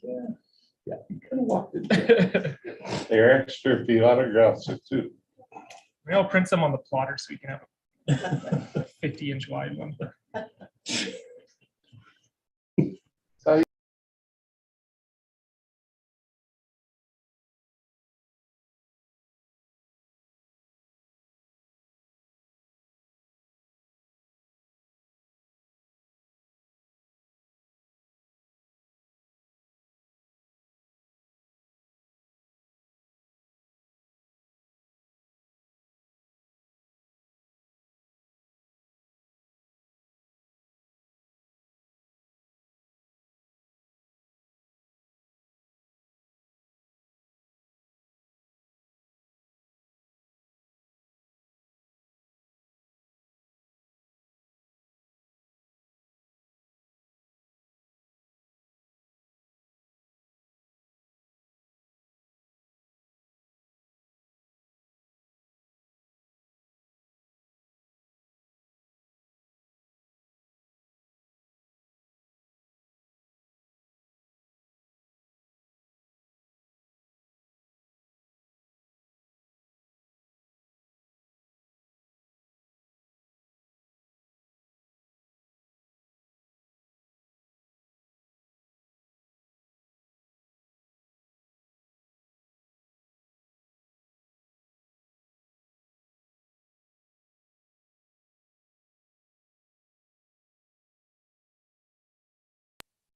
Yeah, you could have walked it. They're extra if the autographs it too. Maybe I'll print some on the plotter so we can have a 50-inch wide one.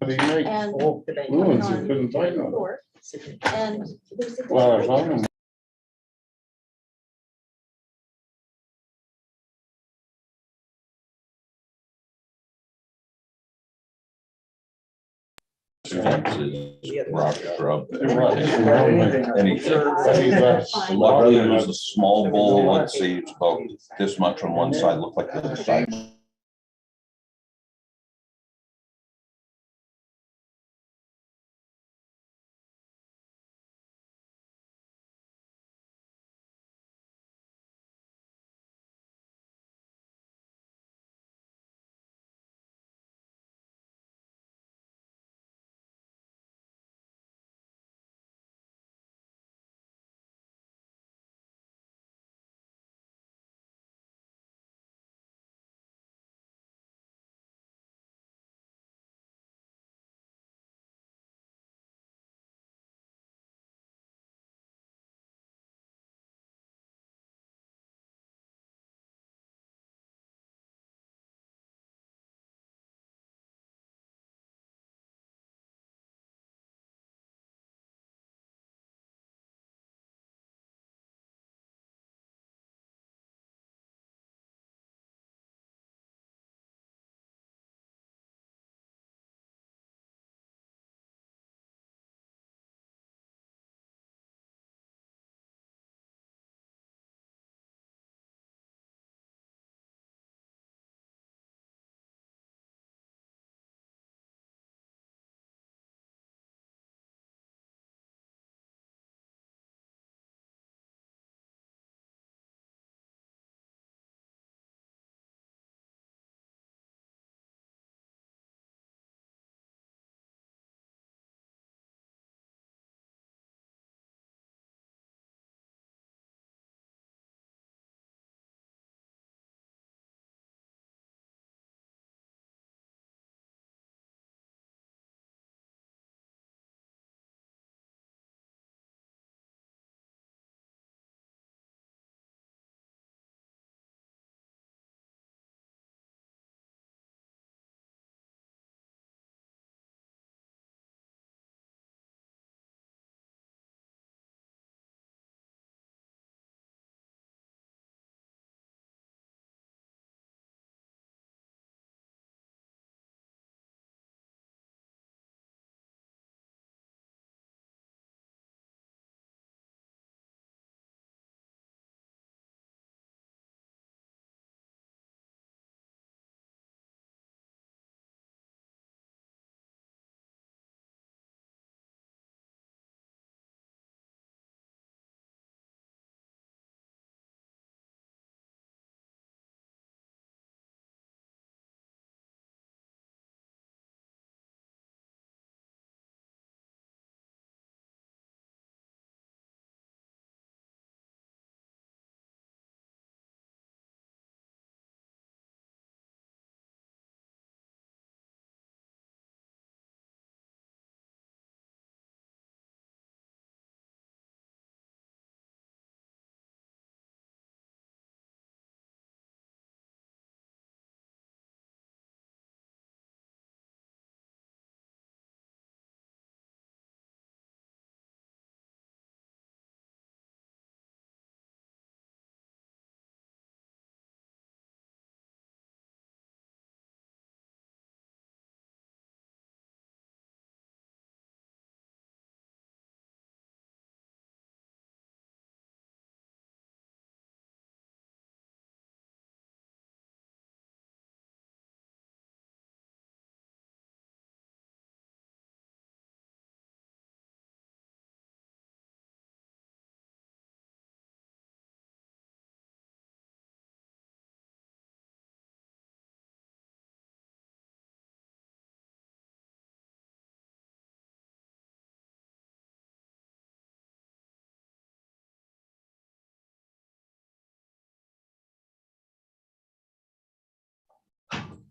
And Oh, ruins, you couldn't find them. and there's a Well, there's one of them. Rock shrub. Anything. Luckily, it was a small bowl. Let's see, it's about this much on one side, looked like the other side.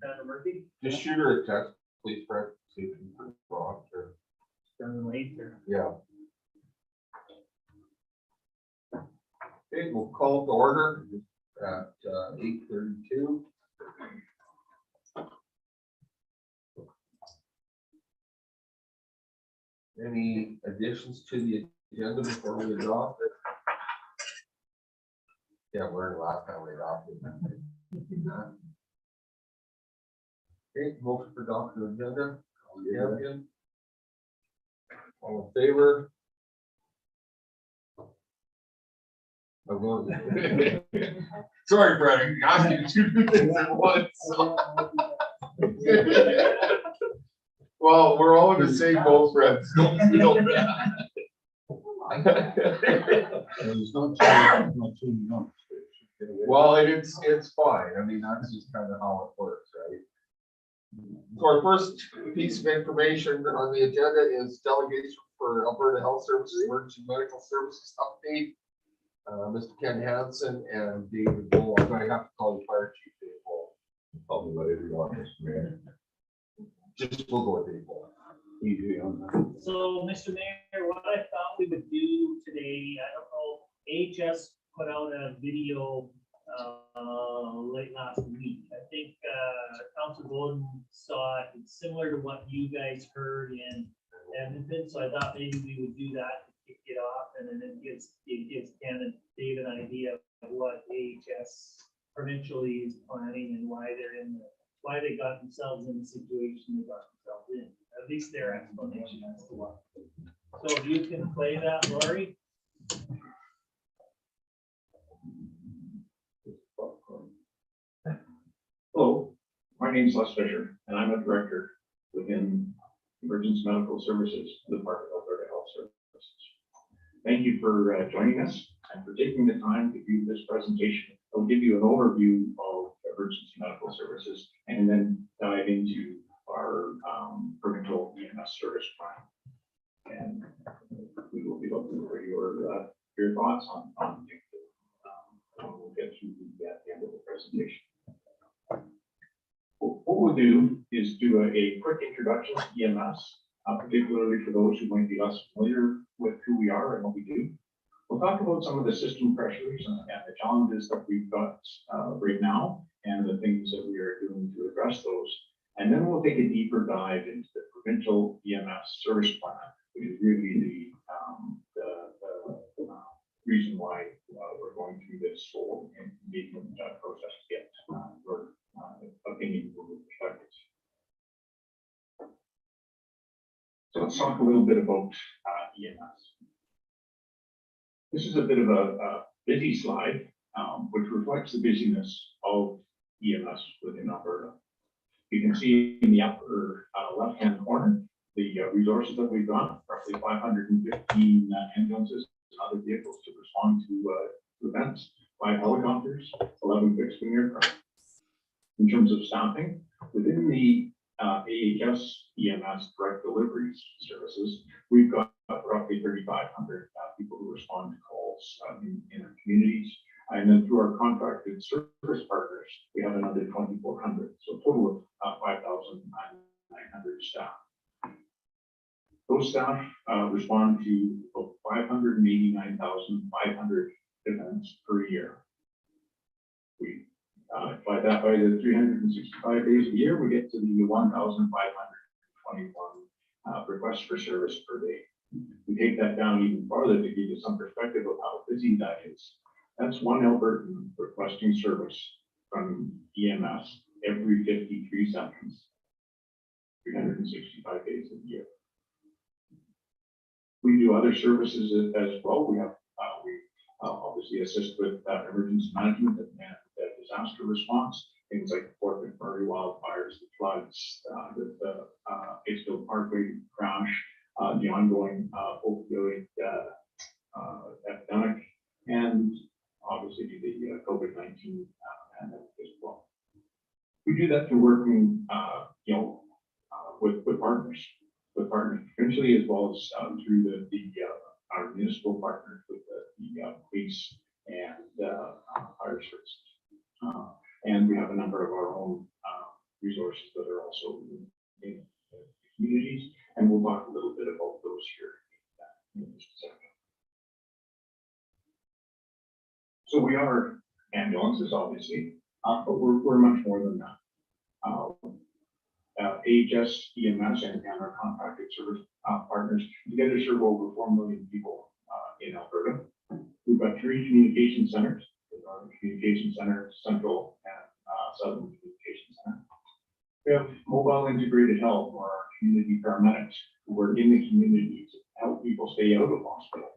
Sandra Murphy, Just shoot her a text, please, Fred, see if you can talk or, Sandra Lane there. yeah. Okay, we'll call to order at 8:32. Any additions to the agenda before we adopt it? Yeah, we're last time we adopted that. Okay, motion for adoption of agenda. Champion. All in favor? I'm going. Sorry, Brad, I'm asking you to do things at once. Well, we're all in the same boat, Brad. Don't feel bad. Well, it's fine. I mean, that's just kind of how it works, right? So our first piece of information on the agenda is delegation for Alberta Health Services Emergency Medical Services update. Mr. Ken Hansen and David Bull. I'm going to have to call you Fire Chief David Bull. Call me whatever you want, Mr. Mayor. Just we'll go with David Bull. Easy on that. So, Mr. Mayor, what I thought we would do today, I don't know, AHS put out a video late last week. I think Council Golden saw it. It's similar to what you guys heard in Edmonton, so I thought maybe we would do that to kick it off, and then it gives Ken and Dave an idea of what AHS provincially is planning and why why they got themselves in the situation they got themselves in. At least their explanation as to why. So if you can play that, Lori. Hello, my name is Les Fisher, and I'm a director within Emergency Medical Services, Department of Alberta Health Services. Thank you for joining us and for taking the time to view this presentation. I'll give you an overview of emergency medical services and then dive into our provincial EMS service plan. And we will be looking for your thoughts on things when we'll get to the end of the presentation. What we'll do is do a quick introduction to EMS, particularly for those who might be less familiar with who we are and what we do. We'll talk about some of the system pressures and the challenges that we've got right now and the things that we are doing to address those. And then we'll take a deeper dive into the provincial EMS service plan, which is really the reason why we're going through this whole engagement process to get your opinion from your perspectives. So let's talk a little bit about EMS. This is a bit of a busy slide, which reflects the busyness of EMS within Alberta. You can see in the upper left-hand corner the resources that we've got, roughly 515 ambulances and other vehicles to respond to events, 5 helicopters, 11 fixed-wing aircraft. In terms of staffing, within the AHS EMS direct deliveries services, we've got roughly 3,500 people who respond to calls in our communities. And then through our contracted service partners, we have another 2,400, so a total of 5,900 staff. Those staff respond to about 589,500 events per year. We by that by the 365 days a year, we get to the 1,521 requests for service per day. We take that down even farther to give you some perspective of how busy that is. That's one Albertan requesting service from EMS every 53 seconds, 365 days a year. We do other services as well. We have obviously assist with emergency management and disaster response, things like the Fort McMurray wildfires, the floods, the Pittsfield Parkway crash, the ongoing opioid epidemic, and obviously the COVID-19 pandemic as well. We do that through working, with partners provincially, as well as through our municipal partners with the police and fire services. And we have a number of our own resources that are also in communities, and we'll talk a little bit about those here in just a second. So we are ambulances, obviously, but we're much more than that. Ahs Ems and our contracted service partners together serve over 4 million people in Alberta. We've got 3 communication centers: the Northern Communication Center, Central, and Southern Communication Center. We have mobile integrated health, or our community paramedics, who are in the community to help people stay out of hospital.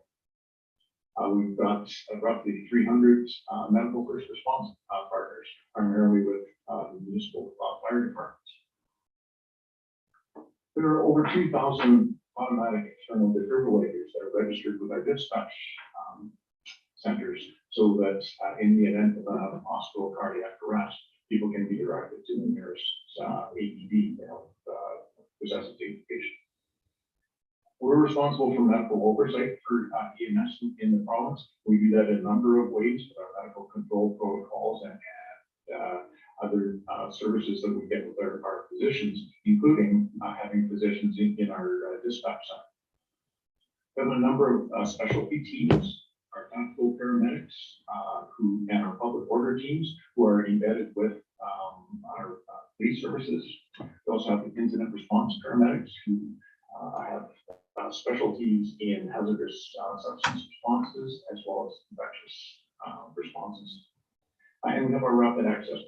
We've got roughly 300 medical first response partners, primarily with the municipal fire departments. There are over 2,000 automatic external defibrillators that are registered with our dispatch centers, so that in the event of a hospital cardiac arrest, people can be directed to the nearest AED to help resuscitate the patient. We're responsible for medical oversight for EMS in the province. We do that in a number of ways with our medical control protocols and other services that we get with our physicians, including having physicians in our dispatch center. We have a number of specialty teams, our tactical paramedics, and our public order teams, who are embedded with our police services. We also have the incident response paramedics, who have specialties in hazardous substance responses as well as infectious responses. And we have our rapid access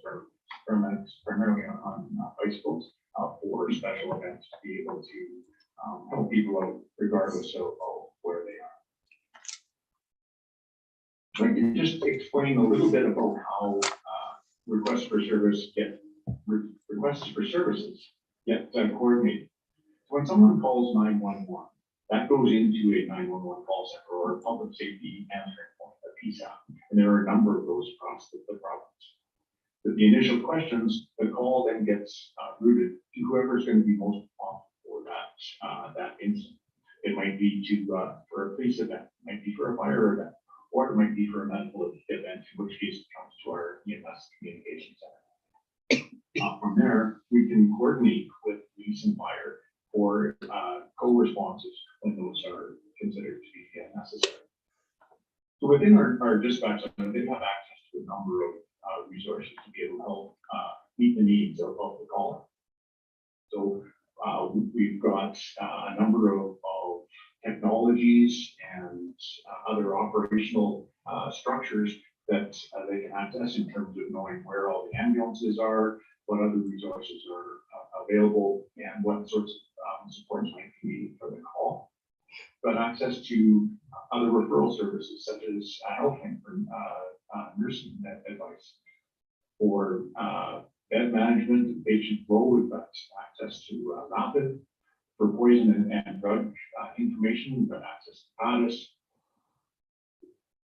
paramedics, primarily on bicycles, for special events, to be able to help people out regardless of where they are. I can just explain a little bit about how requests for services get coordinated. When someone calls 911, that goes into a 911 call center or a public safety answering point, a PSAP, and there are a number of those across the province. With the initial questions, the call then gets routed to whoever is going to be most responsible for that incident. It might be for a police event, it might be for a fire event, or it might be for a medical event, in which case it comes to our EMS communication center. From there, we can coordinate with police and fire for co-responses when those are considered to be necessary. So within our dispatch center, they have access to a number of resources to be able to help meet the needs of the caller. So we've got a number of technologies and other operational structures that they can access in terms of knowing where all the ambulances are, what other resources are available, and what sorts of supports might be needed for the call. But access to other referral services such as healthcare for nursing advice, or bed management and patient flow. We've got access to rapid for poison and drug information. We've got access to PADIS.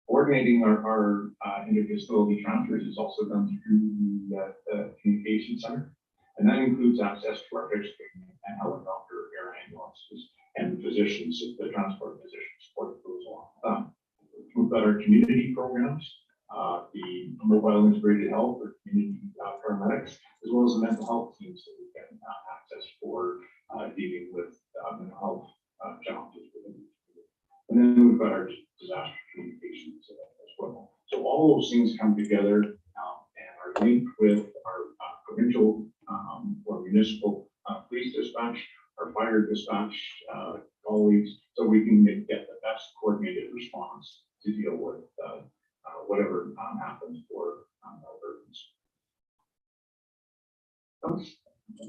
Coordinating our interfacility transfers is also done through the communication center, and that includes access to our fixed wing and helicopter air ambulances and physicians, the transport physician support that goes along with that. We've got our community programs, the mobile integrated health or community paramedics, as well as the mental health teams that we can access for dealing with mental health challenges within the community. And then we've got our disaster communications as well. So all those things come together and are linked with our provincial or municipal police dispatch, our fire dispatch colleagues, so we can get the best coordinated response to deal with whatever happens for Albertans.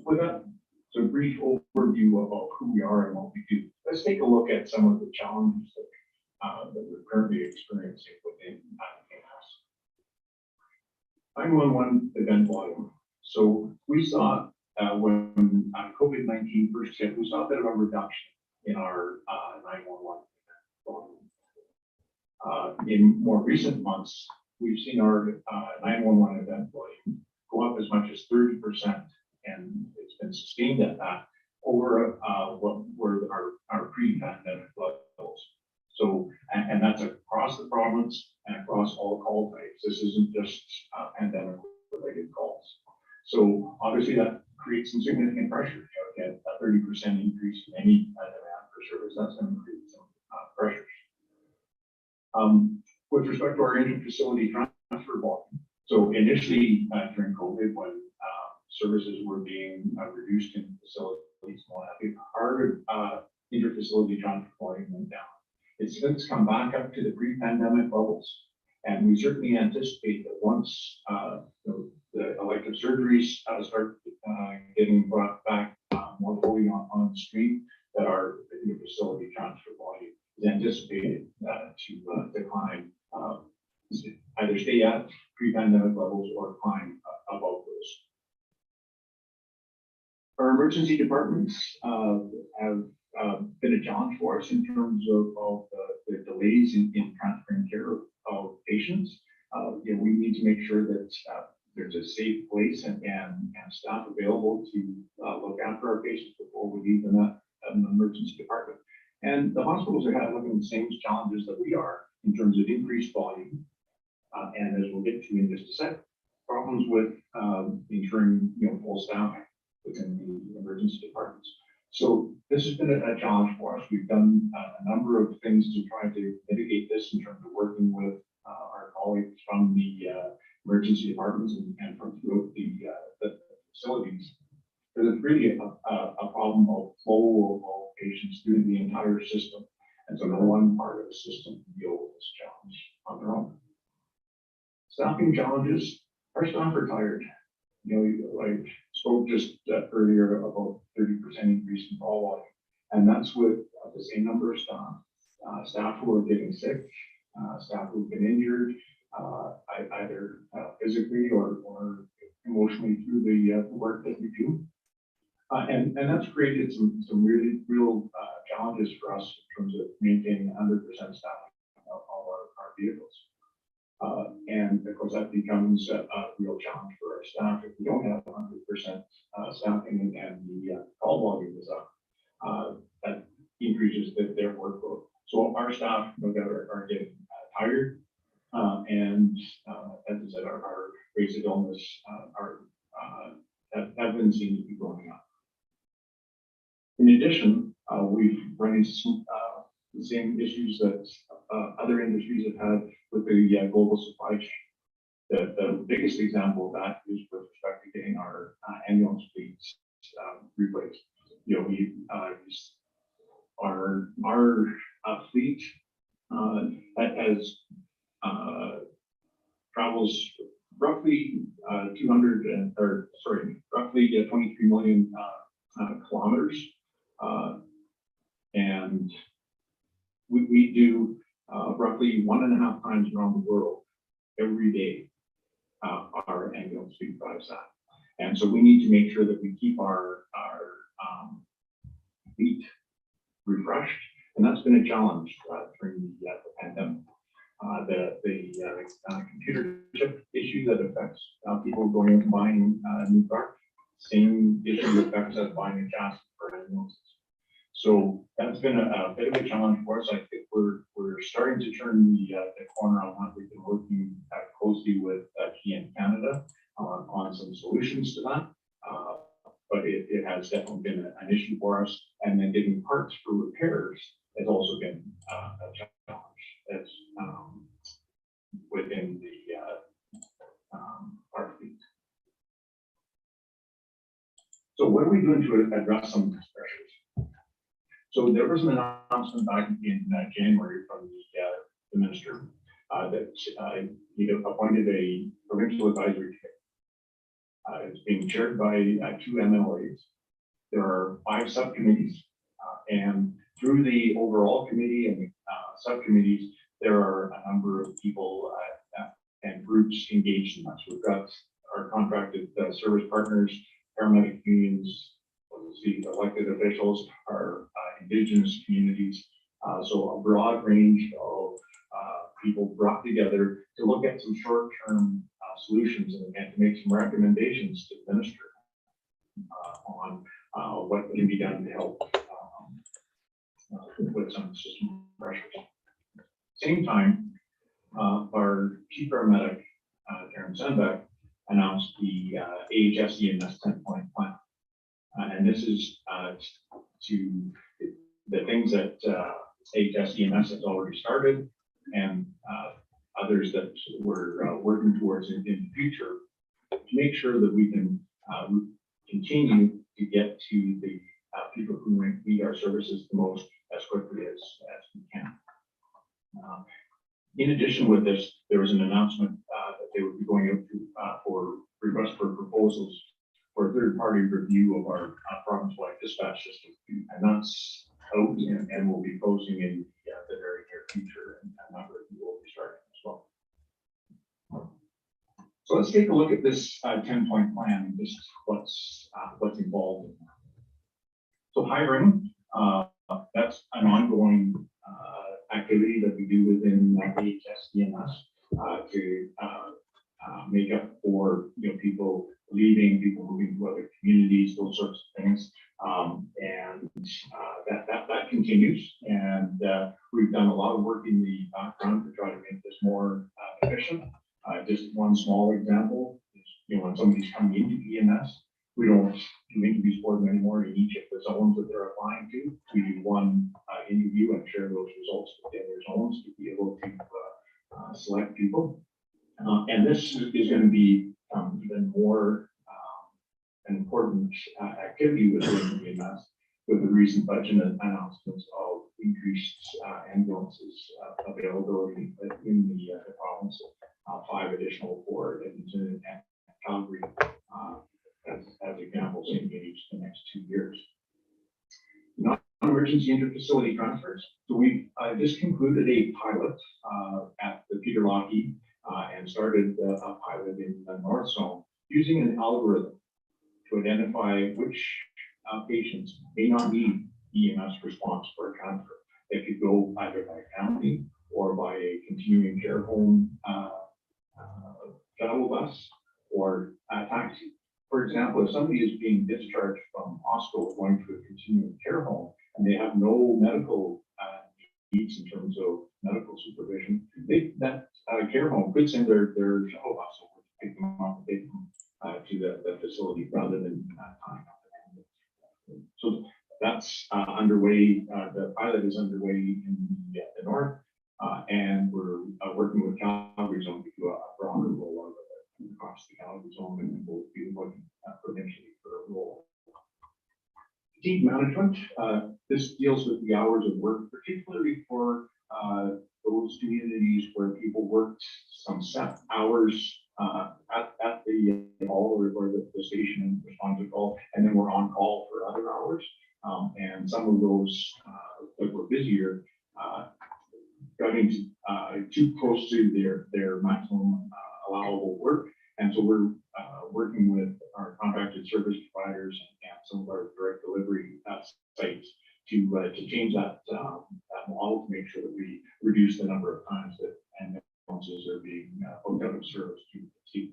With that, so a brief overview about who we are and what we do. Let's take a look at some of the challenges that we're currently experiencing within Ahs. 911 event volume. So we saw when COVID-19 first hit, we saw a bit of a reduction in our 911 volume. In more recent months, we've seen our 911 event volume go up as much as 30%, and it's been sustained at that over what were our pre-pandemic levels. So, and that's across the province and across all call types. This isn't just pandemic-related calls. So obviously that create some significant pressure. Get a 30% increase in any demand for service, that's going to create some pressures. With respect to our interfacility transfer volume, so initially during COVID, when services were being reduced in facilities, our interfacility transfer volume went down. It's since come back up to the pre-pandemic levels, and we certainly anticipate that once the elective surgeries start getting brought back more fully on the street, that our interfacility transfer volume is anticipated to decline, either stay at pre-pandemic levels or climb above those. Our emergency departments have been a challenge for us in terms of the delays in transferring care of patients. We need to make sure that there's a safe place and staff available to look after our patients before we leave them at an emergency department. And the hospitals are having the same challenges that we are in terms of increased volume. And as we'll get to in just a second, problems with ensuring full staffing within the emergency departments. So this has been a challenge for us. We've done a number of things to try to mitigate this in terms of working with our colleagues from the emergency departments and from throughout the facilities. Because it's really a problem of flow of patients through the entire system. And so no one part of the system can deal with this challenge on their own. Staffing challenges, our staff are tired. I spoke just earlier about 30% increase in call volume, and that's with the same number of staff. Staff who are getting sick, staff who've been injured, either physically or emotionally through the work that we do. And that's created some really real challenges for us in terms of maintaining 100% staffing of all our vehicles. And of course, that becomes a real challenge for our staff. If we don't have 100% staffing and the call volume is up, that increases their workload. So our staff, no doubt, are getting tired. And as I said, our rates of illness have been seen to be going up. In addition, we've run into some the same issues that other industries have had with the global supply chain. The biggest example of that is with respect to getting our ambulance fleets replaced. Our fleet travels roughly 23 million kilometers, and we do roughly 1.5 times around the world every day. Our ambulance fleet drives that, and so we need to make sure that we keep our fleet refreshed, and that's been a challenge during the pandemic. The computer chip issue that affects people going out and buying a new car, same issue that affects us buying a chassis for ambulances. So that's been a bit of a challenge for us. I think we're starting to turn the corner on that. We've been working closely with GM Canada on some solutions to that. But it has definitely been an issue for us. And then getting parts for repairs has also been a challenge. That's within the our fleet. So what are we doing to address some of these pressures? So there was an announcement back in January from the minister that he appointed a provincial advisory committee. It's being chaired by 2 MLAs. There are 5 subcommittees, and through the overall committee and subcommittees, there are a number of people and groups engaged in that. So we've got our contracted service partners, paramedic unions, elected officials, our Indigenous communities. So a broad range of people brought together to look at some short-term solutions and to make some recommendations to the minister on what can be done to help with some system pressures. Same time, our chief paramedic, Karen Sandbeck, announced the Ahs Ems 10-point plan. And this is to the things that Ahs Ems has already started and others that we're working towards in the future to make sure that we can continue to get to the people who need our services the most as quickly as we can. In addition with this, there was an announcement that they would be going out to for request for proposals for a third-party review of our province-wide dispatch system, and that's out and will be posting in the very near future, and a number of you will be starting as well. So let's take a look at this 10-point plan and just what's involved in that. So hiring, that's an ongoing activity that we do within Ahs Ems to make up for people leaving, people moving to other communities, those sorts of things, and that continues. And we've done a lot of work in the background to try to make this more efficient. Just one small example is, when somebody's coming into EMS, we don't do interviews for them anymore in each of the zones that they're applying to. We do one interview and share those results within their zones to be able to select people. And this is going to be even more an important activity within EMS with the recent budget announcements of increased ambulances availability in the province. 5 additional for Edmonton and Calgary as examples in the next 2 years. Non-emergency interfacility transfers. So we've just concluded a pilot at the Peter Lockheed and started a pilot in the North Zone using an algorithm to identify which patients may not need EMS response for a transfer. They could go either by county or by a continuing care home shuttle bus or a taxi. For example, if somebody is being discharged from hospital going to a continuing care home and they have no medical needs in terms of medical supervision, that care home could send their shuttle bus over to pick them up and take them to the facility rather than tying up the ambulance. So that's underway. The pilot is underway in the north, and we're working with Calgary Zone to do a broader rollout of it across the Calgary Zone, and we'll be looking provincially for a role. Fatigue management. This deals with the hours of work, particularly for those communities where people worked some set hours at the hall or the station and respond to call, and then we're on call for other hours. And some of those that were busier got into too close to their maximum allowable work. And so we're working with our contracted service providers and some of our direct delivery sites to change that model to make sure that we reduce the number of times that ambulances are being hooked out of service to fatigue.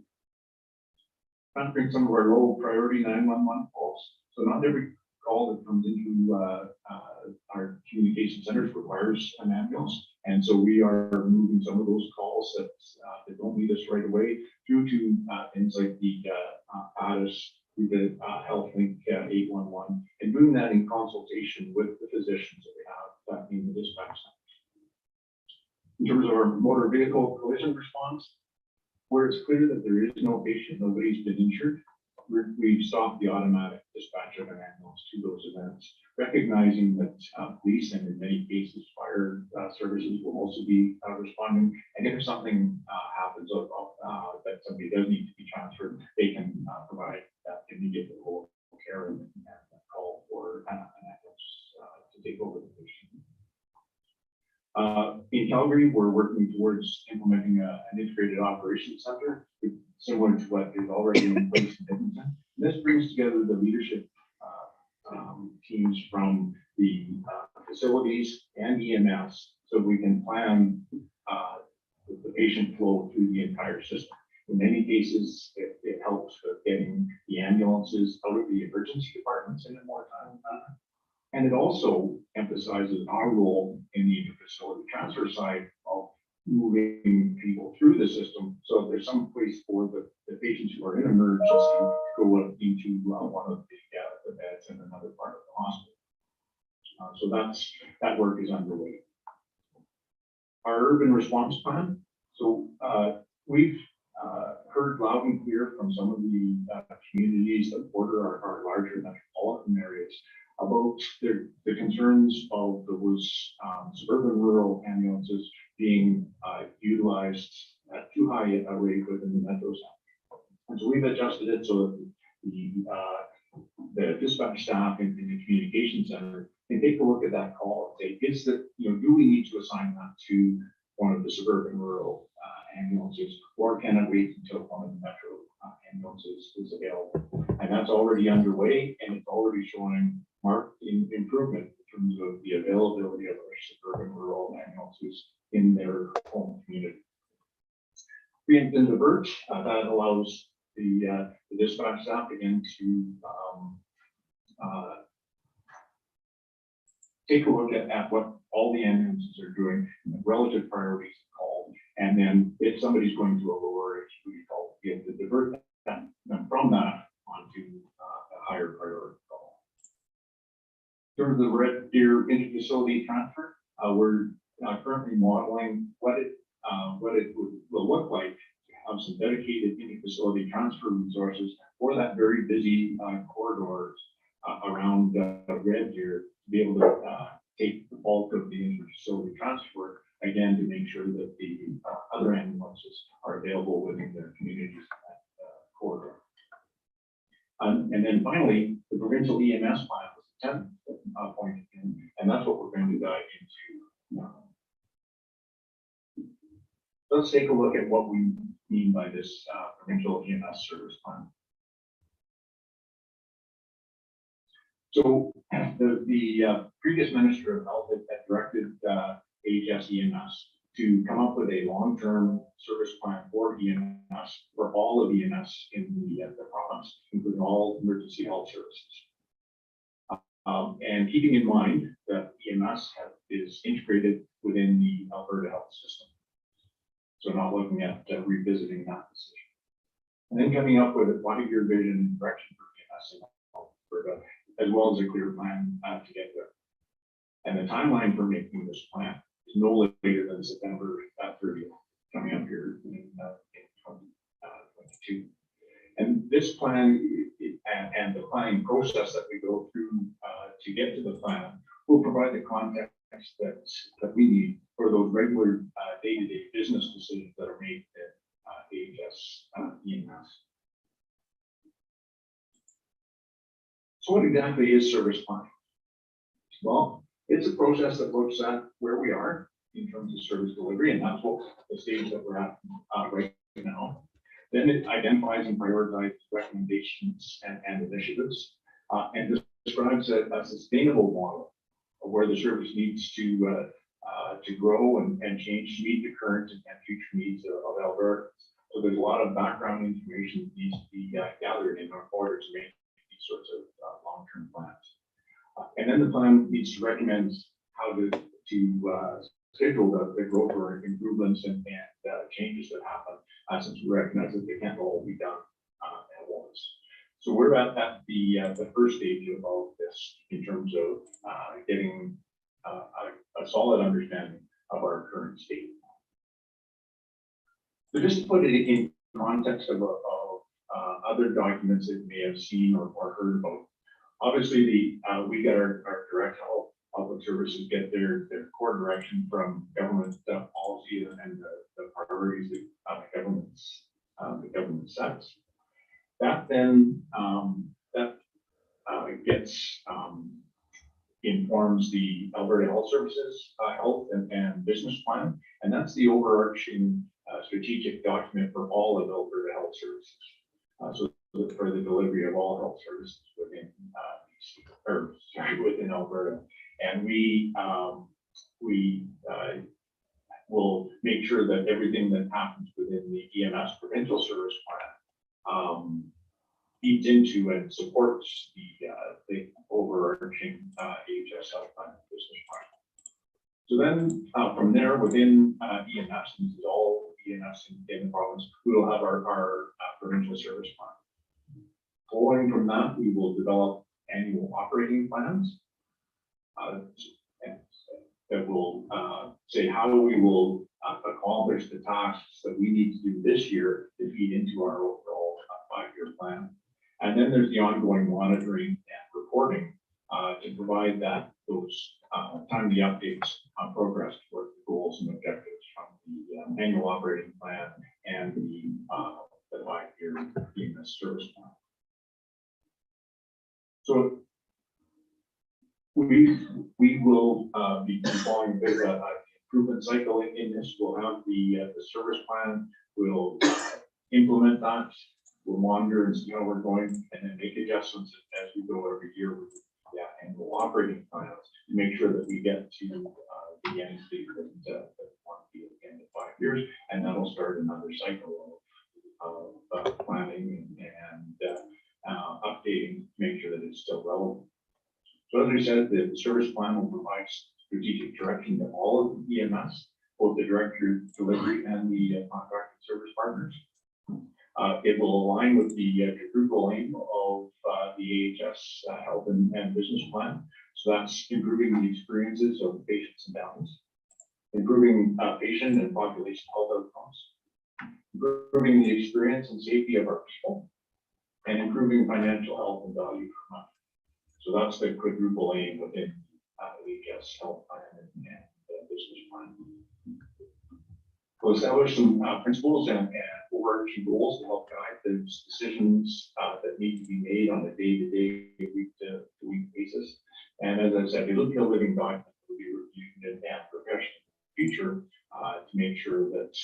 Transferring some of our low priority 911 calls. So not every call that comes into our communication centers requires an ambulance. And so we are moving some of those calls that don't need us right away through to things like the Ahs, we did HealthLink 811, and doing that in consultation with the physicians that we have in the dispatch centers. In terms of our motor vehicle collision response, where it's clear that there is no patient, nobody's been injured, we've stopped the automatic dispatch of an ambulance to those events, recognizing that police and in many cases fire services will also be responding. And if something happens that somebody does need to be transferred, they can provide that immediate local care and call for an ambulance to take over the patient. In Calgary, we're working towards implementing an integrated operations center, similar to what is already in place in Edmonton. This brings together the leadership teams from the facilities and EMS so we can plan the patient flow through the entire system. In many cases, it helps with getting the ambulances out of the emergency departments in a more timely manner. And it also emphasizes our role in the interfacility transfer side of moving people through the system. So if there's some place for the patients who are in emergency to go into one of the beds that's in another part of the hospital. So that work is underway. Our urban response plan. So we've heard loud and clear from some of the communities that border our larger metropolitan areas about the concerns of those suburban rural ambulances being utilized at too high a rate within the metro center. And so we've adjusted it so that the dispatch staff in the communication center can take a look at that call and say, do we need to assign that to one of the suburban rural ambulances, or can it wait until one of the metro ambulances is available? And that's already underway, and it's already showing marked improvement in terms of the availability of our suburban rural ambulances in their home community. Preempt and divert, that allows the dispatch staff again to take a look at what all the ambulances are doing, relative priorities called, and then if somebody's going to a lower acuity call, we have to divert them from that onto a higher priority call. In terms of the Red Deer interfacility transfer, we're currently modeling what it will look like to have some dedicated interfacility transfer resources for that very busy corridors around Red Deer to be able to take the bulk of the interfacility transfer, again, to make sure that the other ambulances are available within their communities in that corridor. And then finally, the provincial EMS plan was the 10th point, and that's what we're going to dive into now. Let's take a look at what we mean by this provincial EMS service plan. So the previous Minister of Health had directed Ahs Ems to come up with a long-term service plan for EMS, for all of EMS in the province, including all emergency health services. And keeping in mind that EMS is integrated within the Alberta health system. So not looking at revisiting that decision. And then coming up with a 5-year vision and direction for EMS in Alberta, as well as a clear plan to get there. And the timeline for making this plan is no later than September 30th, coming up here in 2022. And this plan and the planning process that we go through to get to the plan will provide the context that we need for those regular day-to-day business decisions that are made at Ahs Ems. So what exactly is service planning? Well, it's a process that looks at where we are in terms of service delivery, and that's what the stage that we're at right now. Then it identifies and prioritizes recommendations and initiatives, and describes a sustainable model of where the service needs to grow and change to meet the current and future needs of Alberta. So there's a lot of background information that needs to be gathered in order to make these sorts of long-term plans. And then the plan needs to recommend how to schedule the growth or improvements and changes that happen, since we recognize that they can't all be done at once. So we're at the first stage of all of this in terms of getting a solid understanding of our current state. So just to put it in context of other documents that you may have seen or heard about, obviously we get our direct health public services get their core direction from government policy and the priorities that the government sets. That then gets informs the Alberta Health Services health and business plan, and that's the overarching strategic document for all of Alberta Health Services. So for the delivery of all health services within within Alberta, and we will make sure that everything that happens within the EMS provincial service plan feeds into and supports the overarching Ahs health plan business plan. So then from there, within EMS, and this is all EMS in the province, we will have our provincial service plan. Following from that, we will develop annual operating plans. And that will say how we will accomplish the tasks that we need to do this year to feed into our overall 5-year plan. And then there's the ongoing monitoring and reporting to provide those timely updates on progress toward the goals and objectives from the annual operating plan and the 5-year EMS service plan. So we will be following a bit of an improvement cycle in this. We'll have the service plan. We'll implement that. We'll monitor and see how we're going, and then make adjustments as we go every year with the annual operating plans to make sure that we get to the end state that we want to be at the end of 5 years, and that'll start another cycle of planning and updating to make sure that it's still relevant. So as I said, the service plan will provide strategic direction to all of the EMS, both the director delivery and the contracted service partners. It will align with the quadruple aim of the AHS health and business plan. So that's improving the experiences of patients and families, improving patient and population health outcomes, improving the experience and safety of our people, and improving financial health and value per month. So that's the quadruple aim within AHS health plan and business plan. We'll establish some principles and overarching goals to help guide those decisions that need to be made on a day-to-day, week-to-week basis. And as I said, it'll be a living document that will be reviewed and refreshed in the future to make sure that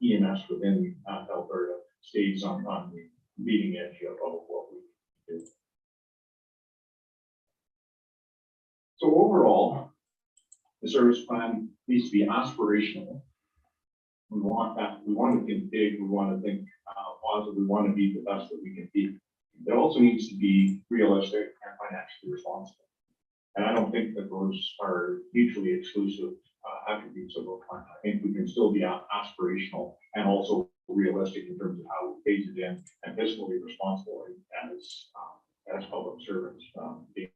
EMS within Alberta stays on the leading edge of what we do. So overall, the service plan needs to be aspirational. We want that. We want to think big. We want to think positive. We want to be the best that we can be. It also needs to be realistic and financially responsible. And I don't think that those are mutually exclusive attributes of a plan. I think we can still be aspirational and also realistic in terms of how we phase it in and fiscally responsible as public servants being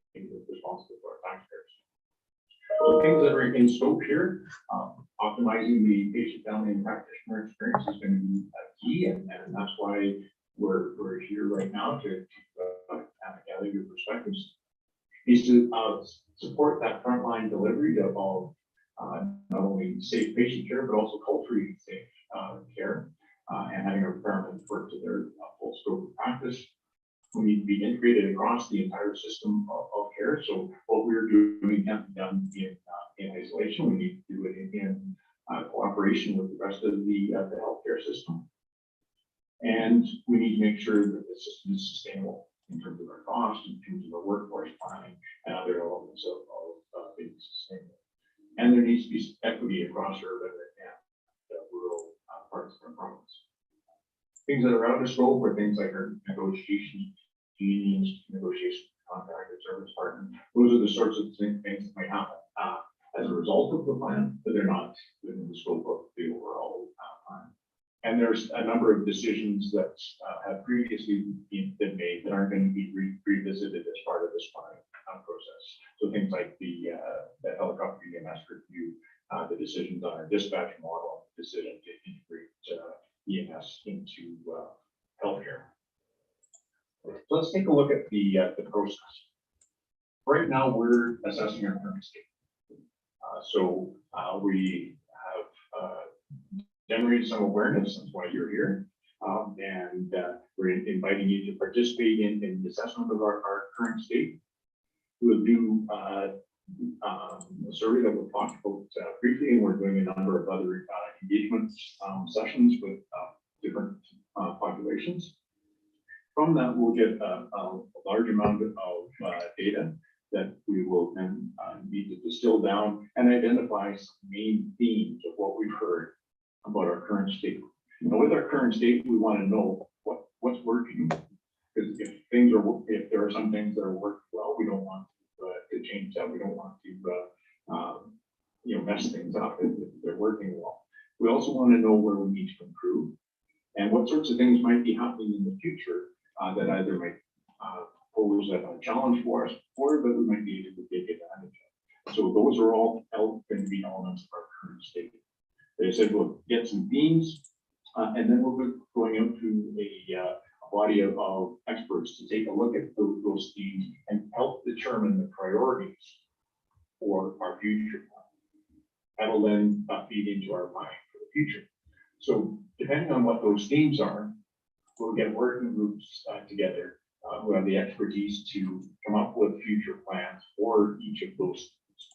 responsible for our taxpayers. So things that are in scope here, optimizing the patient, family, and practitioner experience is going to be key, and that's why we're here right now to gather your perspectives. Is to support that frontline delivery of not only safe patient care, but also culturally safe care, and having our paramedics work to their full scope of practice. We need to be integrated across the entire system of care. So what we're doing can't be done in isolation. We need to do it in cooperation with the rest of the healthcare system. And we need to make sure that the system is sustainable in terms of our costs, in terms of our workforce planning, and other elements of being sustainable. And there needs to be equity across urban and rural parts of our province. Things that are out of scope are things like our negotiations, unions, negotiations, contracted service partner. Those are the sorts of things that might happen as a result of the plan, but they're not within the scope of the overall plan. And there's a number of decisions that have previously been made that aren't going to be revisited as part of this planning process. So things like the helicopter EMS review, the decisions on our dispatch model, decision to integrate EMS into healthcare. So let's take a look at the process. Right now, we're assessing our current state. So we have generated some awareness. That's why you're here. And we're inviting you to participate in the assessment of our current state. We'll do a survey that we'll talk about briefly, and we're doing a number of other engagement sessions with different populations. From that, we'll get a large amount of data that we will then need to distill down and identify some main themes of what we've heard about our current state. Now, with our current state, we want to know what's working, because if there are some things that are working well, we don't want to change that. We don't want to mess things up if they're working well. We also want to know where we need to improve and what sorts of things might be happening in the future that either might pose a challenge for us, or that we might be able to take advantage of. So those are all going to be elements of our current state. They said we'll get some themes, and then we'll be going out to a body of experts to take a look at those themes and help determine the priorities for our future. That'll then feed into our planning for the future. So depending on what those themes are, we'll get working groups together who have the expertise to come up with future plans for each of those themes.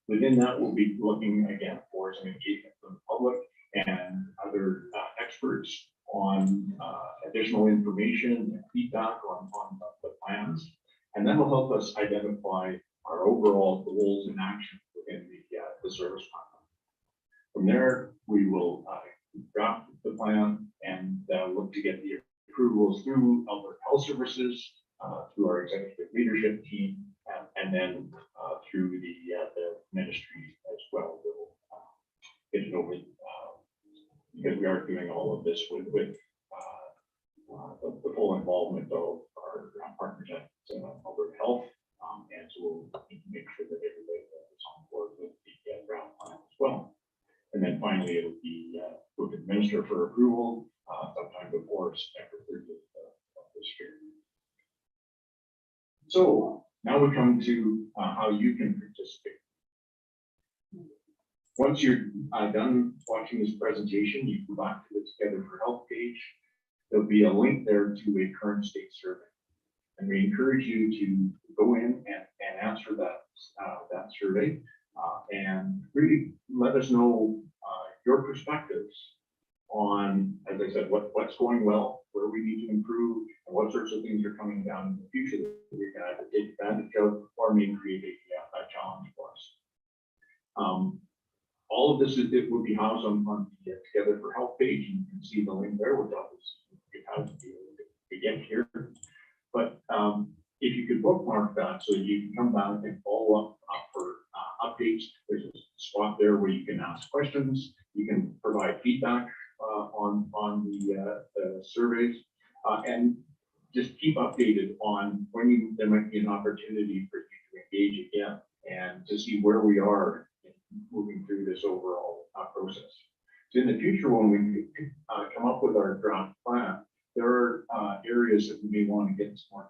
Within that, we'll be looking again for some engagement from the public and other experts on additional information and feedback on the plans. And that will help us identify our overall goals and actions within the service plan. From there, we will draft the plan and look to get the approvals through Alberta Health Services, through our executive leadership team, and then through the ministry as well. We'll get it over because we are doing all of this with the full involvement of our partners at Alberta Health, and so we'll make sure that everybody is on board with the ground plan as well. And then finally, it'll be with the minister for approval sometime before September 30th of this year. So now we come to how you can participate. Once you're done watching this presentation, you go back to the Together for Health page. There'll be a link there to a current state survey. And we encourage you to go in and answer that survey and really let us know your perspectives on, as I said, what's going well, where we need to improve, and what sorts of things are coming down in the future that we can either take advantage of or may create a challenge for us. All of this it will be housed on the Together for Health page, and you can see the link there, which obviously how to begin here. But if you could bookmark that so you can come down and follow up for updates, there's a spot there where you can ask questions, you can provide feedback on the surveys, and just keep updated on when there might be an opportunity for you to engage again and to see where we are in moving through this overall process. So in the future, when we come up with our draft plan, there are areas that we may want to get some more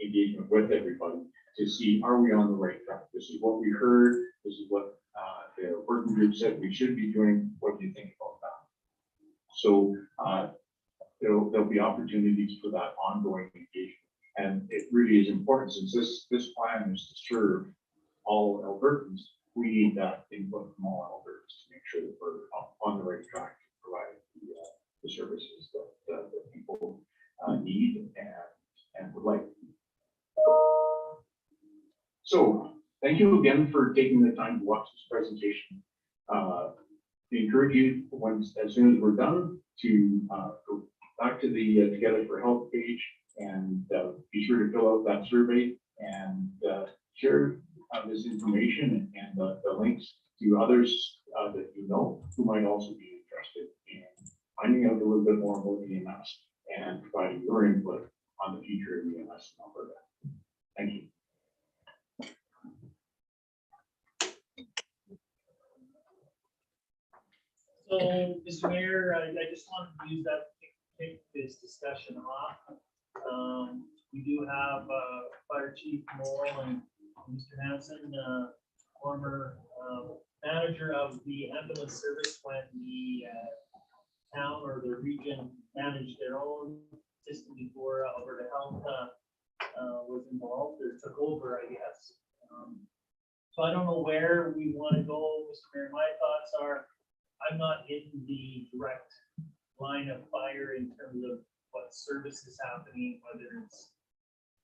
engagement with everybody to see, are we on the right track? This is what we heard. This is what the working group said we should be doing. What do you think about that? So there'll be opportunities for that ongoing engagement. And it really is important, since this plan is to serve all Albertans, we need that input from all Albertans to make sure that we're on the right track to provide the services that people need and would like. So thank you again for taking the time to watch this presentation. We encourage you, as soon as we're done, to go back to the Together for Health page and be sure to fill out that survey and share this information and the links to others that you know who might also be interested in finding out a little bit more about EMS and providing your input on the future of EMS in Alberta. Thank you. So, Mr. Mayor, I just wanted to use that to kick this discussion off. We do have Fire Chief Moore and Mr. Hanson, former manager of the ambulance service when the town or the region managed their own system before Alberta Health was involved or took over, I guess. So I don't know where we want to go, Mr. Mayor. My thoughts are, I'm not in the direct line of fire in terms of what service is happening, whether it's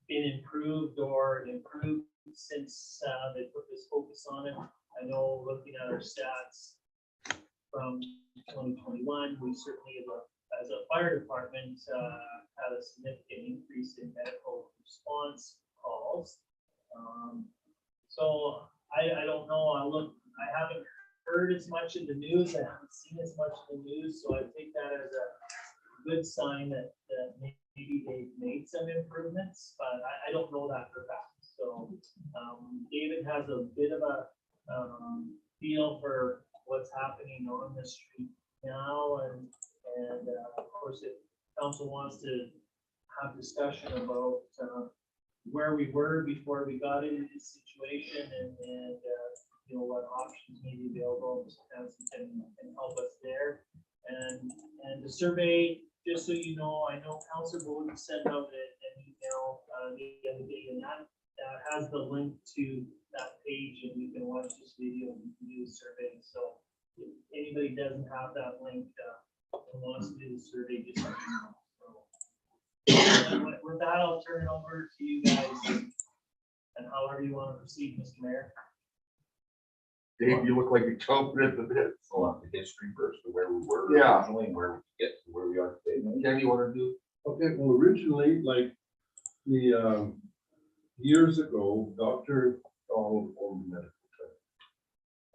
been improved or improved since they put this focus on it. I know, looking at our stats from 2021, we certainly, as a fire department, had a significant increase in medical response calls. So I don't know. I haven't heard as much in the news. I haven't seen as much in the news. So I take that as a good sign that maybe they've made some improvements, but I don't know that for a fact. So, David has a bit of a, feel for what's happening on the street now, and of course, if council wants to have discussion about, where we were before we got into this situation, and you know, what options may be available, Nancy can help us there. And the survey, just so you know, I know Council Bowden sent out an email the other day, and that has the link to that page, and you can watch this video and do the survey. So if anybody doesn't have that link and wants to do the survey, just let me know. So, with that, I'll turn it over to you guys, and however you want to proceed, Mr. Mayor. Dave, you look like you're chomping at the bit. Go on the history first, of where we were Yeah. originally, and where we get to where we are today. Ken, you wanna do? Okay, well, originally, like, the, years ago, Dr. Donald owned the medical clinic.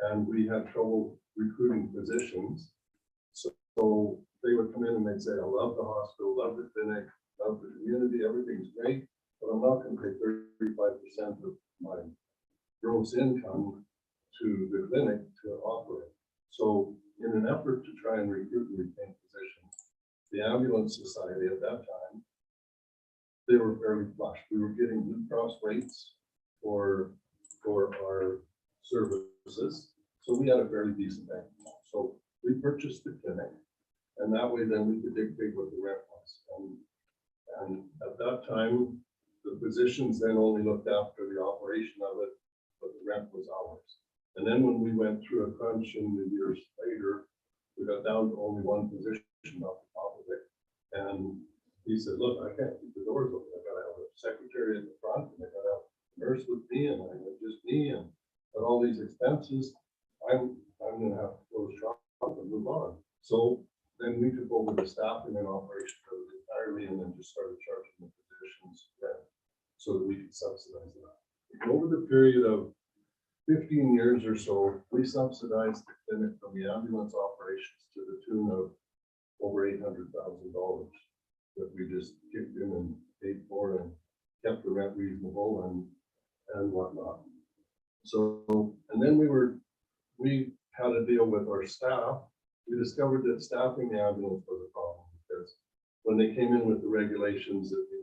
And we had trouble recruiting physicians. So they would come in and they'd say, I love the hospital, love the clinic, love the community, everything's great, but I'm not gonna pay 35% of my gross income to the clinic to operate. So in an effort to try and recruit and retain physicians, the Ambulance Society at that time, they were fairly flush. We were getting Blue Cross rates for our services. So we had a fairly decent bank account. So we purchased the clinic, and that way then we could dictate what the rent was. And at that time, the physicians then only looked after the operation of it, but the rent was ours. And then when we went through a crunch in the years later, we got down to only one physician off the top of it. And he said, look, I can't keep the doors open. I gotta have a secretary at the front, and I gotta have a nurse with me, and I got just me, and all these expenses. I'm gonna have to close shop and move on. So then we took over the staffing and operation of it entirely, and then just started charging the physicians rent so that we could subsidize that. Over the period of 15 years or so, we subsidized the clinic from the ambulance operations to the tune of over $800,000 that we just kicked in and paid for and kept the rent reasonable and whatnot. So, and then we had a deal with our staff. We discovered that staffing the ambulance was a problem, because when they came in with the regulations that we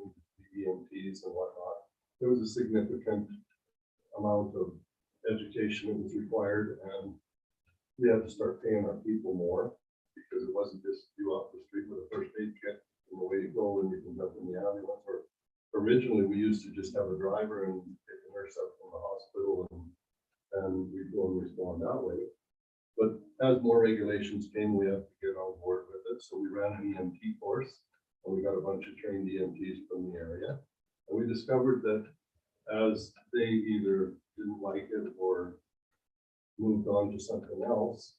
needed EMTs and whatnot, there was a significant amount of education that was required, and we had to start paying our people more, because it wasn't just you off the street with a first aid kit and away you go and you can jump in the ambulance. Or originally we used to just have a driver and pick a nurse up from the hospital, and we'd go and respond that way. But as more regulations came, we had to get on board with it. So we ran an EMT course, and we got a bunch of trained EMTs from the area. And we discovered that as they either didn't like it or moved on to something else,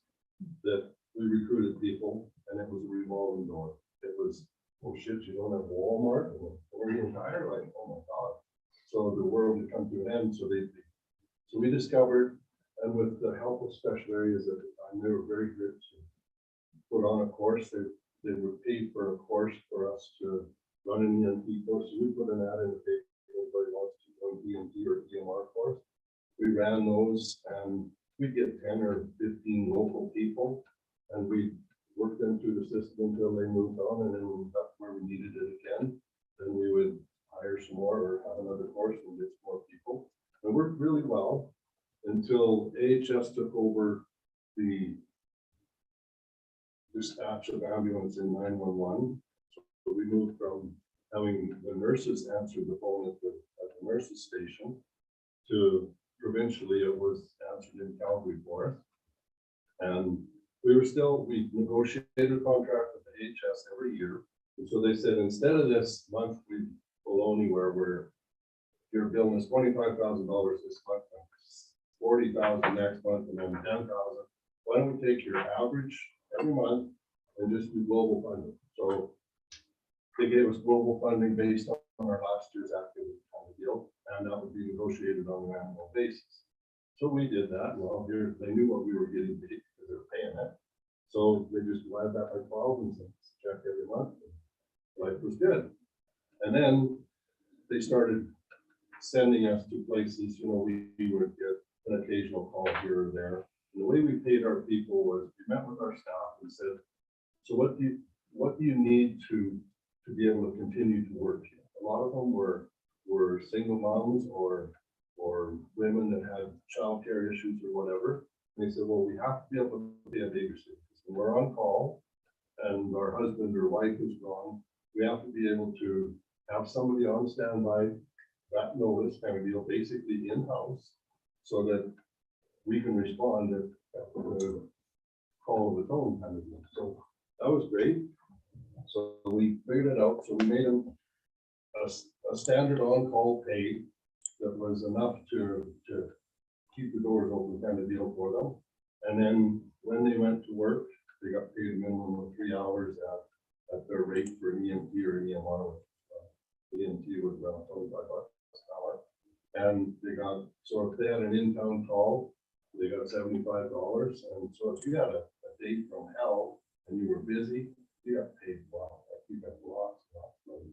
that we recruited people, and it was a revolving door. It was, oh shit, you don't have Walmart and Canadian Tire, like, oh my God. So the world had come to an end. So we discovered, and with the help of special areas at the time, they were very good to put on a course. They would pay for a course for us to run an EMT course. So we put an ad in the paper, if anybody wants to go EMT or EMR course. We ran those, and we'd get 10 or 15 local people, and we worked them through the system until they moved on, and then when we got where we needed it again, then we would hire some more or have another course and get some more people. It worked really well until AHS took over the dispatch of ambulance in 911. So we moved from having the nurses answer the phone at the nurses station to provincially it was answered in Calgary for us. And we negotiated a contract with the AHS every year. And so they said, instead of this monthly baloney where you're billing us $25,000 this month, $40,000 next month, and then $10,000, why don't we take your average every month and just do global funding? So they gave us global funding based on our last year's activity kind of deal, and that would be negotiated on an annual basis. So we did that. Well, here they knew what we were getting paid because they were paying it. So they just divided that by 12 and sent us a check every month. Life was good. And then they started sending us to places, you know, we would get an occasional call here or there. And the way we paid our people was we met with our staff and said, so what do you need to be able to continue to work here? A lot of them were single moms or women that had childcare issues or whatever. And they said, well, we have to be able to pay a babysitter. When we're on call and our husband or wife is gone, we have to be able to have somebody on standby, that notice kind of deal, basically in-house, so that we can respond at the call of the tone kind of deal. So that was great. So we figured it out. So we made them a standard on-call pay that was enough to keep the doors open kind of deal for them. And then when they went to work, they got paid a minimum of 3 hours at their rate for an EMT or an EMR. EMT was around $25 an hour. And they got, so if they had an in-town call, they got $75. And so if you had a date from hell and you were busy, you got paid well. Like you got lots of money.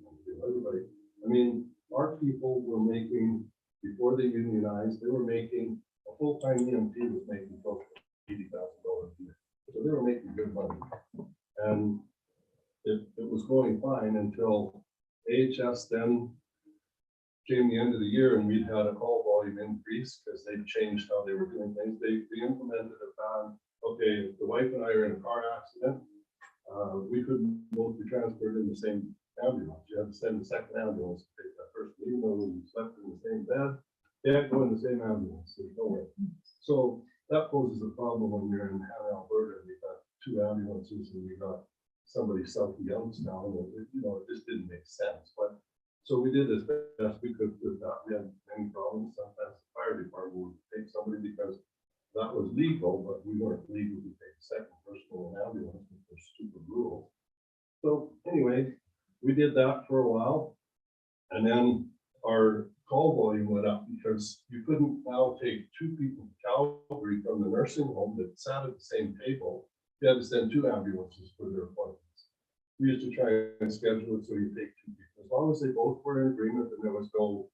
Everybody, I mean, our people were making, before they unionized, they were making, a full-time EMT was making close to $80,000 a year. So they were making good money. And it was going fine until AHS then came the end of the year and we'd had a call volume increase because they changed how they were doing things. They implemented a ban. Okay, if the wife and I are in a car accident, we couldn't both be transferred in the same ambulance. You had to send the second ambulance to take that person, even though we slept in the same bed. They had to go in the same ambulance. There's no way. So that poses a problem when you're in Hanna, Alberta. We got 2 ambulances and we got somebody south of Youngstown. And it, you know, it just didn't make sense. But so we did as best we could with that. We had many problems. Sometimes the fire department would take somebody because that was legal, but we weren't legal to take a second person in an ambulance, which was stupid rules. So anyway, we did that for a while. And then our call volume went up because you couldn't now take 2 people to Calgary from the nursing home that sat at the same table. You had to send 2 ambulances for their appointments. We used to try and schedule it so you take 2 people. As long as they both were in agreement and there was no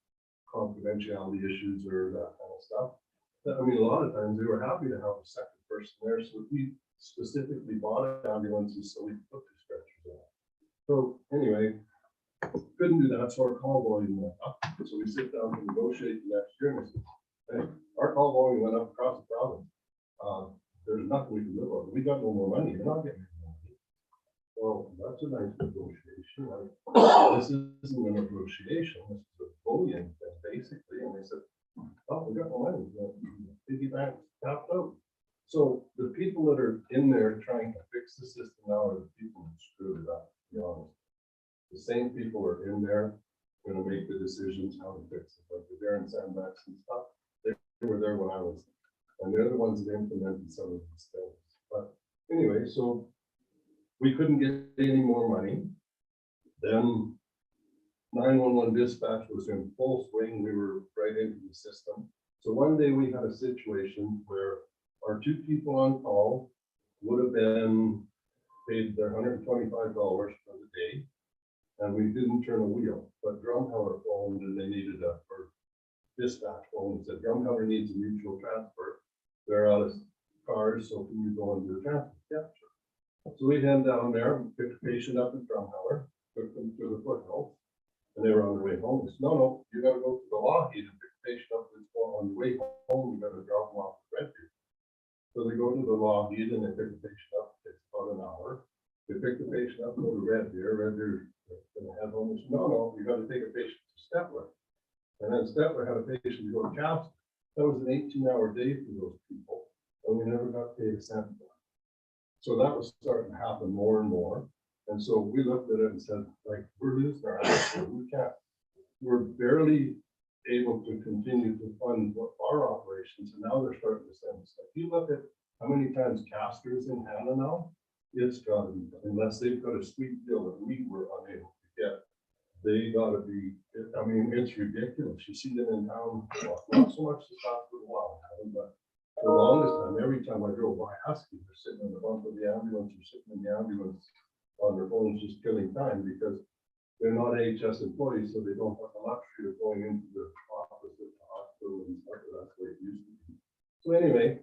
confidentiality issues or that kind of stuff. I mean, a lot of times they were happy to have a second person there. So we specifically bought ambulances so we could put the stretchers on. So anyway, couldn't do that, so our call volume went up. So we sit down to negotiate the next year and I said, hey, our call volume went up across the province. There's nothing we can do about it. We got no more money. You're not getting any money. Well, that's a nice negotiation. This isn't a negotiation. This is a bullying thing, basically. And they said, oh, we got no money. Piggy bank tapped out. So the people that are in there trying to fix the system now are the people who screwed it up, to be honest. The same people are in there going to make the decisions how to fix it. Like the Darren Sandbacks and stuff, they were there when I was there. And they're the ones that implemented some of these things. But anyway, so we couldn't get any more money. Then 911 dispatch was in full swing. We were right into the system. So one day we had a situation where our 2 people on call would have been paid their $125 for the day. And we didn't turn a wheel, but Drumheller phoned and they needed or dispatch phone and said, Drumheller needs a mutual transfer. They're out of cars, so can you go and do a transfer? Yeah, sure. So we head down there, picked the patient up at Drumheller, took them to the foothills, and they were on their way home. They said, no, you gotta go to the Lougheed and pick the patient up that's going on the way home, you gotta drop them off at Red Deer. So they go to the Lougheed and they pick the patient up, it takes about an hour. They pick the patient up, go to Red Deer, gonna have home. They said, no, you gotta take a patient to Stettler. And then Stettler had a patient to go to Castle. That was an 18-hour day for those people, and we never got paid a cent for it. So that was starting to happen more and more. And so we looked at it and said, like, we're losing our ass. We can't. We're barely able to continue to fund our operations, and now they're starting to send us. If you look at how many times Castor's in Hanna now, it's got to be, unless they've got a sweet deal that we were unable to get. They gotta be, I mean, it's ridiculous. You see them in town, well, not so much this past little while, but for the longest time, every time I drove by Husky, they're sitting in the bump of the ambulance, or sitting in the ambulance on their phones, just killing time, because they're not AHS employees, so they don't have the luxury of going into the office at the hospital and stuff. That's the way it used to be. So anyway,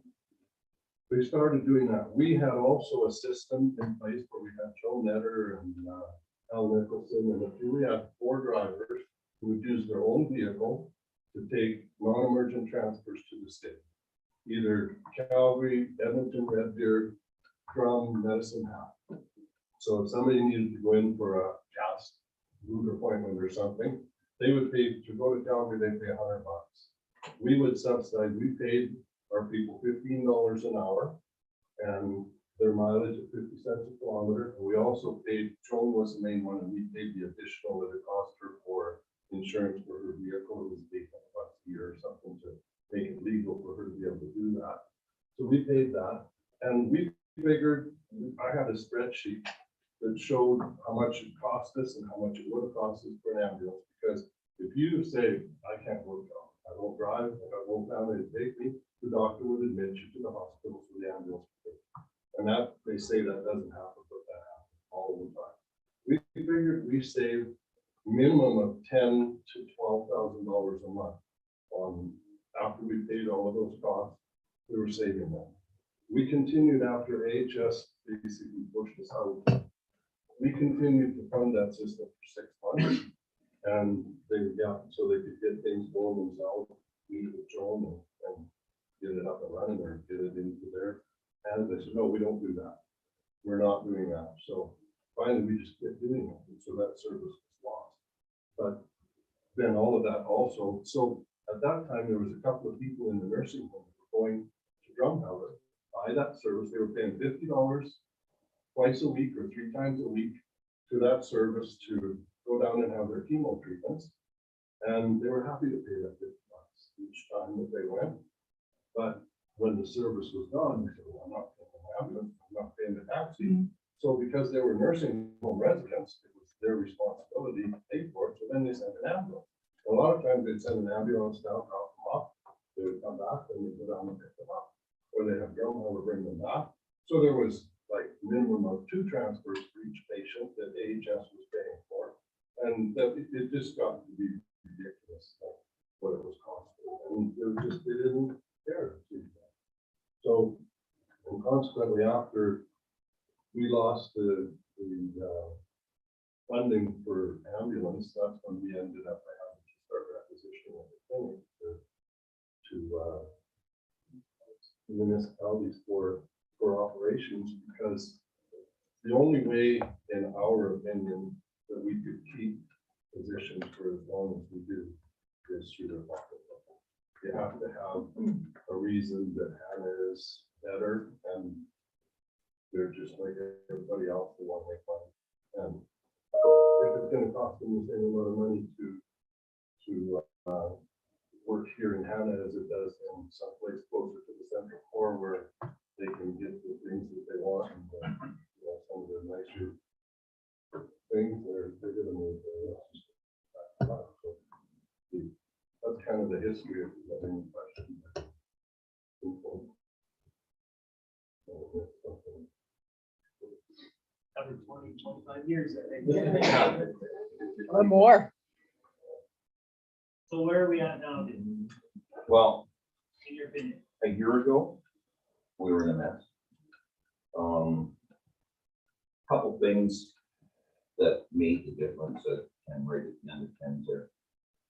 we started doing that. We had also a system in place where we had Joe Netter and Al Nicholson and a few. We had 4 drivers who would use their own vehicle to take non-emergent transfers to the state, either Calgary, Edmonton, Red Deer, Drum, Medicine Hat. So if somebody needed to go in for a cast root appointment or something, they would pay to go to Calgary, they'd pay $100. We would subsidize, we paid our people $15 an hour and their mileage at 50 cents a kilometer. And we also paid, Joan was the main one, and we paid the additional that it cost her for insurance for her vehicle. It was $800 a year or something to make it legal for her to be able to do that. So we paid that, and we figured, I had a spreadsheet that showed how much it cost us and how much it would have cost us for an ambulance. Because if you say, I can't work out, I won't drive, I got no family to take me, the doctor would admit you to the hospital for the ambulance. And that, they say that doesn't happen, but that happens all the time. We figured we saved minimum of $10,000 to $12,000 a month on, after we paid all of those costs, we were saving them. We continued after AHS basically pushed us out. We continued to fund that system for 6 months. And they, so they could get things going themselves, meet with Joan and get it up and running or get it into there. And they said, no, we don't do that. We're not doing that. So finally, we just quit doing it. And so that service was lost. But then all of that also, so at that time, there was a couple of people in the nursing home who were going to Drumheller, buy that service. They were paying $50 twice a week or 3 times a week to that service to go down and have their chemo treatments. And they were happy to pay that $50 each time that they went. But when the service was gone, they said, well, I'm not paying the ambulance, I'm not paying the taxi. So because they were nursing home residents, it was their responsibility to pay for it. So then they sent an ambulance. And a lot of times they'd send an ambulance down, drop them off. They would come back and they'd go down and pick them up. Or they'd have Drumheller bring them back. So there was like minimum of 2 transfers for each patient that AHS was paying for. And that it just got to be ridiculous, like what it was costing. And they didn't care to do that. So, and consequently, after we lost the funding for ambulance, that's when we ended up having to start requisitioning of the clinic to municipalities for operations, because the only way, in our opinion, that we could keep positions for as long as we do is through their pocket. You have to have a reason that Hanna is better, and they're just like everybody else, they want to make money. And if it's going to cost them the same amount of money to work here in Hanna as it does in someplace closer to the central core where they can get the things that they want, and some of the nicer things they're going to move. That's kind of the history of the question. 25 years, I think. Or more. So where are we at now, then, Well, in your opinion? a year ago, we were in a mess. Couple things that made the difference that can rate it 10 to 10 there.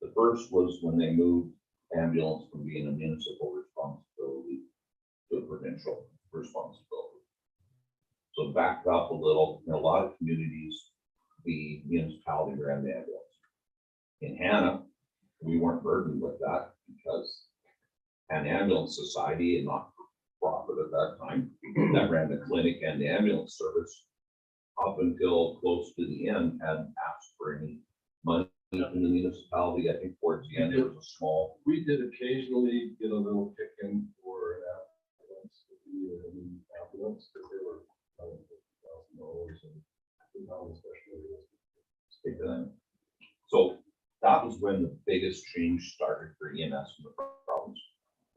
The first was when they moved ambulance from being a municipal responsibility to a provincial responsibility. So back up a little, in a lot of communities, the municipality ran the ambulance. In Hanna, we weren't burdened with that because an ambulance society and not for profit at that time that ran the clinic and the ambulance service up until close to the end hadn't asked for any money from the municipality. I think towards the end there was a small. We did occasionally get a little kick in for ambulance because they were $1,000 and especially. So that was when the biggest change started for EMS in the province.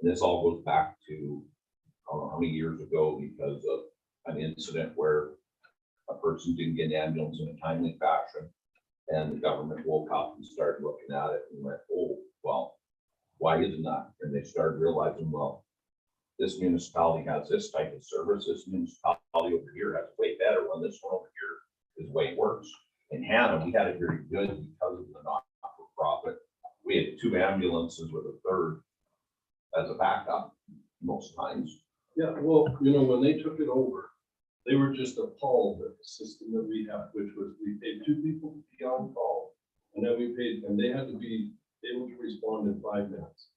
And this all goes back to, I don't know how many years ago, because of an incident where a person didn't get an ambulance in a timely fashion. And the government woke up and started looking at it and went, oh, well, why isn't that? And they started realizing, well, this municipality has this type of service, this municipality over here has way better one, this one over here is way worse. In Hanna, we had it very good because of the not-for-profit. We had 2 ambulances with a third as a backup most times. Yeah, well, you know, when they took it over, they were just appalled at the system that we had, which was we paid 2 people to be on call. And then we paid, and they had to be able to respond in 5 minutes.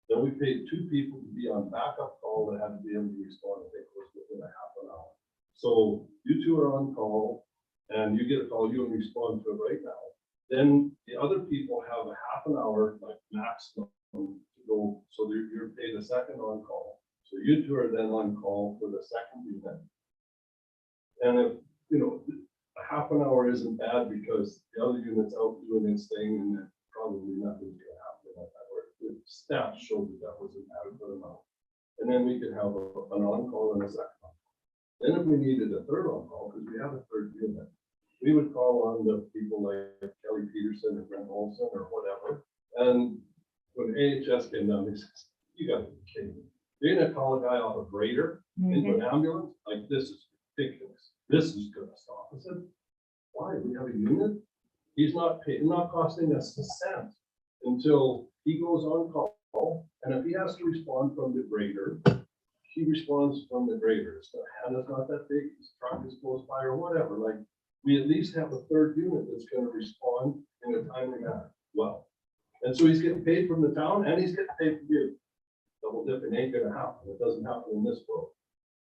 Then we paid 2 people to be on backup call that had to be able to respond, I think it was within a half an hour. So you 2 are on call and you get a call, you can respond to it right now. Then the other people have a half an hour, like maximum, to go, so you're paid a second on call. So you 2 are then on call for the second unit. And if, you know, a half an hour isn't bad because the other unit's out doing its thing and then probably nothing's gonna happen at that work. The staff showed that was an adequate amount. And then we could have an on-call and a second on-call. Then if we needed a third on-call, because we have a third unit, we would call on the people like Kelly Peterson or Brent Olson or whatever. And when AHS came down, they said, you got to be kidding me. You're gonna call a guy off a grader into an ambulance? Like, this is ridiculous. This is gonna stop. I said, why? We have a unit. He's not paying, not costing us a cent until he goes on call. And if he has to respond from the grader, he responds from the grader. So Hannah's not that big, his truck is close by or whatever. Like, we at least have a third unit that's gonna respond in a timely manner. Well, and so he's getting paid from the town and he's getting paid from you. Double dipping ain't gonna happen. It doesn't happen in this world.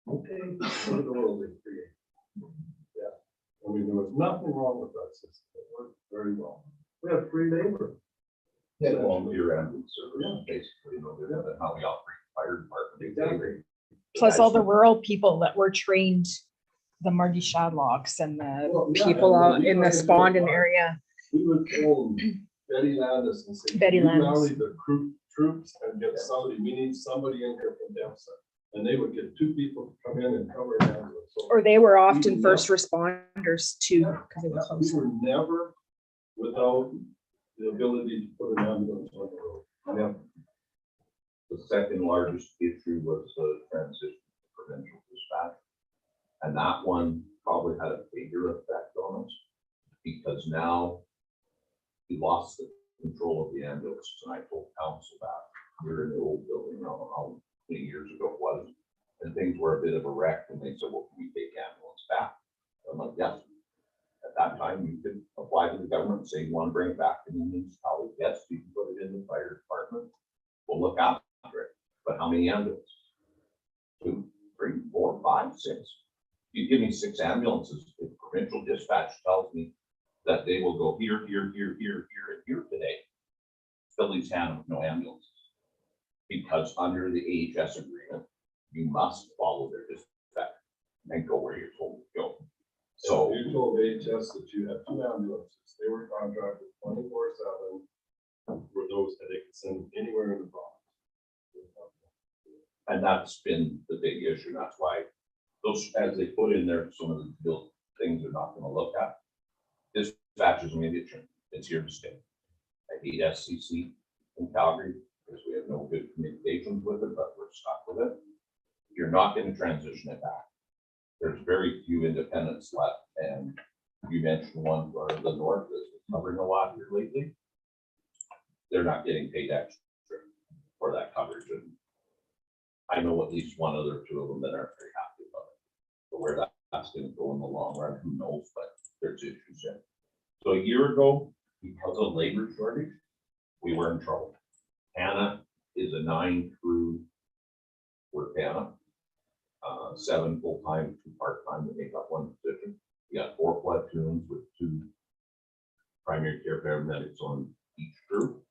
Okay, look at the world they create. Yeah, I mean, there was nothing wrong with that system. It worked very well. We have free labor. Yeah, volunteer ambulance service, basically, you know, that's how we operate the fire department. Exactly. Plus all the rural people that were trained, the Marty Shadlocks and the Well, yeah, people and out we in the tried to do Spondon it. area. We would phone Betty Landis and say, Betty "Can you Landis. rally the troops and get somebody, we need somebody in here from Dempsey." And they would get 2 people to come in and cover an ambulance. So Or they were often first responders too, because they were we close. were never without the ability to put an ambulance on the road. Never. The second largest issue was the transition to provincial dispatch. And that one probably had a bigger effect on us because now we lost the control of the ambulance. And I told council that we were in the old building, I don't know how many years ago it was, and things were a bit of a wreck. And they said, well, can we take ambulance back? I'm like, yes. At that time, you could apply to the government and say, you want to bring it back to the municipality? Yes, you can put it in the fire department. We'll look after it. But how many ambulances? 2, 3, 4, 5, 6. You give me 6 ambulances, if provincial dispatch tells me that they will go here, here, here, here, here, and here today, still leaves Hanna with no ambulances. Because under the AHS agreement, you must follow their dispatch and go where you're told to go. So You told AHS that you had 2 ambulances. They were contracted 24/7 for those that they could send anywhere in the province. and that's been the big issue. That's why those, as they put in there, some of the built things they're not gonna look at. Dispatch is immediate, it's here to stay. I hate SCC in Calgary because we have no good communications with it, but we're stuck with it. You're not gonna transition it back. There's very few independents left, and you mentioned one for the north that's covering a lot here lately. They're not getting paid extra for that coverage, and I know at least 1 other 2 of them that aren't very happy about it. But where that's gonna go in the long run, who knows, but there's issues there. So a year ago, because of labor shortage, we were in trouble. Hanna is a 9 crew work Hanna. 7 full-time, 2 part-time to make up 1 position. You got 4 platoons with 2 primary care paramedics on each crew.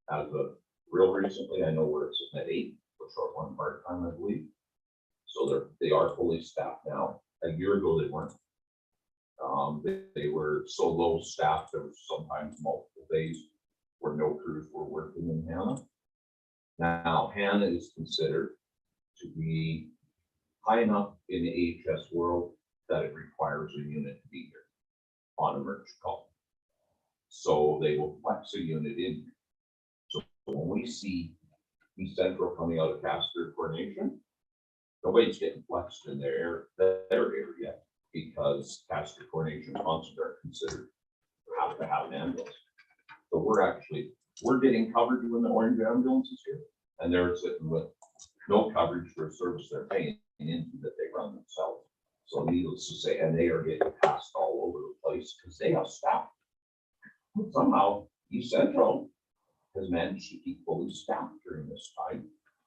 As of real recently, I know we're sitting at 8, we're short 1 part-time, I believe. So they are fully staffed now. A year ago, they weren't. They were so low staffed, there was sometimes multiple days where no crews were working in Hanna. Now, Hanna is considered to be high enough in the AHS world that it requires a unit to be here on emergency call. So they will flex a unit in. So when we see East Central coming out of Castor Coronation, nobody's getting flexed in their area because Castor Coronation concerts are considered have to have an ambulance. So we're getting coverage when the orange ambulance is here, and they're sitting with no coverage for a service they're paying into that they run themselves. So needless to say, and they are getting passed all over the place because they have staff. Somehow East Central has managed to keep fully staffed during this time.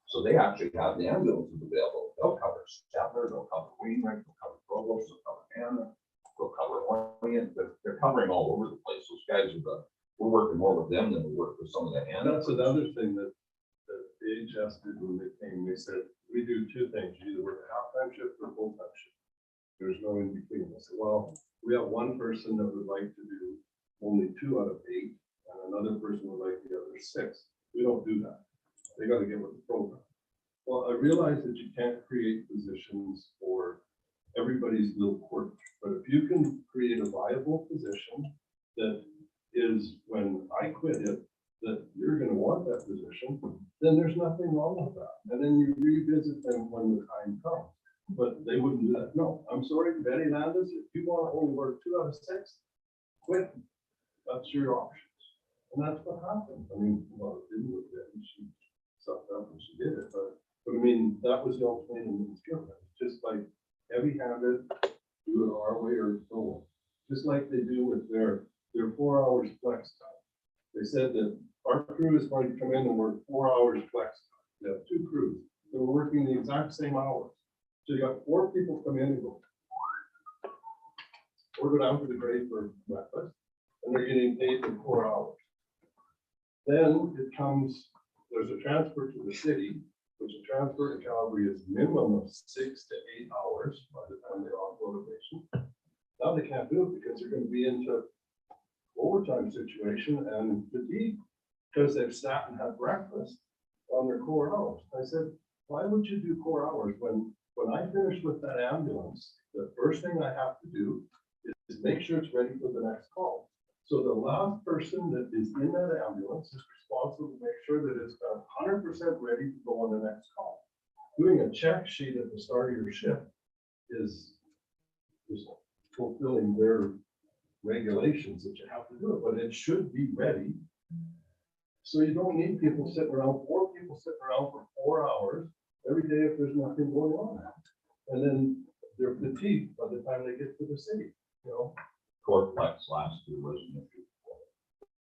So they actually have the ambulances available. They'll cover Stadler, they'll cover Wainwright, they'll cover Provost, they'll cover Hanna, they'll cover Orient. They're covering all over the place. Those guys we're working more with them than we work with some of the And Hanna. that's another thing that AHS did when they came. They said, we do two things. You either work a half-time shift or a full-time shift. There's no in between. I said, well, we have one person that would like to do only 2 out of 8, and another person would like the other 6. We don't do that. They got to get with the program. Well, I realize that you can't create positions for everybody's little quirk, but if you can create a viable position that is, when I quit it, that you're going to want that position, then there's nothing wrong with that. And then you revisit them when the time comes. But they wouldn't do that. No, I'm sorry, Betty Landis, if you want to only work 2 out of 6, quit. That's your options. And that's what happened. I mean, well, it didn't look good. She sucked up and she did it. But I mean, that was the ultimate in the skill. Just like heavy-handed, do it our way or no. Just like they do with their 4 hours flex time. They said that our crew is going to come in and work 4 hours flex time. They have 2 crews. They were working the exact same hours. So you got 4 people come in and go, or go down to the grade for breakfast, and they're getting paid for 4 hours. Then it comes, there's a transfer to the city, which a transfer to Calgary is minimum of 6 to 8 hours by the time they're on motivation. Now they can't do it because they're going to be into overtime situation and fatigue because they've sat and had breakfast on their core hours. I said, why would you do core hours when I finish with that ambulance, the first thing I have to do is make sure it's ready for the next call. So the last person that is in that ambulance is responsible to make sure that it's 100% ready to go on the next call. Doing a check sheet at the start of your shift is fulfilling their regulations that you have to do it, but it should be ready. So you don't need people sitting around, 4 people sitting around for 4 hours every day if there's nothing going on. And then they're fatigued by the time they get to the city, you know. Core flex last year was an issue.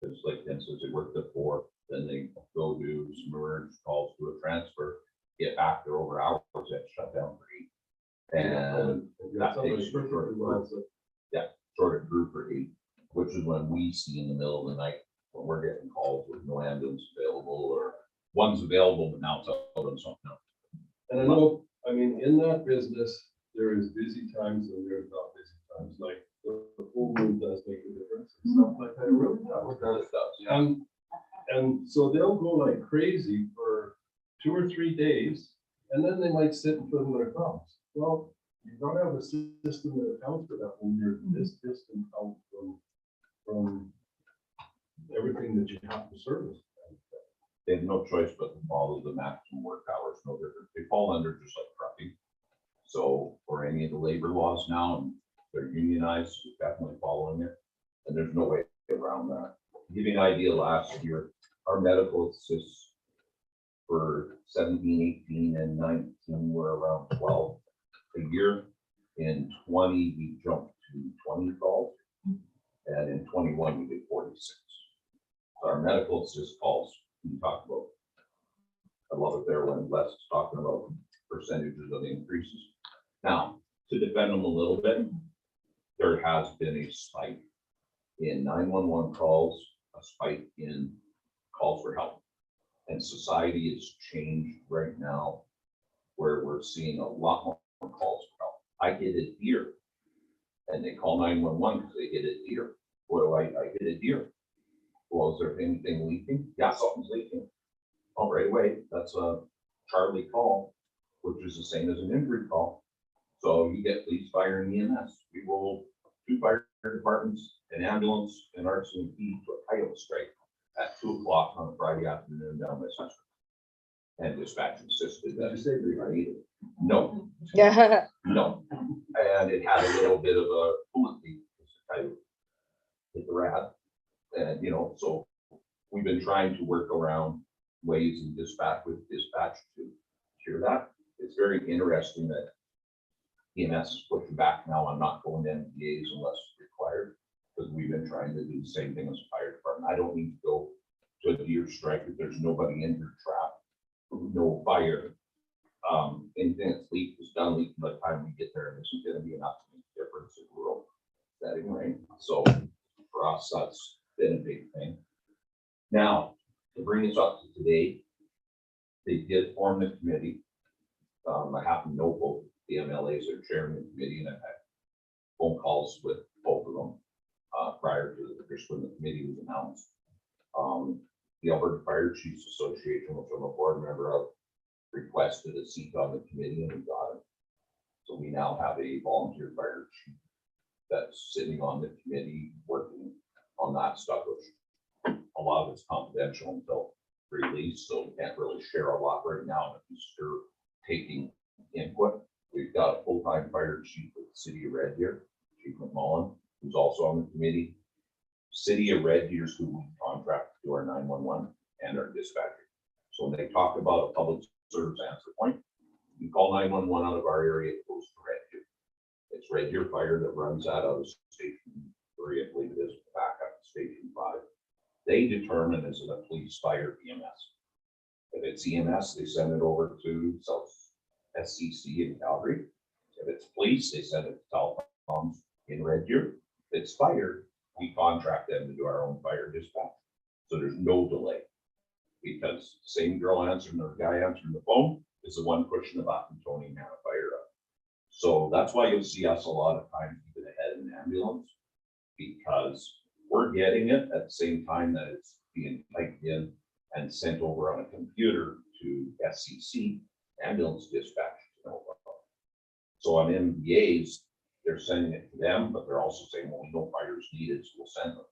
It's like, for instance, they worked at 4, then they go do some emergency calls, do a transfer, get back there over hours, that shut down for 8. And that takes short of group for 8, which is when we see in the middle of the night when we're getting calls with no ambulance available or one's available, but now it's out on something else. And I know, I mean, in that business, there is busy times and there's not busy times. Like the full moon does make a difference and stuff like that. It really does. It does, yeah. And so they'll go like crazy for 2 or 3 days, and then they might sit and twiddle their thumbs. Well, you don't have a system that accounts for that when you're this distant out from everything that you have to service. They have no choice but to follow the maximum work hours, no different. They fall under just like trucking. So for any of the labor laws now, they're unionized, definitely following it. And there's no way around that. To give you an idea, last year, our medical assists for 17, 18, and 19 were around 12 a year. In 20, we jumped to 20 calls. And in 21, we did 46. So our medical assist calls, we talked about. I love it there when Les is talking about percentages of increases. Now, to defend them a little bit, there has been a spike in 911 calls, a spike in calls for help. And society has changed right now where we're seeing a lot more calls for help. I hit a deer and they call 911 because they hit a deer. What do I hit a deer? Well, is there anything leaking? Yeah, something's leaking. Oh, right away, that's a Charlie call, which is the same as an injury call. So you get police, fire, and EMS. We roll 2 fire departments, an ambulance, and RCMP to a title strike at 2 o'clock on a Friday afternoon down my sister. And dispatch insisted that. Did you say we I needed it. No, Yeah. no. And it had a little bit of a coolant leak. I hit the rat. And, you know, so we've been trying to work around ways and dispatch to cure that. It's very interesting that EMS is pushing back now on not going to MDAs unless required, because we've been trying to do the same thing as the fire department. I don't need to go to a deer strike if there's nobody injured, trapped, no fire. Anything that's leaked is done leaking by the time we get there, and this is gonna be enough to make a difference in rural setting, right? So for us, that's been a big thing. Now, to bring us up to today, they did form the committee. I happen to know both the MLAs are chairing the committee, and I've had phone calls with both of them prior to just when the committee was announced. The Alberta Fire Chiefs Association, which I'm a board member of, requested a seat on the committee, and we got it. So we now have a volunteer fire chief that's sitting on the committee working on that stuff, which a lot of it's confidential until released, so we can't really share a lot right now, but he's sure taking input. We've got a full-time fire chief with the city of Red Deer, Chief McMullen, who's also on the committee. City of Red Deer is who we contract to our 911 and our dispatcher. So when they talk about a public service answer point, you call 911 out of our area, it goes to Red Deer. It's Red Deer Fire that runs that out of Station 3, I believe it is, back up to Station 5. They determine is it a police, fire, EMS. If it's EMS, they send it over to South SCC in Calgary. If it's police, they send it to telecoms in Red Deer. If it's fire, we contract them to do our own fire dispatch. So there's no delay, because same girl answering or guy answering the phone is the one pushing the button, Tony, Hanna, fire up. So that's why you'll see us a lot of times even ahead in an ambulance, because we're getting it at the same time that it's being typed in and sent over on a computer to SCC, ambulance dispatch. So on MBAs, they're sending it to them, but they're also saying, well, we know fires needed, so we'll send them.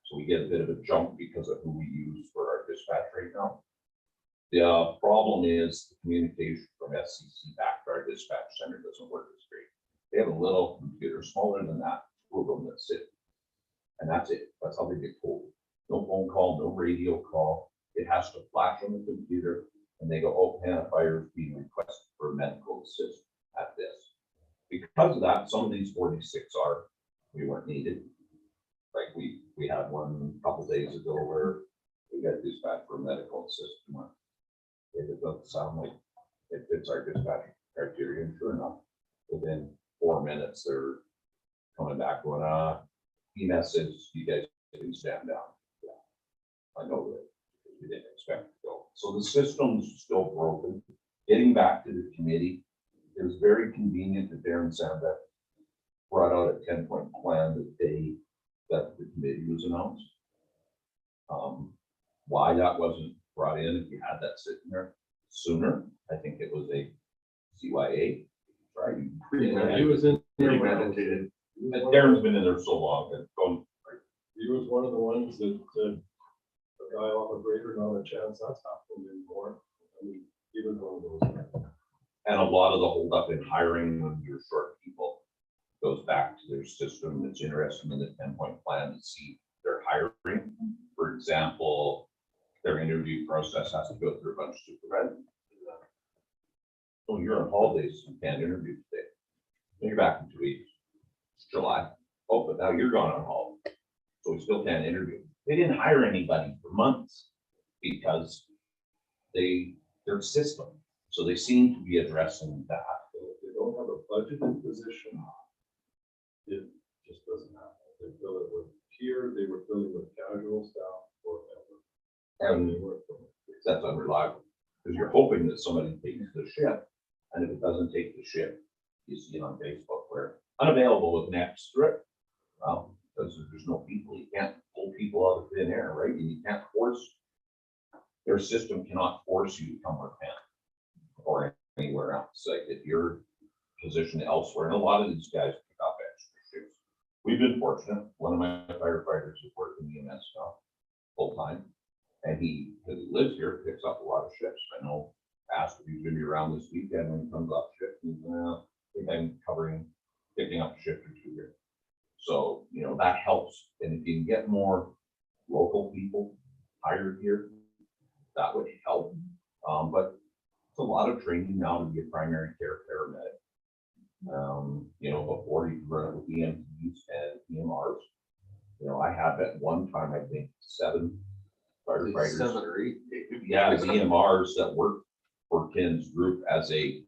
So we get a bit of a jump because of who we use for our dispatch right now. The problem is the communication from SCC back to our dispatch center doesn't work as great. They have a little computer smaller than that, 2 of them that sit. And that's it. That's how they get told. No phone call, no radio call. It has to flash on the computer, and they go, oh, Hanna Fire is being requested for medical assist at this. Because of that, some of these 46R, we weren't needed. Like we had one a couple days ago where we got dispatched for medical assist. It doesn't sound like it fits our dispatch criteria, sure enough, within 4 minutes, they're coming back going, EMS says you guys can stand down. Yeah, I know that we didn't expect to go. So the system's still broken. Getting back to the committee, it was very convenient that Darren Sandbeck brought out a 10-point plan the day that the committee was announced. Why that wasn't brought in, if you had that sitting there sooner, I think it was a CYA, right? He was in there. Premeditated. Darren's been in there so long that He was one of the ones that said, a guy off a grader, not a chance that's happening anymore. I mean, he was one of those guys. and a lot of the holdup in hiring when you're short people goes back to their system. That's interesting in the 10-point plan to see their hiring. For example, their interview process has to go through a bunch of supervisors. Oh, you're on holidays, you can't interview today. Then you're back in 2 weeks. It's July. Oh, but now you're gone on holiday. So we still can't interview. They didn't hire anybody for months because their system. So they seem to be addressing that. So if they don't have a budgeted position, it just doesn't happen. They fill it with tier, they were filling with casual staff or whatever. And They work for it. that's unreliable because you're hoping that somebody takes the ship. And if it doesn't take the ship, you see it on Facebook where unavailable with an extra. Well, because there's no people, you can't pull people out of thin air, right? And you can't force, their system cannot force you to come work Hanna or anywhere else. Like if you're positioned elsewhere, and a lot of these guys pick up extra shifts, we've been fortunate. One of my firefighters is working EMS now, full time. And he, because he lives here, picks up a lot of shifts. I know, asked if he's gonna be around this weekend when he comes off shift. He's I think I'm picking up a shift or two here. So, you know, that helps. And if you can get more local people hired here, that would help. But it's a lot of training now to be a primary care paramedic. You know, before you run it with EMTs and EMRs. You know, I had at one time, I think, 7 firefighters. 7 or 8. Yeah, as EMRs that work for Ken's group as a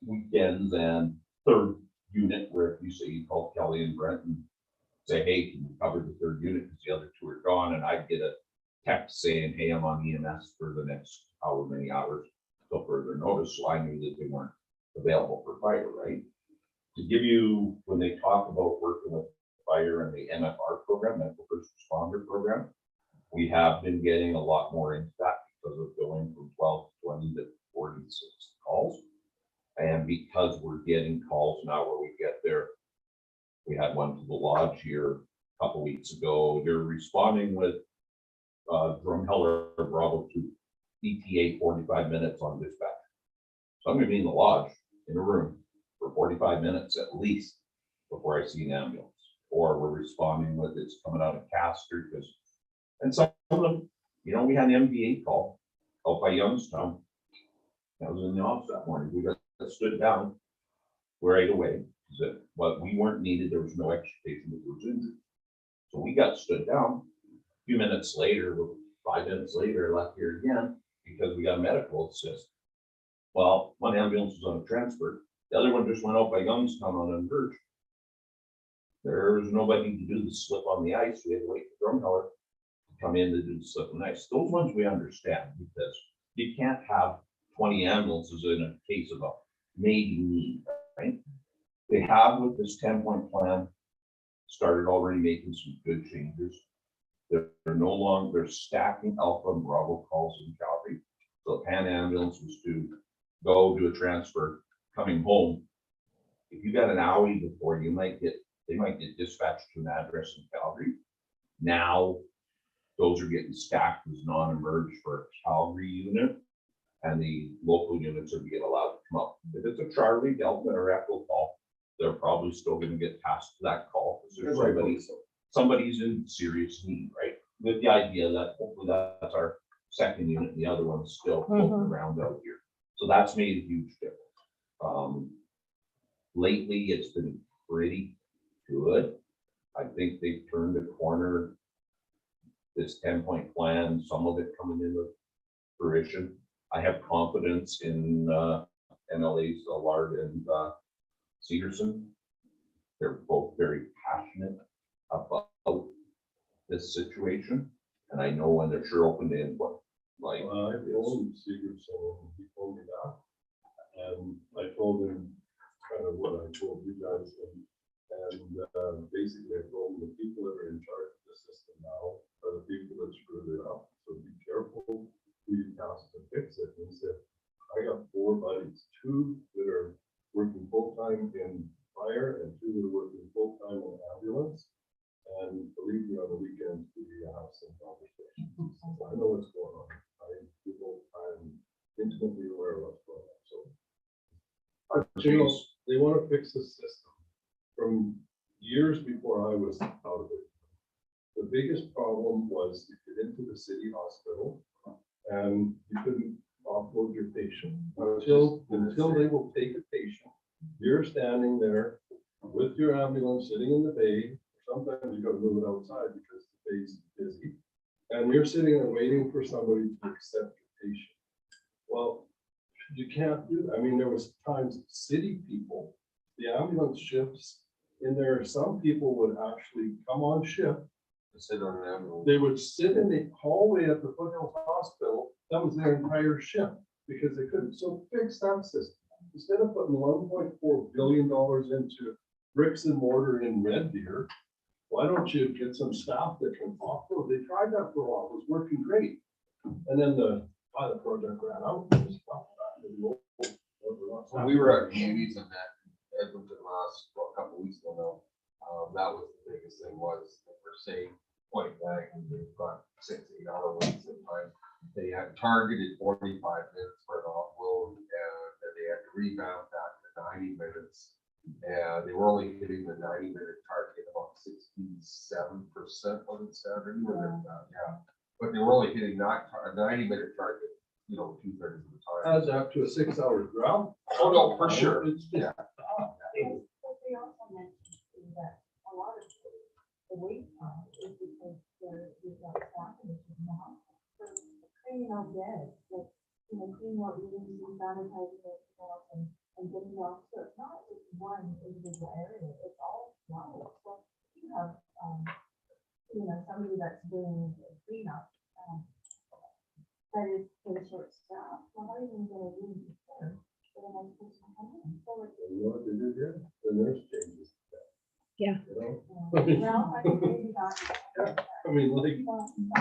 weekends and third unit, where if you say you call Kelly and Brent and say, hey, can you cover the third unit because the other 2 are gone, and I'd get a text saying, hey, I'm on EMS for the next however many hours till further notice, so I knew that they weren't available for fire, right? To give you, when they talk about working with fire and the MFR program, medical first responder program, we have been getting a lot more into that because of going from 12 to 20 to 46 calls. And because we're getting calls now where we get there, we had one to the lodge here a couple weeks ago. They're responding with Drumheller Bravo 2, ETA 45 minutes on dispatch. So I'm gonna be in the lodge in a room for 45 minutes at least before I see an ambulance. Or we're responding with it's coming out of Castor because, and some of them, you know, we had an MVA call out by Youngstown. I was in the office that morning. We got stood down right away. But we weren't needed. There was no extrication that was injured. So we got stood down. A few minutes later, 5 minutes later, I left here again because we got a medical assist. Well, one ambulance was on a transfer. The other one just went out by Youngstown on a verge. There was nobody to do the slip on the ice. We had to wait for Drumheller to come in to do the slip on the ice. Those ones we understand because you can't have 20 ambulances in a case of a maybe need, right? They have with this 10-point plan started already making some good changes. They're no longer, they're stacking Alpha and Bravo calls in Calgary. So a Pan ambulance was to go do a transfer coming home. If you got an hour before, they might get dispatched to an address in Calgary. Now, those are getting stacked as non-emerge for a Calgary unit, and the local units are being allowed to come up. If it's a Charlie, Delta, or Echo call, they're probably still going to get passed to that call because there's somebody's in serious need, right? With the idea that hopefully that's our second unit, and the other one's still floating around out here. So that's made a huge difference. Lately, it's been pretty good. I think they've turned the corner. This 10-point plan, some of it coming into fruition. I have confidence in MLAs Allard and Cedarson. They're both very passionate about this situation, and I know when they're sure open to input. Like I told Segerson, he told me that, and I told him kind of what I told you guys, and basically I told him the people that are in charge of the system now are the people that screwed it up. So be careful who you ask to fix it. And he said, I got 4 buddies, 2 that are working full-time in fire and 2 that are working full-time in ambulance. And believe me, on the weekends, we have some conversations. So I know what's going on. I'm intimately aware of what's going on. So they want to fix the system from years before I was out of it. The biggest problem was you get into the city hospital and you couldn't offload your patient until they will take a patient. You're standing there with your ambulance sitting in the bay. Sometimes you got to move it outside because the bay's busy, and you're sitting there waiting for somebody to accept your patient. Well, you can't do that. I mean, there was times city people, the ambulance shifts in there, some people would actually come on shift. Sit on an ambulance. They would sit in the hallway at the Foothills Hospital. That was their entire shift because they couldn't. So fix that system. Instead of putting $1.4 billion into bricks and mortar in Red Deer, why don't you get some staff that can offload? They tried that for a while. It was working great. And then the pilot project ran out. When we were at meetings in that Edmonton last, couple weeks ago That was the biggest thing was that we're saying point blank, and they've got 6 8 hour waits at time. They had targeted 45 minutes for an offload, and then they had to revamp that to 90 minutes. And they were only hitting the 90-minute target about 67% of its standard. Yeah, but they were only hitting that 90-minute target, 2/3 of the time. Adds up to a 6 hour drought. Oh, no, for sure. It's just- Yeah. But they also mentioned that a lot of the wait time is because there's not staffing, which is not for cleaning out beds, like, cleaning out rooms and sanitizing it, and getting off. So it's not just one individual area, it's all one. So you have, somebody that's doing cleanup, that is short staff, well, how are you gonna get a room to serve for the next person to come in? So it's, You know what they do here? The nurse changes. Yeah. You know? well, I think maybe that. I mean, like,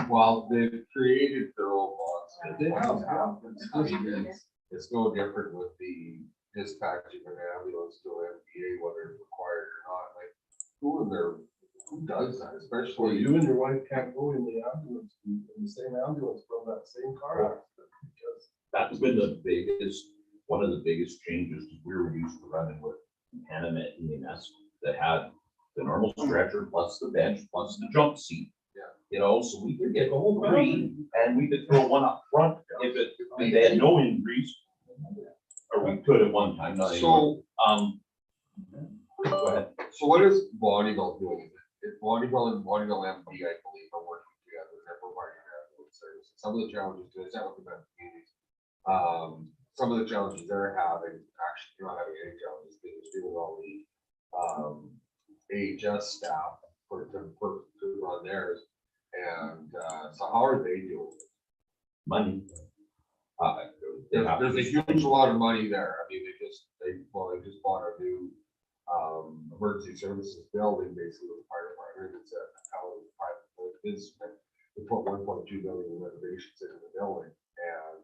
Well, they've created their own laws. They have. It's no different with the dispatching an ambulance to an MPA, whether it's required or not. Like, who does that, well, especially you and your wife can't go in the ambulance, in the same ambulance from that same car accident because That's been one of the biggest changes, because we were used to running with Hanna EMS that had the normal stretcher plus the bench plus the jump seat. Yeah. So we could get the whole three and we could throw one up front if they had no injuries. Or we could at one time, not anymore. Go ahead. So what is Bonneville doing? If Bonneville and Bonneville MD, I believe, are working together, they're providing ambulance services. Some of the challenges, to that with the communities. Some of the challenges they're having, actually, you're not having any challenges, because they're doing all the AHS staff to run theirs. And so how are they doing? Money. There's a huge lot of money there. I mean, they just bought a new emergency services building, basically with the fire department. It's a private business. We put 1.2 million in renovations into the building, and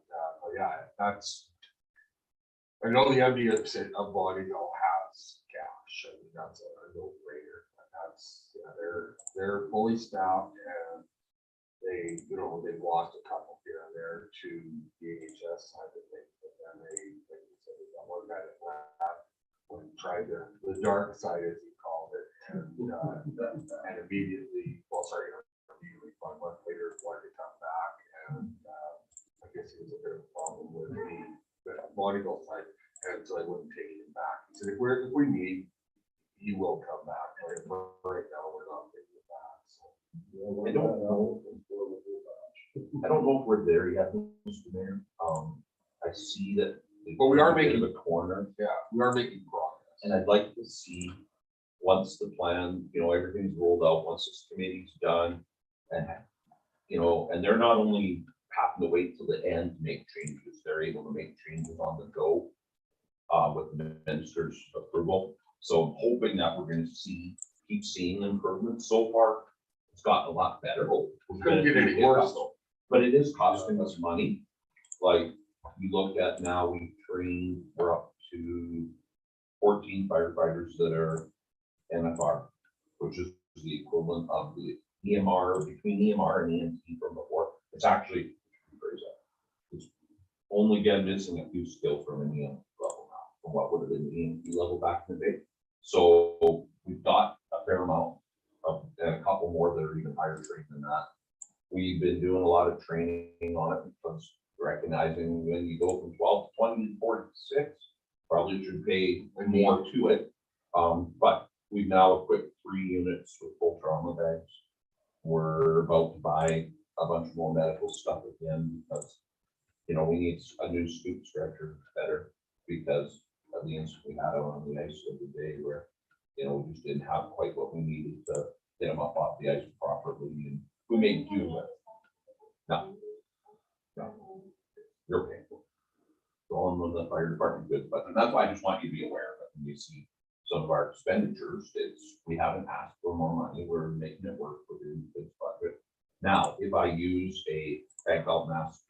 I know the MD of Bonneville has cash. I mean, that's a no-brainer. They're fully staffed, and they've lost a couple here and there to the AHS side of things, but then they got one guy that left when he tried the dark side, as he called it, and immediately, but a month later, wanted to come back, and I guess it was a bit of a problem with the Bonneville side, and so they wouldn't take him back. He said, if we need, he will come back, but right now, we're not taking him back, so. I don't know. I don't know if we're there yet, Mr. Mayor. I see that. But we are making the corner. Yeah, we are making progress. And I'd like to see, once the plan, everything's rolled out, once this committee's done, and, and they're not only having to wait till the end to make changes, they're able to make changes on the go with the minister's approval. So I'm hoping that we're gonna keep seeing improvements. So far, it's gotten a lot better. Couldn't get any worse though. But it is costing us money. Like, we look at now, we're up to 14 firefighters that are NFR, which is the equivalent of the EMR, between EMR and EMT from before. It's actually, it's only again missing a few skills from an EM level now, from what would have been the EMT level back in the day. So we've got a fair amount of, and a couple more that are even higher trained than that. We've been doing a lot of training on it because recognizing when you go from 12 to 20 to 46, probably should pay more to it. But we've now equipped 3 units with full trauma bags. We're about to buy a bunch more medical stuff again because, we need a new scoop stretcher better because of the incident we had on the ice the other day where, we just didn't have quite what we needed to get them up off the ice properly. And we made do with it. No, you're okay. Going on the fire department good, but that's why I just want you to be aware of it. When you see some of our expenditures, we haven't asked for more money. We're making it work within this budget. Now, if I use a bag belt mask,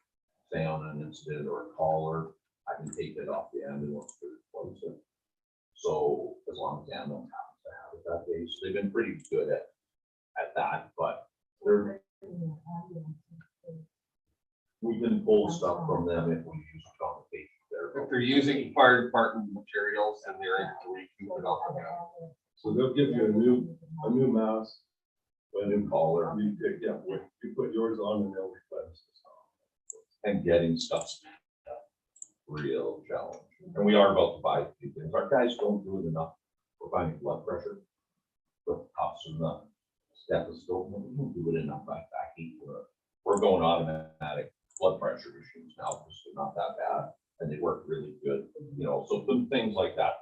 say on an incident or a collar, I can take it off the ambulance to replace it. So as long as the ambulance happens to have it that day, days. They've been pretty good at that, but they're, we can pull stuff from them if we use it on the page there. If they're using fire department materials, then they're able to recoup it off of that. So they'll give you a new mask. A new collar You pick, yeah, when you put yours on and they'll replenish the stuff. and getting stuff. Real challenge. And we are about to buy a few things. Our guys don't do it enough. We're finding blood pressure. With the cost of the stethoscope, we don't do it enough like that. We're going automatic blood pressure machines now, because they're not that bad and they work really good. You know, so some things like that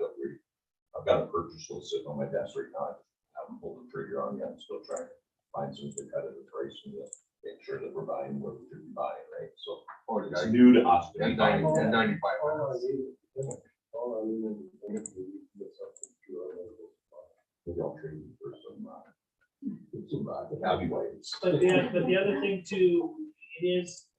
I've got a purchase list sitting on my desk right now. I haven't pulled the trigger on yet. I'm still trying to find some competitive pricing to make sure that we're buying what we should be buying, right? So it's new to us to be buying. And 95 All I minutes. need is, all I need is to bring it to you, get something to our local supply. Maybe I'll trade you for some heavyweights. But the other thing too, it is,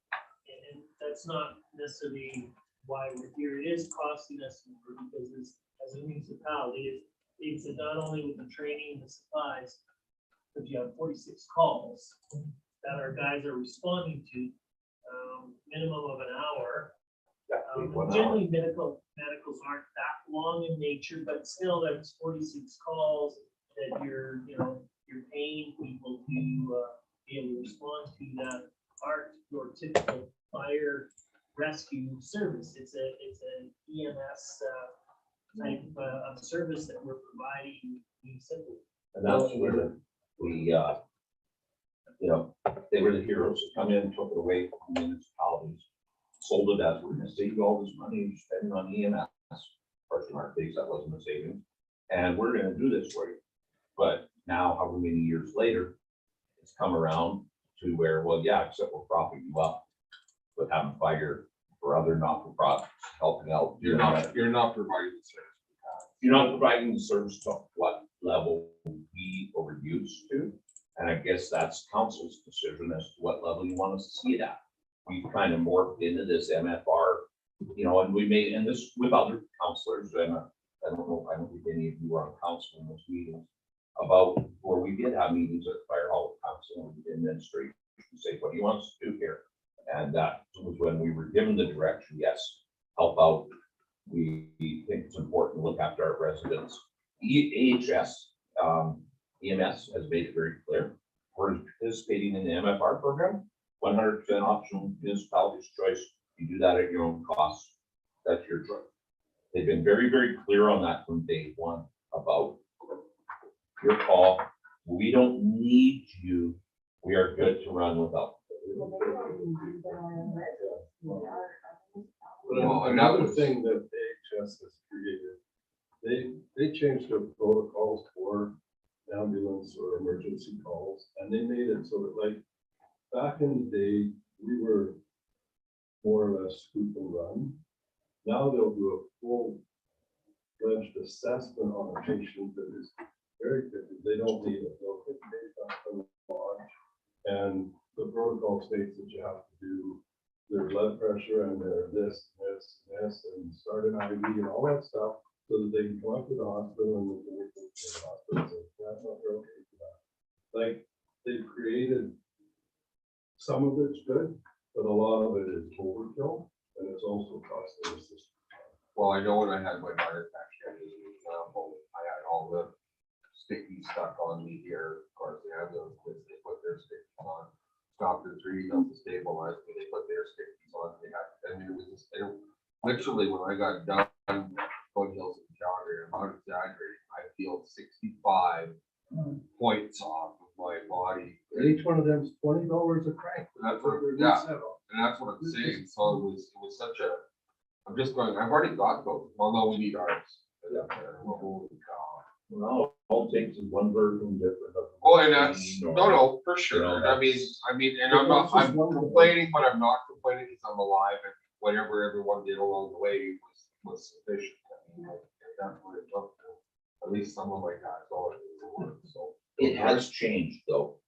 and that's not necessarily why we're here, it is costing us, because as a municipality, it's not only with the training and the supplies, but you have 46 calls that our guys are responding to, minimum of an hour. Generally, medicals aren't that long in nature, but still, that's 46 calls that you're paying people to be able to respond to that aren't your typical fire rescue service. It's an EMS type of service that we're providing municipally. And that's where we, they were the heroes that come in, took it away from municipalities, sold it as, we're gonna save you all this money you're spending on EMS. Of course, in our case, that wasn't a savings, and we're gonna do this for you. But now, however many years later, it's come around to where, well, yeah, except we're propping you up with having fire for other not-for-profits, helping out. You're not providing the service. You're not providing the service to what level we were used to. And I guess that's council's decision as to what level you want us to see it at. We've kind of morphed into this MFR, and we made, and this with other counselors, and I don't think any of you were on council in those meetings, about where we did have meetings at Fire Hall Council and administration to say, what do you want us to do here? And that was when we were given the direction, yes, help out. We think it's important to look after our residents. AHS, EMS has made it very clear. We're participating in the MFR program, 100% optional municipality's choice. You do that at your own cost. That's your choice. They've been very, very clear on that from day one about your call. We don't need you. We are good to run without. Well, Another thing that AHS has created, they changed their protocols for ambulance or emergency calls, and they made it so that, like, back in the day, we were more or less scoop and run. Now they'll do a full-fledged assessment on a patient that is very different. They don't need it. They'll hit based on the launch, and the protocol states that you have to do their blood pressure and their this, and start an IV and all that stuff, so that they can come up to the hospital and they can get to the hospital. So that's not real okay for that. Like, they've created, some of it's good, but a lot of it is overkill, and it's also costing the system. Well, I know when I had my heart attack, as an example, I had all the sticky stuck on me here. Of course, they have those, they put their stickies on. Doctor 3 doesn't stabilize me, they put their stickies on. It was just, literally, when I got done, foothills in Calgary, I'm not exaggerating, I feel 65 points off of my body. Each one of them is $20 a crank. That's what, they're yeah. set on. And that's what I'm saying, so it was such a, I'm just going, I've already got those, although we need ours. Holy cow. Well, all takes is one version different. Oh, and that's, no, for sure, I mean, and I'm complaining, but I'm not complaining because I'm alive and whatever everyone did along the way was sufficient. I mean, that's what it took to, at least some of my guys, all it work, so. It has changed though,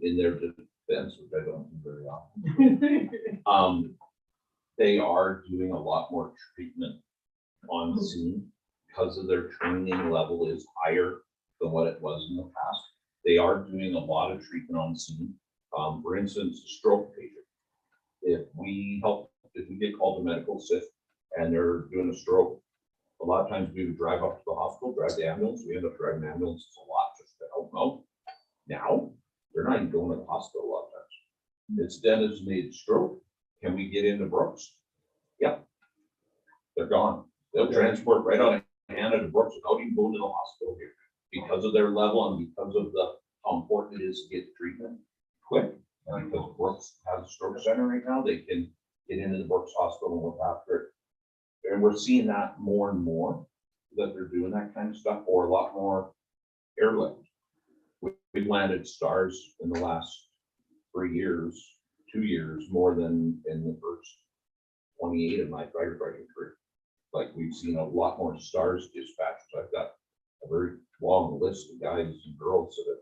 in their defense, which I don't do very often. They are doing a lot more treatment on scene because of their training level is higher. than what it was in the past. They are doing a lot of treatment on scene. For instance, a stroke patient. If we get called to medical assist and they're doing a stroke, a lot of times we would drive up to the hospital, drive the ambulance. We end up driving ambulances a lot just to help them out. Now, they're not even going to the hospital a lot of times. It's designated stroke. Can we get into Brooks? Yep. They're gone. They'll transport right on Hanna to Brooks without even going to the hospital here because of their level and because of how important it is to get treatment quick. And because Brooks has a stroke center right now, they can get into the Brooks Hospital and look after it. And we're seeing that more and more, that they're doing that kind of stuff, or a lot more airlift. We've landed stars in the last 3 years, 2 years, more than in the first 28 of my firefighting career. Like, we've seen a lot more stars dispatched. I've got a very long list of guys and girls that have,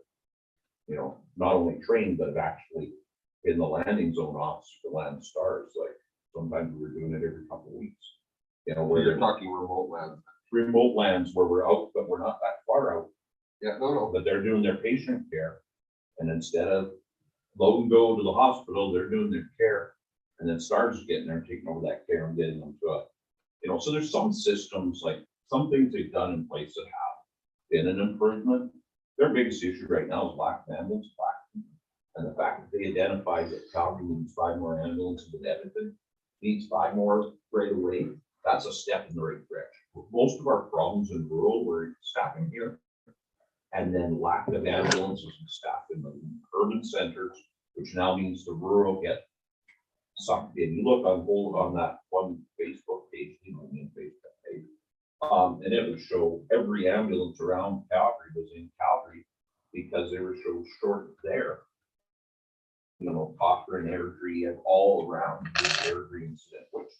you know, not only trained, but have actually in the landing zone office to land stars. Like, sometimes we were doing it every couple of weeks. You know, where You're talking remote lands. where we're out, but we're not that far out. Yeah, no. But they're doing their patient care. And instead of load and go to the hospital, they're doing their care. And then stars is getting there and taking over that care and getting them to a, you know, so there's some systems, like some things they've done in place that have been an improvement. Their biggest issue right now is lack of ambulance black. And the fact that they identified that Calgary needs 5 more ambulances, and Edmonton needs 5 more right away, that's a step in the right direction. Most of our problems in rural were staffing here, and then lack of ambulances and staff in the urban centers, which now means the rural get sucked in. You look on that one Facebook page, you know, main Facebook page, and it would show every ambulance around Calgary was in Calgary because they were so short there. You know, Cochrane, Airdrie, and all around the Airdrie incident, which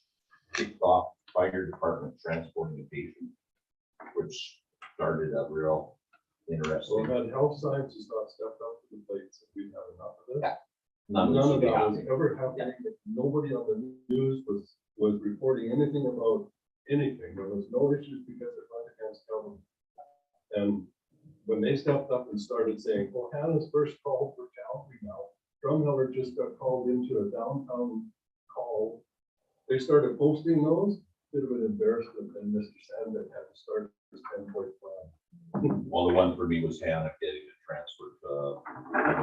kicked off fire department transporting a patient, which started a real So interesting. had health sciences not stepped up to the plate, so we'd have enough of this. Yeah. None None of of this that would was be ever happening. Nobody on the news was reporting anything about anything. There was no issues because it went against government. And when they stepped up and started saying, well, Hannah's first call for Calgary now, Drumheller just got called into a downtown call. They started posting those, bit of an embarrassment, and Mr. Sandin had to start his 10-point plan. Well, the one for me was Hanna getting it transferred to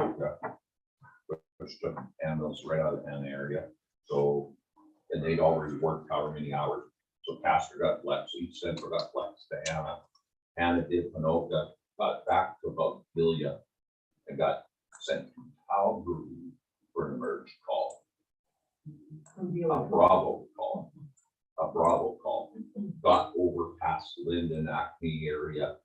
Oka, which took ambulance right out of the Hanna area. So, and they'd already worked however many hours. So Pastor got flexed, each center got flexed to Hanna. Hanna did Panoka, got back to about Villia, and got sent to Calgary for an emergency call. A Bravo call, got over past Linden, Acme area.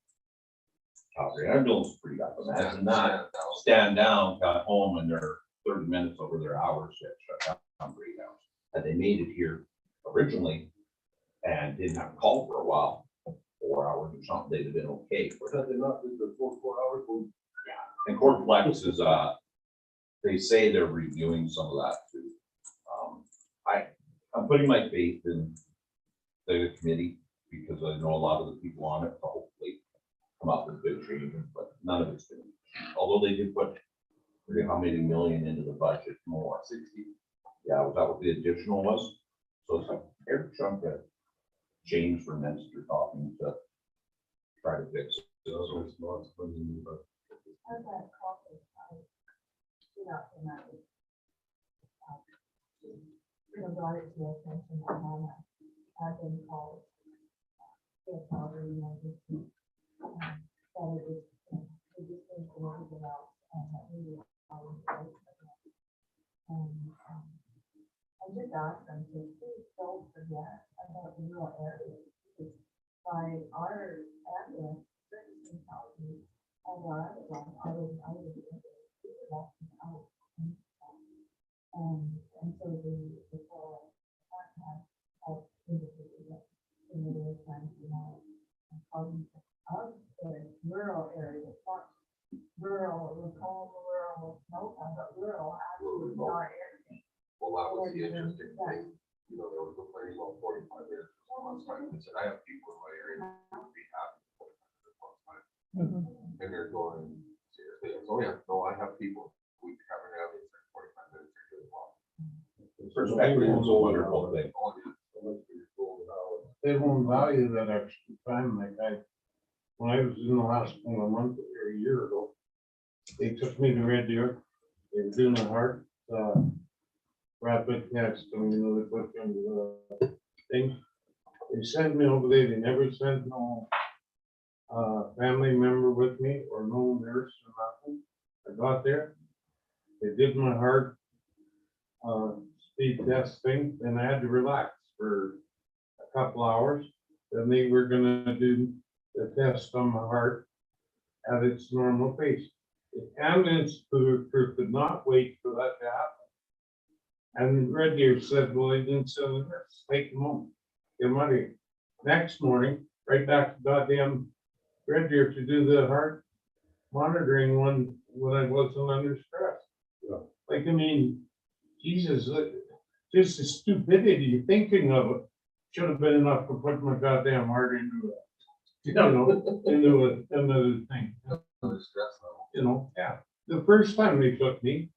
Calgary ambulance pretty up, imagine that, stand down, got home, and they're 30 minutes over their hours, yet shut down for 8 hours. And they made it here originally and didn't have to call for a while, 4 hours or something, they'd have been okay. Had they not did the 4 hours? Well, Yeah, and Court Flex is, they say they're reviewing some of that too. I'm putting my faith in the committee because I know a lot of the people on it to hopefully come up with good changes, but none of it's been, although they did put, forget how many million into the budget, more, 60. Yeah, was that what the additional was? So it's a fair chunk of change for Minister talking to try to fix it. So it's not spending, but As that caucus, I stood up and I was, brought it to our attention that Hannah had been called. To Calgary, and I just, thought it was, it just didn't go over well, and that we were following the right of it. And, I just asked them to please don't forget about the rural areas, because by our ambulance, service in Calgary, and our other one, I was out. And so the whole contract of individual, in the way times, you know, of the rural areas, not rural, Lacombe, rural, no, but rural, actually, our area. Well, that was the interesting thing, you know, there was a place about 45 minutes, I said, I have people in my area who would be happy. Mhm. And they're going, seriously, oh yeah, no, I have people, we have an ambulance in 45 minutes or doing well. Perspective is a wonderful thing. Oh, yeah. They won't value that extra time, like when I was in the hospital a month or a year ago, they took me to Red Deer, they were doing a heart, rapid test, and they put you into the thing. They sent me over there, they never sent no family member with me or no nurse or nothing. I got there, they did my heart speed test thing, and I had to relax for a couple hours. Then they were gonna do the test on my heart at its normal pace. The ambulance crew could not wait for that to happen. And Red Deer said, well, they didn't send the nurse, take them home, get money. Next morning, right back to goddamn Red Deer to do the heart monitoring when I wasn't under stress. Yeah. Like, I mean, Jesus, just the stupidity thinking of it should have been enough to put my goddamn heart into another thing. Under stress level. You know, yeah. The first time they took me,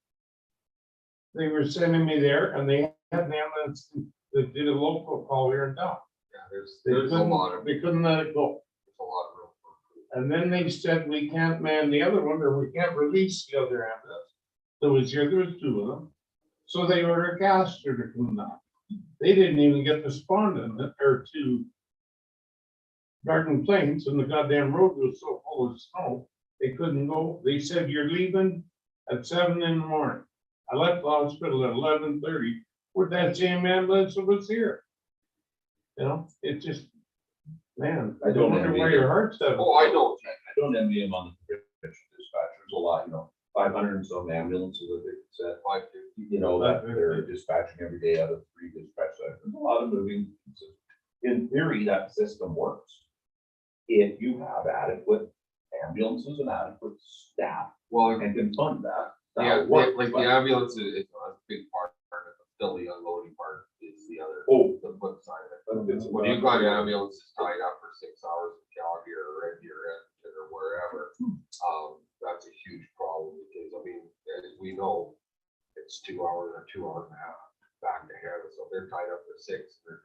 they were sending me there and they had an ambulance that did a local call here in town. Yeah, there's a lot of, They couldn't let it go. there's a lot of room for And then they said, we can't man the other one, or we can't release the other ambulance. There was two of them. So they ordered a caster to come down. They didn't even get the respondent or to Garden Plains, and the goddamn road was so full of snow, they couldn't go. They said, you're leaving at 7 in the morning. I left the hospital at 11:30 with that same ambulance that was here. You know, it just, man, I don't wonder why your heart's that. Oh, I don't. I don't envy him on the provincial dispatch. There's a lot, 500 and some ambulances, I think it's at 550, that they're dispatching every day out of 3 dispatch sites. There's a lot of moving pieces. In theory, that system works. If you have adequate ambulances and adequate staff Well, and can fund that. yeah, that'll work. like the ambulance is a big part, of it. Still the unloading part is the other, Oh. the flip side of it. When you've got ambulances tied up for 6 hours in Calgary or Red Deer or wherever, that's a huge problem because, I mean, as we know, it's 2 hours or 2 hours and a half back to Hanna. So they're tied up for 6, they're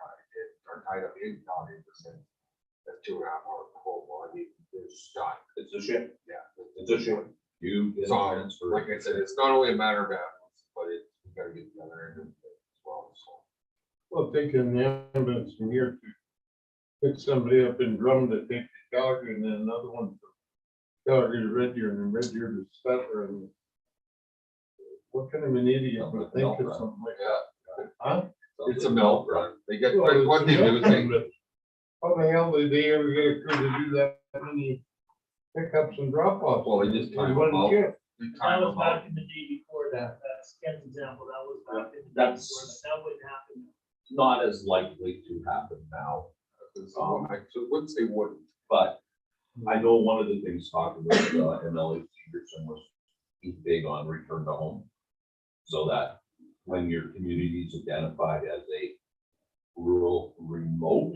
tied up in Calgary for 6. That's 2.5 hours to hold. Well, I mean, there's not. It's a ship. Yeah. It's a ship. You get So, transfer. like I said, it's not only a matter of ambulance, but it's, we gotta get the other end of it as well, so. Well, taking the ambulance from here to pick somebody up in Drum to take to Calgary, and then another one from Calgary to Red Deer, and then Red Deer to Stettler, and what kind of an idiot would think of something like that? Huh? It's a milk run. They get, Well, it's what they do is they, nothing, but how the hell did they ever get a crew to do that many pickups and drop offs? well, they just In time one them out. shift? They That time was them out. back in the day before that, that's Ken's example, that was back in the day That's- before, that wouldn't happen. Not as likely to happen now, So I wouldn't say wouldn't. but I know one of the things talking with MLA Peterson was he's big on return to home. So that when your community is identified as a rural remote,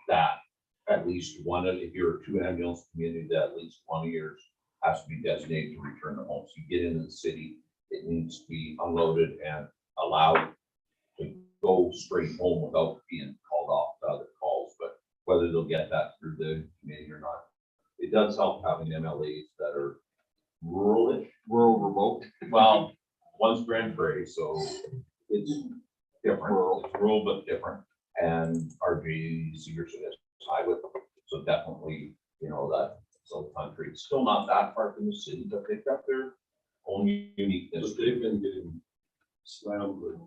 that at least one of, if you're a 2 ambulance community, that at least 1 of yours has to be designated to return to home. So you get into the city, it needs to be unloaded and allowed to go straight home without being called off to other calls, but whether they'll get that through the committee or not. It does help having MLAs that are rural-ish. Rural remote. Well, one's Grand Prairie, so it's different. It's rural but different. And RG Segerson is highway, so definitely, that South Country, it's still not that far from the city, but they've got their own uniqueness. But they've been getting slammed with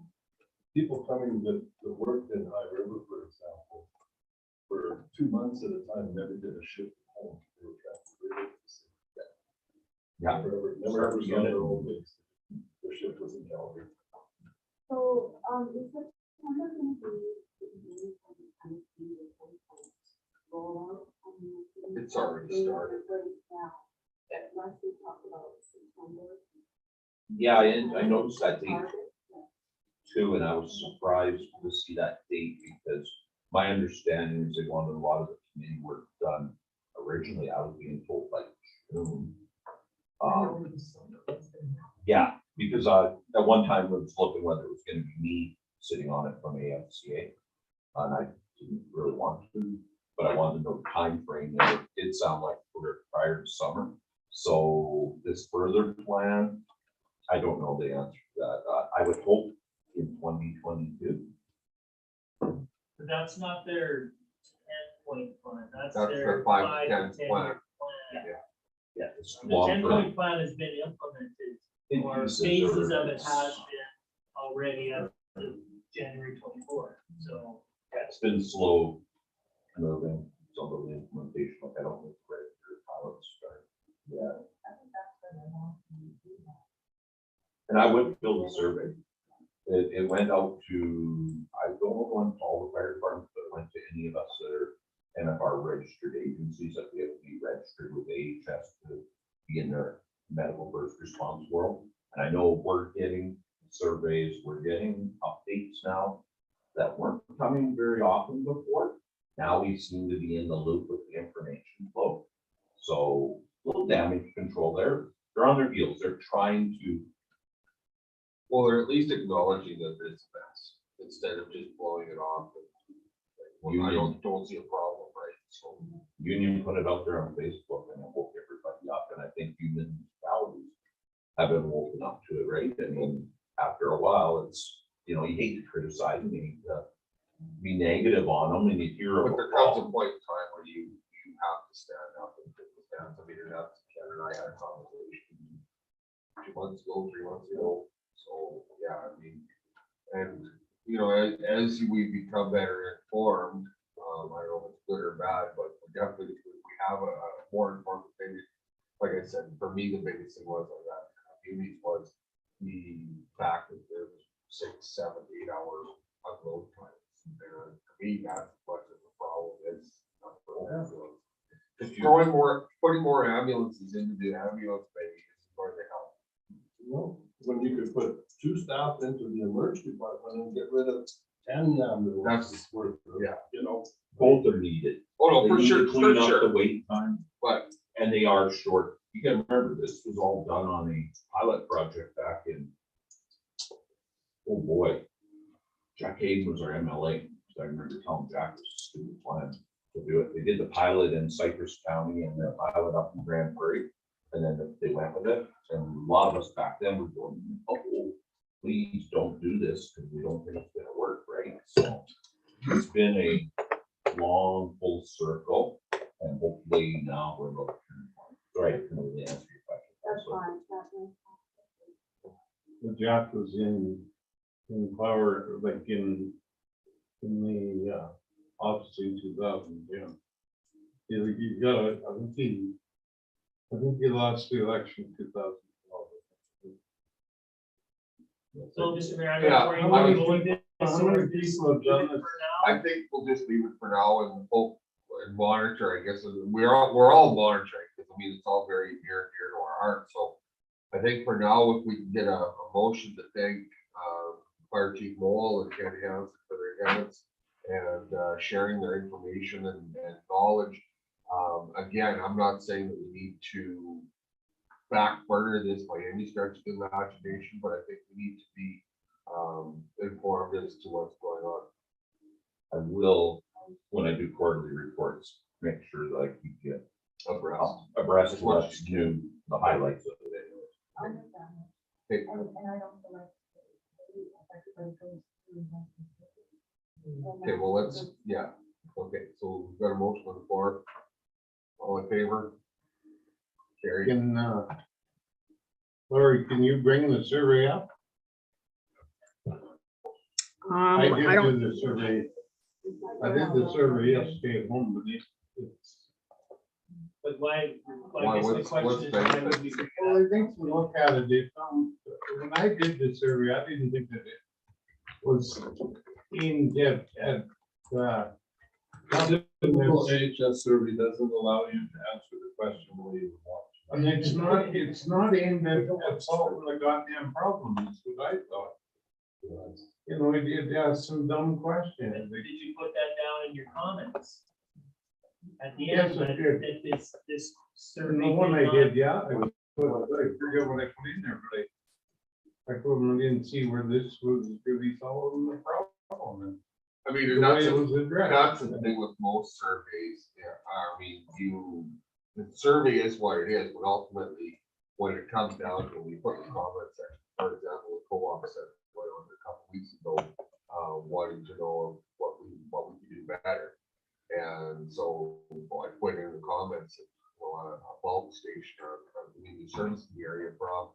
people coming that worked in High River, for example, for 2 months at a time, never did a shift home. They were transferred to the city. Yeah. Never ever saw their own base. Their shift was in Calgary. So, is it kind of gonna be rollout? It's already started. Last we talked about September. Yeah, and I noticed that date too, and I was surprised to see that date because my understanding is they wanted a lot of the community work done originally. I was being told like June. Yeah, because at one time I was looking whether it was gonna be me sitting on it from AFCA. And I didn't really want to, but I wanted to know the timeframe, and it did sound like we're prior to summer. So this further plan, I don't know the answer to that. I would hope in 2022. But that's not their 10-point plan, that's That's their their 5 to 10 10 plan. year Yeah. It's The long 10-point plan has been implemented, term. or phases of it has been already as of January 24th, so. It's been slow moving, some of the implementation, like I don't think it's ready for pilots start. Yeah, I think that's where they want to do that. and I would fill the survey. It went out to, I don't know, if it went to all the fire departments, but it went to any of us that are NFR registered agencies that we have to be registered with AHS to be in their medical first response world. And I know we're getting surveys, we're getting updates now that weren't coming very often before. Now we seem to be in the loop with the information flow. So a little damage control there. They're on their heels. They're trying to. Well, they're at least acknowledging that it's a mess instead of just blowing it off. Well, I don't see a problem, right? So, Union put it out there on Facebook and it woke everybody up. And I think municipalities have been woken up to it, right? I mean, after a while, it's, you know, you hate to criticize them, you hate to be negative on them, and you hear. but there comes a point in time where you have to stand up and take the stance. I mean, that's, Ken and I had a conversation 2 months ago, 3 months ago. So, yeah, I mean, and, you know, as we become better informed, I don't know if it's good or bad, but definitely we have a more informed opinion. Like I said, for me, the biggest thing was on that community was the fact that there was 6, 7, 8 hour unload times. And to me, that's what the problem is. Not for ambulance. Just putting more ambulances into the ambulance bay is going to help. Well, when you could put 2 staff into the emergency department and get rid of 10 ambulances worth of, Yeah. you know. Both are needed. Oh, no, They for need to sure, clean for up sure. the wait time, But and they are short. You can remember, this was all done on a pilot project back in, oh boy, Jack Hayden was our MLA. So I remember telling Jack it was a stupid plan to do it. They did the pilot in Cypress County and the pilot up in Grand Prairie. And then they went with it. And a lot of us back then were going, oh, please don't do this because we don't think it's gonna work, right? So it's been a long full circle, and hopefully now we're looking. Sorry, I couldn't really answer your question. That's fine, that's fine. The Jack was in power, like in the office in 2010. You got it, I think he lost the election in 2012. So, Mr. Mayor, I Yeah, know where you want to go with this. How So many we're just people have done leaving it this? for now. I think we'll just leave it for now and hope and monitor, I guess. We're all monitoring, because I mean, it's all very near and dear to our heart. So I think for now, if we can get a motion to thank Fire Chief Mole and Ken Hansen for their guidance and sharing their information and knowledge. Again, I'm not saying that we need to back burner this by any stretch of the imagination, but I think we need to be informed as to what's going on. I will, when I do quarterly reports, make sure that I keep you abreast of what's new, the highlights of it. I understand that. Okay. And I don't feel like everybody goes through that. Okay, well, let's, yeah, okay, so we've got a motion on the floor. All in favor? Carry. Can, Lori, can you bring the survey up? I I did don't, do the survey. I did the survey yesterday at home, but it's. But why, Why, I guess the what's question is, why would we? Well, I think to look at it, they found, when I did the survey, I didn't think that it was in depth at, AHS survey doesn't allow you to answer the question the way you want. and it's not aimed at solving the goddamn problem, is what I thought. You know, it asked some dumb questions. Did you put that down in your comments? At the Yes, end, I did. that this The survey. one I not- did, yeah, I forget what I put in there, but I couldn't even see where this was really solving the problem. I mean, The and that's, way it was addressed. that's the thing with most surveys, yeah, I mean, the survey is what it is, but ultimately, when it comes down to, we put in the comment section, for example, the co-op said, what, a couple weeks ago, wanting to know what we could do better. And so I put in the comments, a bulk station or a community service in the area from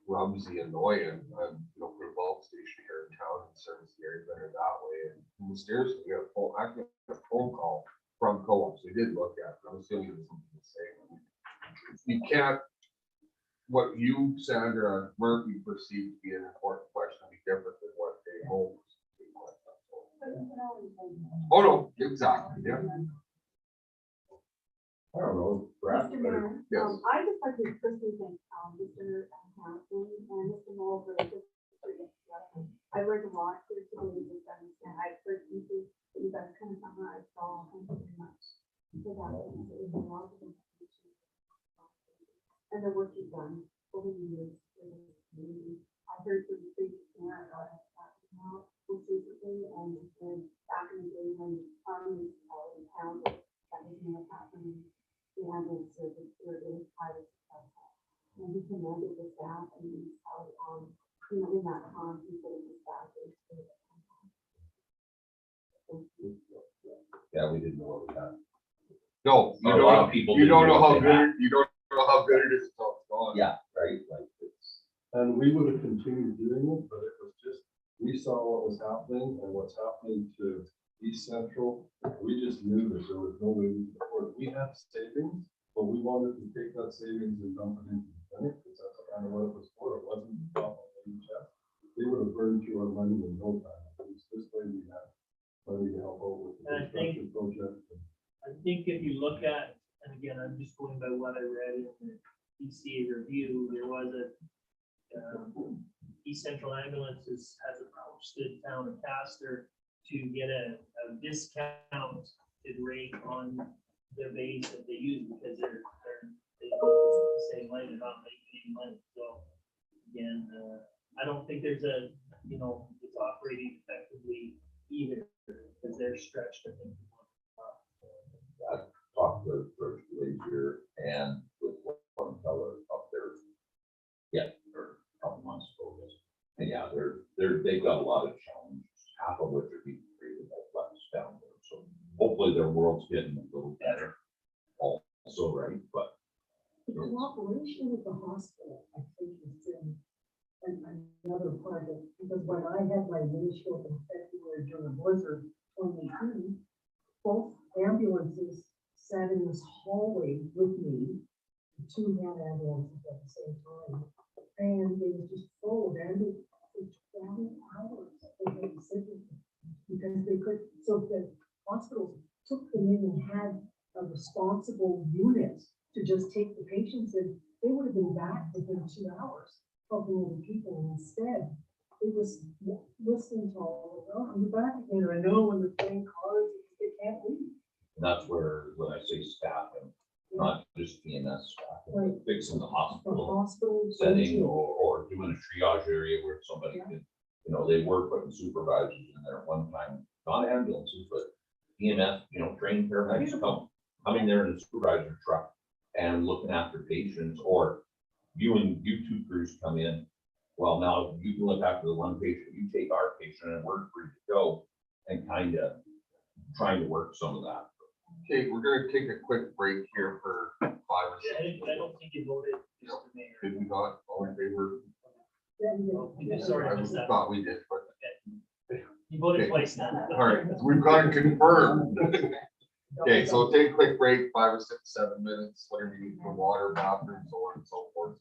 Rumsey and Noyan, put a bulk station here in town and service the area better that way. And mysteriously, we got a phone call from co-ops. We did look at it. I'm assuming it's something the same. You can't, what you, Sandra Murphy, perceive to be an important question be different than what they hold. But you can always say no. Oh, no, exactly, yeah. I don't know, Brad, Mr. Mayor, Yes. I just like to personally thank, Mr. Hanson and Mr. Moore for this. I learned a lot here today, just understand, I've heard pieces that you guys kind of summarized all, thank you very much. For that, it was a lot of information. And the work you've done over the years. For this community. I heard from the previous mayor, now, most recently, and then back in the day when, town, that was not happening. The ambulance service here is highly successful. And we commended the staff and how, in that time, people in the staff. Yeah, we didn't know what we had. No, A lot of people you don't didn't know know how what they had. good, you don't know how good it is until it's gone. Yeah, right, like it's, and we would have continued doing it, but it was just, we saw what was happening and what's happening to East Central. We just knew that there was no way we could afford it. We had savings, but we wanted to take that savings and dump it into the clinic, because that's kind of what it was for. It wasn't the top of the chest. They would have burned through our money in no time. It was this way we had money to help out with the And I think- construction project. I think if you look at, and again, I'm just going by what I read in the ECA review, there was East Central Ambulances has approached the town of Castor to get a discounted rate on the base that they use, because they say money, they're not making any money. So again, I don't think there's it's operating effectively either, because they're stretched, I think. talked to First Glacier and with one fellow up there. Yeah, or a couple months ago. And yeah, they've got a lot of challenges, half of which are being created by flex down there. So hopefully their world's getting a little better also, right? But The cooperation with the hospital, I think, is another part of it, because when I had my windshield in February during the blizzard 2018, both ambulances sat in this hallway with me, two Hanna ambulances at the same time, and they were just full of ambulances for 20 hours. They had to sit with them because they could, so the hospitals took them in and had a responsible unit to just take the patients in. They would have been back within 2 hours, helping other people. And instead, it was listening to all of them. You're back again. I know when they're playing cards, they can't leave. and that's where, when I say staffing, not just EMS staffing, Right. but fixing the The hospital hospital setting or doing a triage area where somebody Yeah. could, they were putting supervisors in there at one time, not ambulances, but EMS, trained paramedics coming there in a supervisor truck and looking after patients, or you two crews come in. Well, now you can look after the one patient, you take our patient and we're free to go, and kind of trying to work some of that. Okay, we're gonna take a quick break here for 5 or Yeah, 6. I don't think you voted, Mr. Mayor. Did we not, all in favor? Sorry, I I missed that. thought we did, but, You voted Okay. twice now. all right, we've got it confirmed. Okay, so we'll take a quick break, 5 or 6, 7 minutes, whatever you need for water, bathroom, so on and so forth.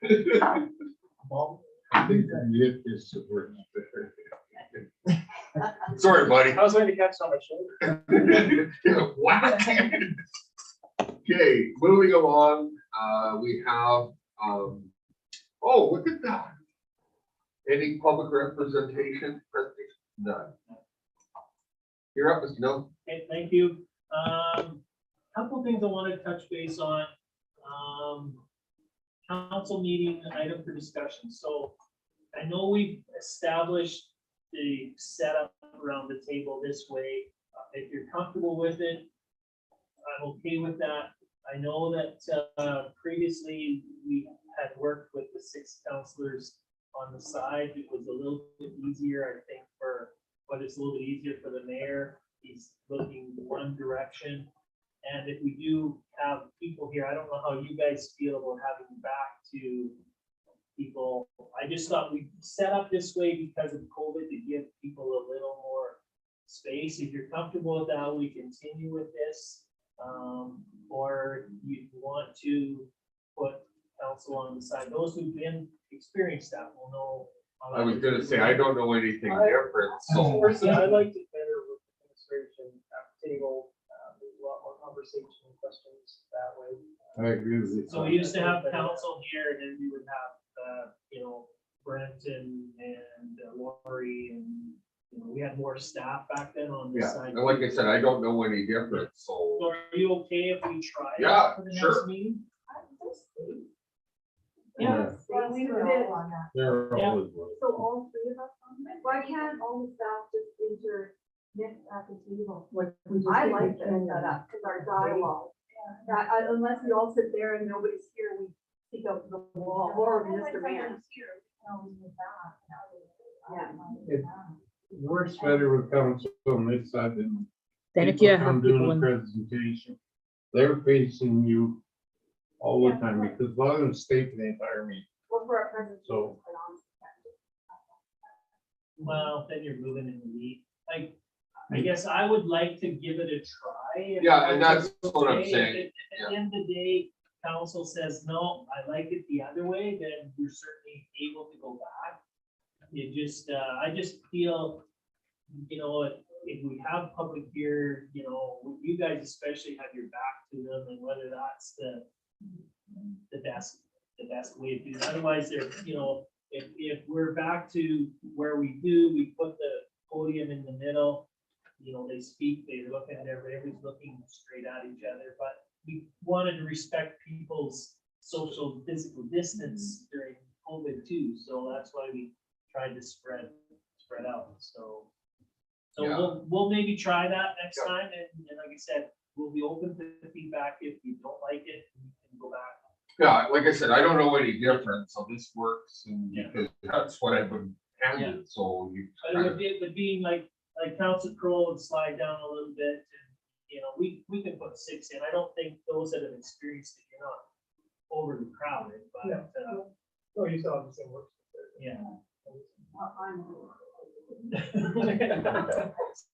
I think the nip is the word. Sorry, buddy. I was going to catch it on my shoulder. Whack. Okay, moving along, we have, oh, look at that. Any public representation? None. You're up, Mr. Mill. Okay, thank you. Couple things I want to touch base on. Council meeting item for discussion. So I know we've established the setup around the table this way. If you're comfortable with it, I'm okay with that. I know that previously we had worked with the 6 councilors on the side. It was a little bit easier, I think, but it's a little bit easier for the mayor. He's looking one direction. And if we do have people here, I don't know how you guys feel about having back to people. I just thought we set up this way because of COVID to give people a little more space. If you're comfortable with that, we continue with this. Or you want to put council on the side. Those who've been experienced that will know. how I was that gonna is. say, I don't know anything different, so. Personally, I liked it better with administration at the table. There's a lot more conversation and questions that way. I agree with you. So we used to have council here, and then we would have, Brent and Lori, and, we had more staff back then on this Yeah, side. and like I said, I don't know any different, so. So are you okay if we try Yeah, that for the sure. next meeting? Yeah. Well, we did it on that. There Yeah. always was. So all 3 of us on it? Why can't all the staff just intermix at the table? I like this setup, because our dialogue, unless we all sit there and nobody's here, we speak out to the wall, or Mr. Man. It works better with council on this side than. Then if people you come have doing people a in, presentation, they're facing you all the time because a lot of them stay for the entire meeting. Well, for our presentation. So- Well, then you're moving in the lead. I guess I would like to give it a try. if Yeah, and that's council's what I'm okay. saying. If at the end of the day, council says, no, I like it the other way, then you're certainly able to go back. It just, I just feel, if we have public here, you guys especially have your back to them, and whether that's the best way to do it. Otherwise, if we're back to where we do, we put the podium in the middle, they speak, they look at everybody's looking straight at each other, but we wanted to respect people's social physical distance during COVID too, so that's why we tried to spread out, so. So Yeah. we'll maybe try that next Yeah. time, and like I said, we'll be open to feedback. If you don't like it, we can go back. Yeah, like I said, I don't know any different, so this works, and Yeah. because that's what I've been handed, so you. But it would be like Council Crowe would slide down a little bit, and, we can put 6 in. I don't think those that have experienced it, you're not overly crowded, but, Oh, you still have the same work. yeah.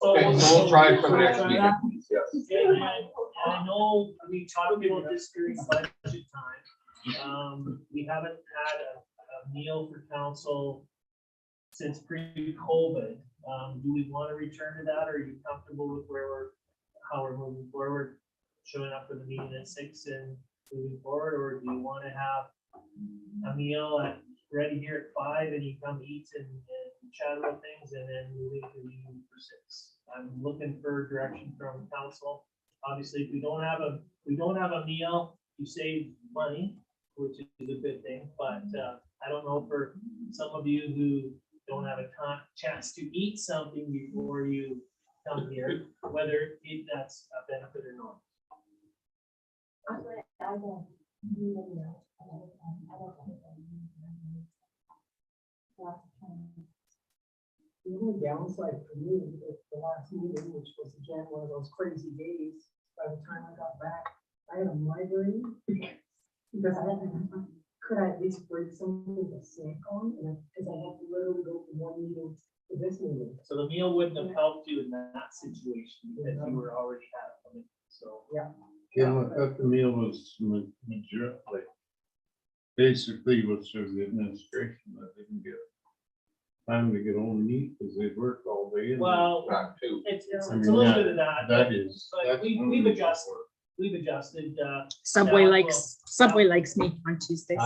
Okay, so we'll try it for the next we'll meeting, try yes. that. And I know we talked about this during budget time. We haven't had a meal for council since pre-COVID. Do we want to return to that, or are you comfortable with how we're moving forward? Showing up for the meeting at 6 and moving forward, or do you want to have a meal ready here at 5 and you come eat and chat about things and then moving to the meeting for 6? I'm looking for direction from council. Obviously, if we don't have a meal, you save money, which is a good thing, but I don't know for some of you who don't have a chance to eat something before you come here, whether that's a benefit or not. The only downside for me is the last meeting, which was again one of those crazy days, by the time I got back, I had a migraine. Because could I at least break something to snack on, because I had to literally go from one meeting to this meeting. So the meal wouldn't have helped you in that situation because you were already having it, so. Yeah, I thought the meal was major, like basically was through the administration that didn't get time to get home and eat because they worked all day. and Well, That too. it's I a mean, little bit of that. That is. But that's we've really adjusted. short. We've adjusted, Subway Staff Subway likes me on Tuesdays.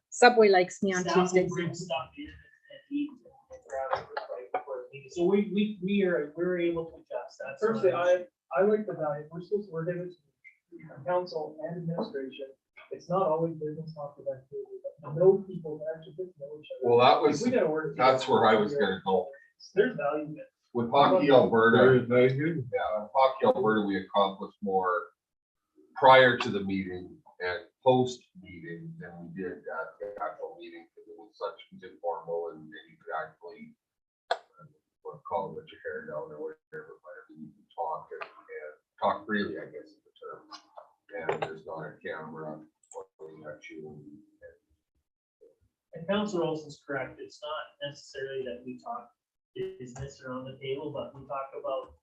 Subway likes me on staff will Tuesdays. bring stuff in and eat and grab it right before the meeting. So we're able to adjust. That's. not Personally, an issue. I like the value, we're supposed to, we're given to council and administration. It's not always business talk about activity, but to know people that actually get to know each other. Well, that If was, we gotta work. that's together, where I was gonna go. There's value in it. With Hockey Alberta, Very, very good. yeah, Hockey Alberta, we accomplished more prior to the meeting and post meeting than we did at the actual meeting, because it was such informal and you could actually call it your hair down or whatever, but you can talk and talk freely, I guess is the term. And there's not a camera pointing at you. And Councilor Olson's correct. It's not necessarily that we talk business around the table, but we talk about,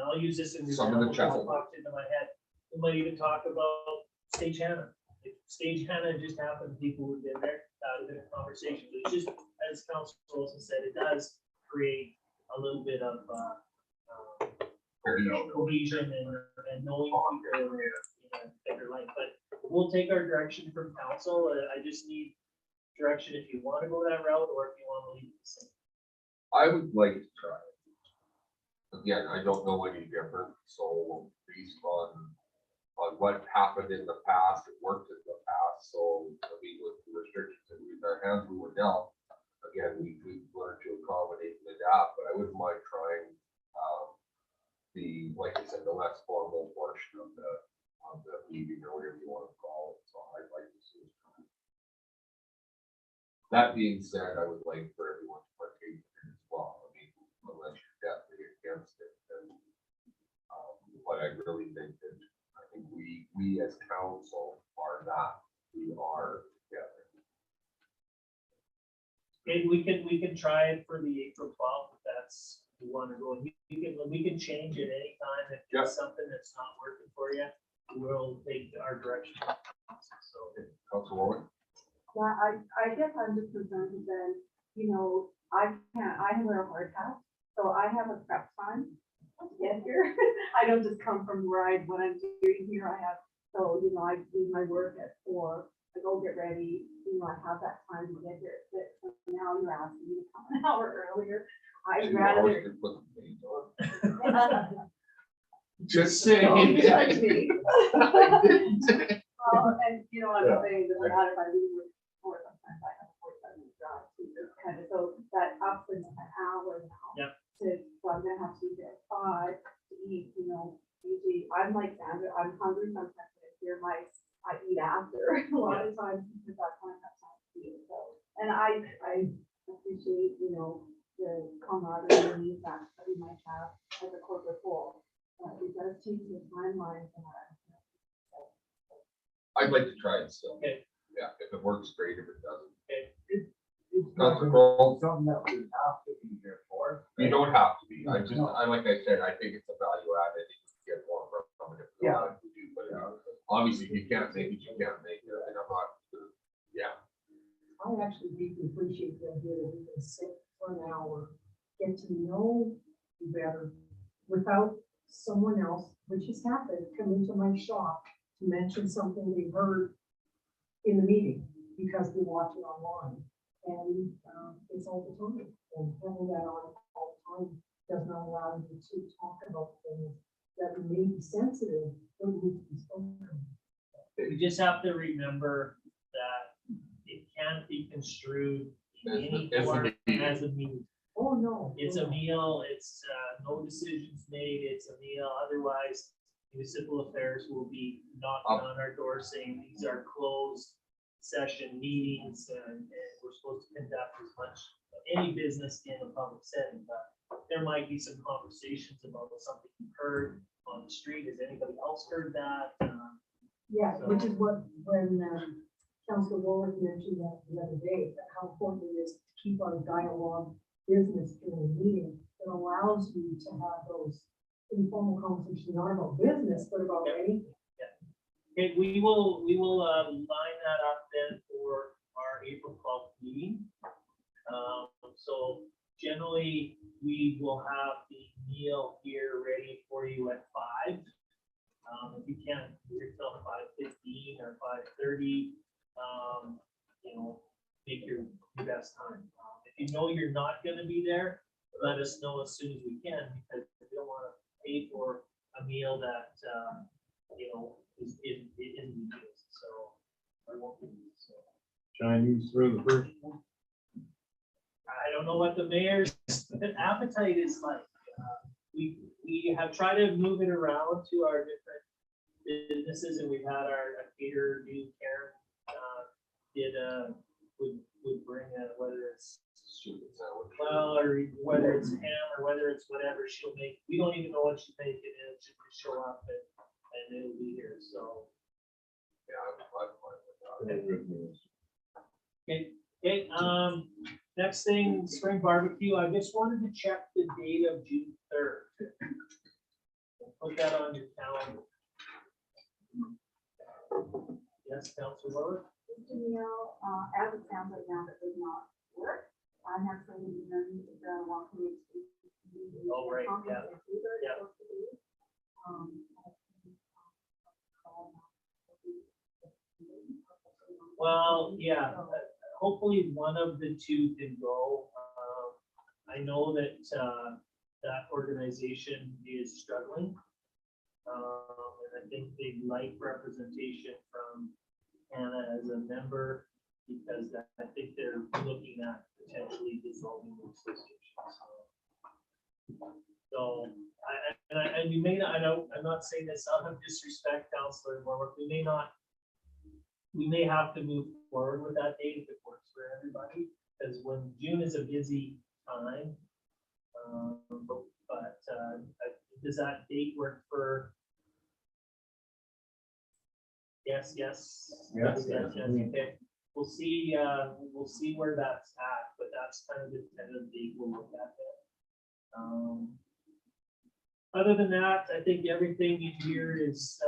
I'll use this in Some of the example, chat. just popped into my head. We might even talk about Stage Hanna. If Stage Hanna just happened, people who've been there, in a conversation. It's just, as Councilor Olson said, it does create a little bit of, cohesion and knowing people in a bigger life, but we'll take our direction from council. I just need direction if you want to go that route or if you want to leave the same. I would like to try it. Again, I don't know any different, so based on what happened in the past, it worked in the past, so I mean, with the restrictions and with our hands we were dealt, again, we learned to accommodate and adapt, but I wouldn't mind trying like I said, the less formal portion of the meeting or whatever you want to call it, so I'd like to see it. That being said, I would like for everyone to partake in it as well. I mean, unless you're definitely against it, then, but I really think that, I think we as council are not, we are together. Maybe we can try it for the April 12th, if that's, you want to go, we can change it anytime if Yeah. there's something that's not working for you, we'll take our direction. So, Council Warwick? Yeah, I guess I'm just concerned that, I wear a hard hat, so I have a prep time to get here. I don't just come from what I'm doing here, so, I do my work at 4, I go get ready, I have that time to get here at 6, so now you're asking me to come an hour earlier. I'd rather. Just Don't saying. judge me. I didn't. And I'm saying that a lot of I leave with 4, sometimes I have a 45-minute drive, too, just kind of, so that ups in an hour now. Yep. So I'm gonna have to be there at 5 to eat, usually, I'm like Sandra, I'm hungry sometimes, I hear I eat after, a lot of times, because I don't have time to eat, so. And I appreciate, the camaraderie that we might have as a corporate whole. It does change the timeline for that. I'd like to try it still. Okay. Yeah, if it works, great. If it doesn't, It's not the goal. something that we have to be here for. You don't have to be. Like I said, I think it's a value added. You can get more from it if you want to do, but obviously you can't make it, you can't make it. And I'm not, yeah. I actually deeply appreciate the idea that we can sit for an hour, get to know you better without someone else, which has happened, come into my shop to mention something they heard in the meeting because they watch it online. And it's all the time. And having that on all the time does not allow you to talk about things that may be sensitive, but need to be spoken. we just have to remember that it can't be construed in any As a form meeting. as a meeting. Oh, no. It's a meal, it's, no decisions made, it's a meal, otherwise municipal affairs will be knocking on our door saying these are closed session meetings and we're supposed to conduct as much, any business in a public setting, but there might be some conversations about something you heard on the street. Has anybody else heard that? Yeah, which is what, when Councilor Warwick mentioned that the other day, that how important it is to keep our dialogue business during the meeting. It allows you to have those informal conversations, not about business, but about anything. Okay, we will line that up then for April 12th meeting. So generally, we will have the meal here ready for you at 5. If you can't, you're till 5:15 or 5:30, you know, make your best time. If you know you're not gonna be there, let us know as soon as we can, because we don't wanna pay for a meal that, you know, is in use, so. I won't be, so. Chinese for the first one. I don't know what the mayor's appetite is like. We have tried to move it around to our different businesses, and we've had our caterer do Karen, would bring whether it's, well, or whether it's ham or whether it's whatever she'll make. We don't even know what she's making, and she'll just show up and it'll be here, so. Yeah, I'm fine with that. Okay, next thing, spring barbecue. I just wanted to check the date of June 3rd. Put that on your calendar. Yes, Councilor Lower? Mr. Neal, as it sounds right now, that does not work. I have somebody who knows the walking. Oh, right, yeah. Yeah. Well, yeah, hopefully one of the two can go. I know that that organization is struggling. And I think they'd like representation from Hanna as a member, because I think they're looking at potentially dissolving the association. So and we may not, I'm not saying this out of disrespect, Councilor Warwick, we may have to move forward with that date if it works for everybody, because when June is a busy time. Does that date work for? Yes, okay. We'll see where that's at, but that's kind of the tentative date we'll look at it. Other than that, I think everything in here is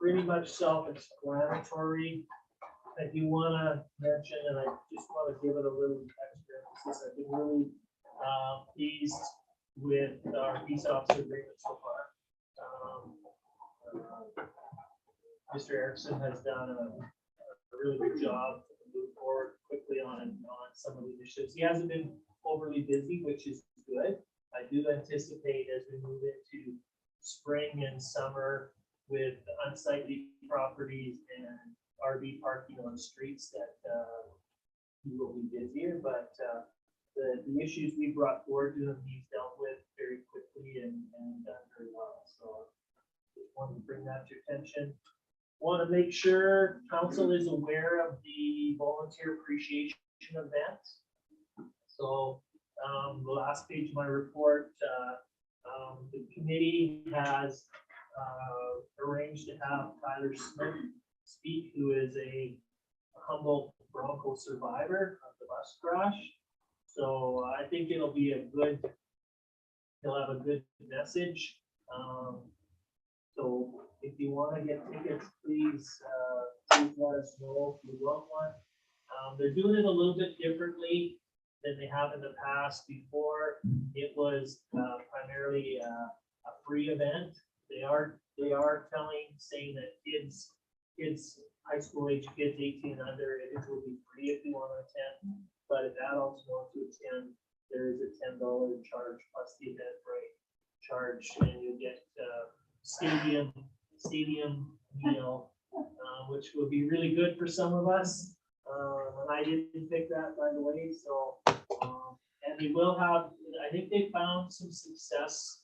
pretty much self-explanatory. I do want to mention, and I just want to give it a little extra emphasis, I've been really pleased with our peace officer agreement so far. Mr. Erickson has done a really good job to move forward quickly on some of the initiatives. He hasn't been overly busy, which is good. I do anticipate as we move into spring and summer with unsightly properties and RV parking on streets that he will be busier, but the issues we brought forward to him, he's dealt with very quickly and done very well. So just wanted to bring that to your attention. Want to make sure council is aware of the volunteer appreciation event. So the last page of my report, the committee has arranged to have Tyler Smith speak, who is a humble Bronco survivor of the bus crash. So I think he'll have a good message. So if you want to get tickets, please let us know if you want one. They're doing it a little bit differently than they have in the past. Before, it was primarily a free event. They are saying that kids, high school age kids, 18 and under, it will be free if you want to attend. But if adults want to attend, there is a $10 charge plus the Eventbrite charge, and you get stadium meal, which will be really good for some of us. And I didn't pick that, by the way. So, and we will have, I think they found some success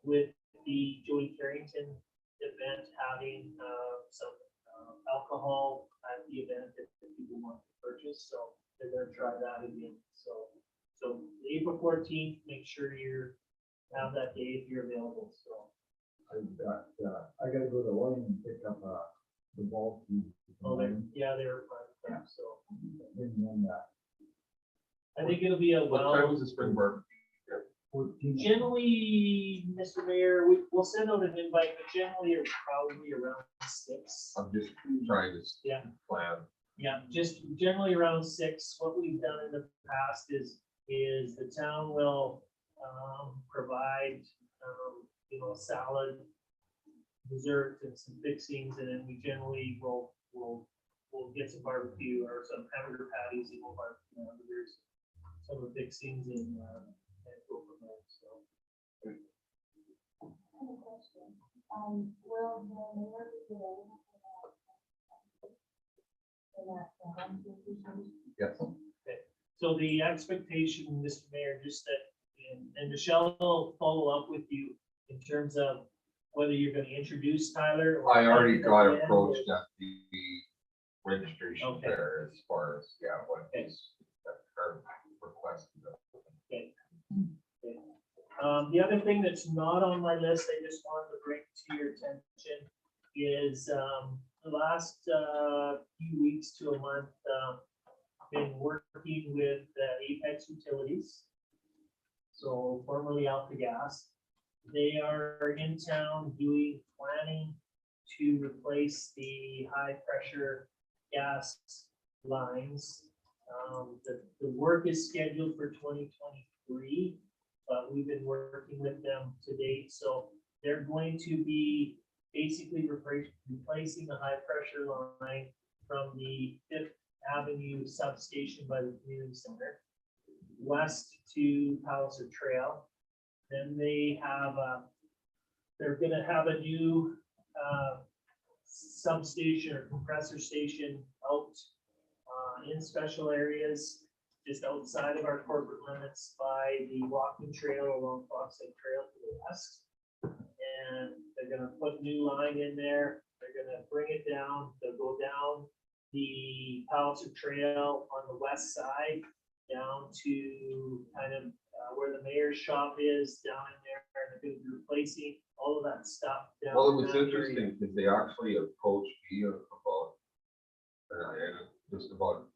with the Joey Carrington event having some alcohol at the event that people want to purchase. So they're going to try that again. So April 14th, make sure you have that day if you're available. So I gotta go to William and pick up the ball. they were fun. So And I think it'll be a What time was the spring barbecue? 14. generally, Mr. Mayor, we'll send out an invite, but generally it's probably around 6. I'm just trying to Yeah. plan. Yeah, just generally around 6. What we've done in the past is the town will provide, salad, dessert and some fixings, and then we generally will get some barbecue or some hamburger patties, barbecue hamburgers, some of the fixings and go from there, so. I have a question. Will the mayor be available for that? Yes. So the expectation, Mr. Mayor, just that, and Michelle will follow up with you in terms of whether you're gonna introduce Tyler. or- I already got approached at the registration Okay. fair as far as, what is her request. The other thing that's not on my list, I just wanted to bring to your attention is, the last, few weeks to a month, been working with Apex Utilities. So formerly Alpha Gas. They are in town planning to replace the high pressure gas lines. The work is scheduled for 2023, but we've been working with them to date, so they're going to be basically replacing the high pressure line from the 5th Avenue substation by the community center west to Palliser Trail. Then they're gonna have a new substation or compressor station out in special areas just outside of our corporate limits by the walking trail along Fox Lake Trail to the west. And they're gonna put new line in there. They're gonna bring it down. They'll go down the Palliser Trail on the west side down to kind of where the mayor's shop is down in there. They're gonna be replacing all of that stuff down. Well, it was in that area. interesting because they actually approached me about, just about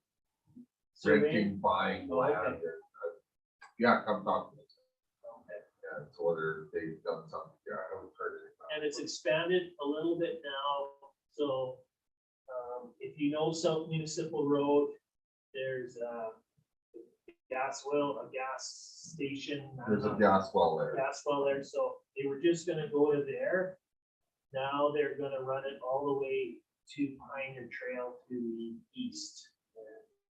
renting, buying Oh, okay. land. Come talk to me. Yeah, so whether they've done something, I haven't heard anything. And it's expanded a little bit now, so, if you know South Municipal Road, there's a gas station. There's a gas well there. Gas well there, so they were just gonna go to there. Now they're gonna run it all the way to Pioneer Trail to the east.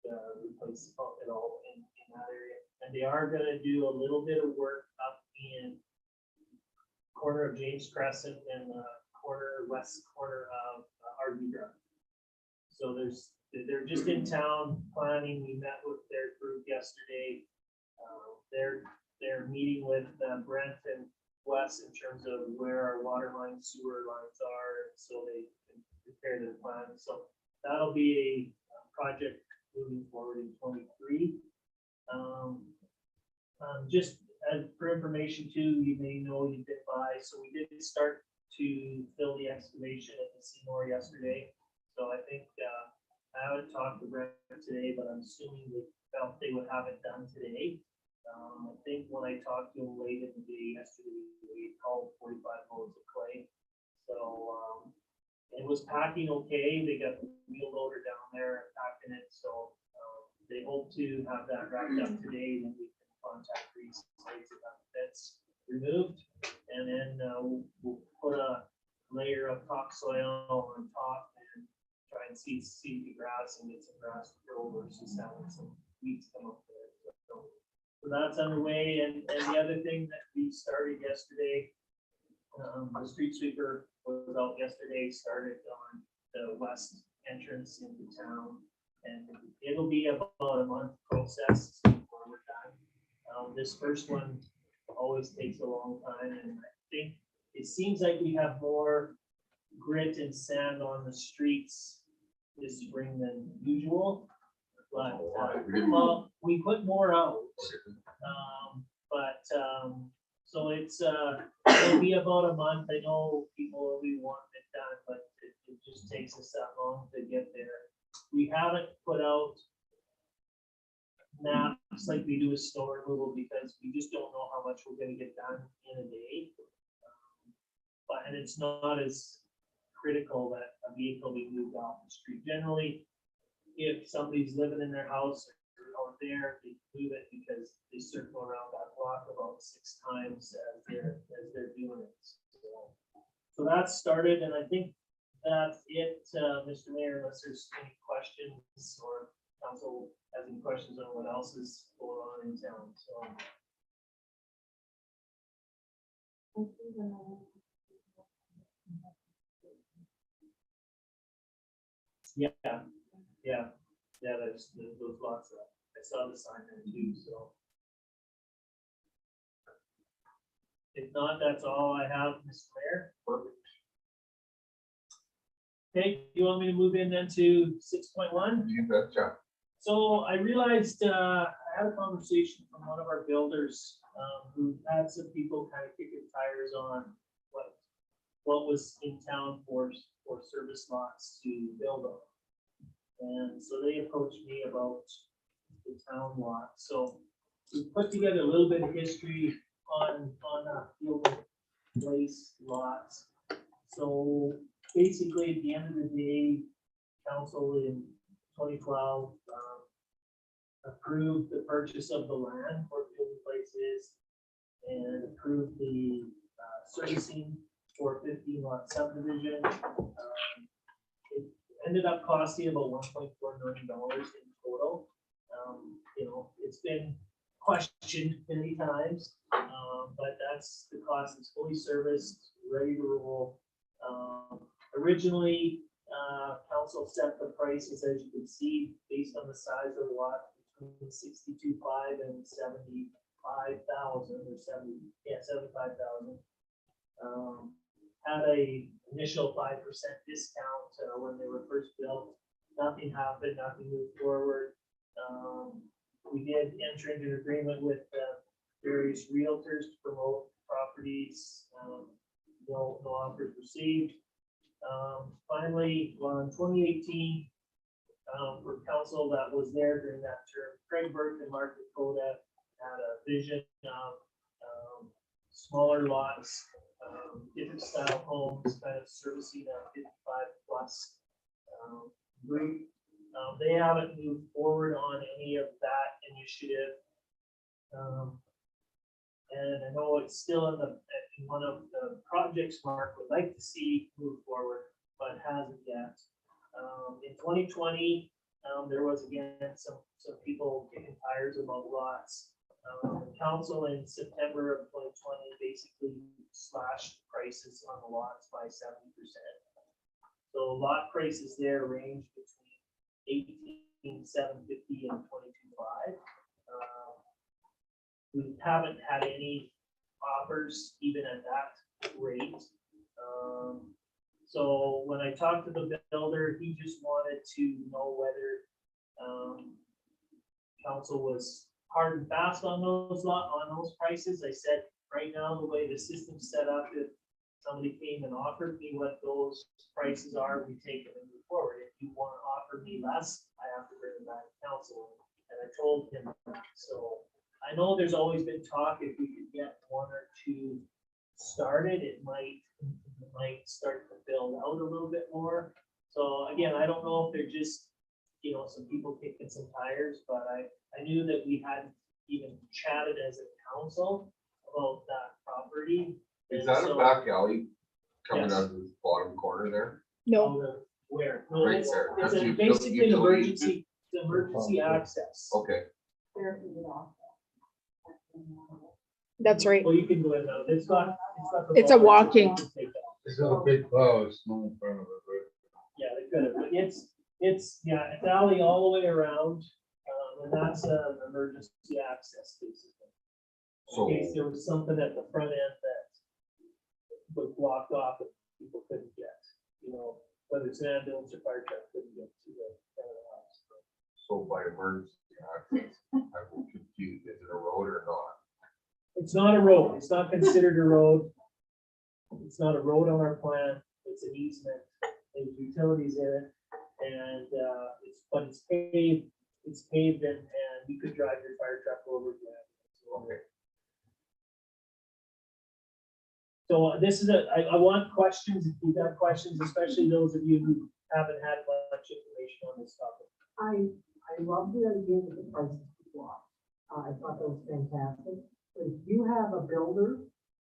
And replace it all in that area. And they are gonna do a little bit of work up in corner of James Crescent and west corner of Harvey Drive. So they're just in town planning. We met with their group yesterday. They're meeting with Brent and Wes in terms of where our water lines, sewer lines are, so they can prepare their plan. So that'll be a project moving forward in 23. Just as for information too, you may know you've been by, so we did start to fill the excavation at the Seymour yesterday. So I think, I haven't talked to Brent today, but I'm assuming they felt they would have it done today. I think when I talked to them late in the day yesterday, we called 45 loads of clay. So, it was packing okay. They got the wheel loader down there packing it, so, they hope to have that wrapped up today, then we can contact Reese and say that that's removed. And then, we'll put a layer of topsoil on top and try and seed the grass and get some grass to grow versus having some weeds come up there. So that's underway, and the other thing that we started yesterday, the street sweeper was out yesterday, started on the west entrance into town. And it'll be about a month process before we're done. This first one always takes a long time, and I think it seems like we have more grit and sand on the streets this spring than usual. But, well, we put more out. So it'll be about a month. I know people will be wanting it done, but it just takes us that long to get there. We haven't put out maps like we do with snow removal because we just don't know how much we're gonna get done in a day. And it's not as critical that a vehicle be moved off the street. Generally, if somebody's living in their house or there, they move it because they circle around that block about 6 times as they're doing it. So that's started, and I think that's it, Mr. Mayor, unless there's any questions or council has any questions on what else is going on in town, so. Yeah, there's those lots of, I saw the sign there too, so. If not, that's all I have, Mr. Mayor. Perfect. Okay, you want me to move in then to 6.1? You betcha. So I realized, I had a conversation from one of our builders, who had some people kind of kicking tires on what was in town for service lots to build on. And so they approached me about the town lot. So we put together a little bit of history on field place lots. So basically, at the end of the day, council in 2012 approved the purchase of the land for field places and approved the servicing for 15 lot subdivision. It ended up costing about $1.4 million in total. You know, it's been questioned many times, but that's the cost. It's fully serviced, ready to roll. Originally, council set the prices, as you can see, based on the size of the lot, between 62.5 and 75,000 or 75,000. Had a initial 5% discount when they were first built. Nothing happened, nothing moved forward. We did enter into an agreement with various realtors to promote properties. No offers received. Finally, in 2018, for council that was there during that term, Craig Burke and Mark Dakota had a vision of smaller lots, different style homes, kind of servicing a 55 plus group. They haven't moved forward on any of that initiative. And I know it's still in one of the projects Mark would like to see move forward, but hasn't yet. In 2020, there was again some people kicking tires about lots. Council in September of 2020 basically slashed prices on the lots by 70%. So lot prices there range between 18,750 and 22,500. We haven't had any offers even at that rate. So when I talked to the builder, he just wanted to know whether council was hard and fast on those prices. I said, right now, the way the system's set up, if somebody came and offered me what those prices are, we take it and move forward. If you want to offer me less, I have to bring it back to council. And I told him that. So I know there's always been talk, if we could get 1 or 2 started, it might start to build out a little bit more. So again, I don't know if they're just, you know, some people kicking some tires, but I knew that we hadn't even chatted as a council about that property. Is And that a so- back alley coming Yes. out of the bottom corner there? No, Where? No, Right it's there. it's That's a basically an utility. emergency access. Okay, that's right. Well, you can go in though. It's got the It's a bollards walking. you can take out. It's got a big plow of snow in front of it, right? Yeah, they could have, but it's alley all the way around, and that's an emergency access basically. so, In case there was something at the front end that was blocked off and people couldn't get, you know, whether it's an ambulance or fire truck couldn't get to the front of the house. so by emergency access, I'm confused, is it a road or not? It's not a road, it's not considered a road. It's not a road on our plan, it's an easement, there's utilities in it, and it's paved and you could drive your fire truck over it. Okay. So this is I want questions, if you've got questions, especially those of you who haven't had much information on this topic. I love the idea that the prices would go up. I thought that was fantastic. But if you have a builder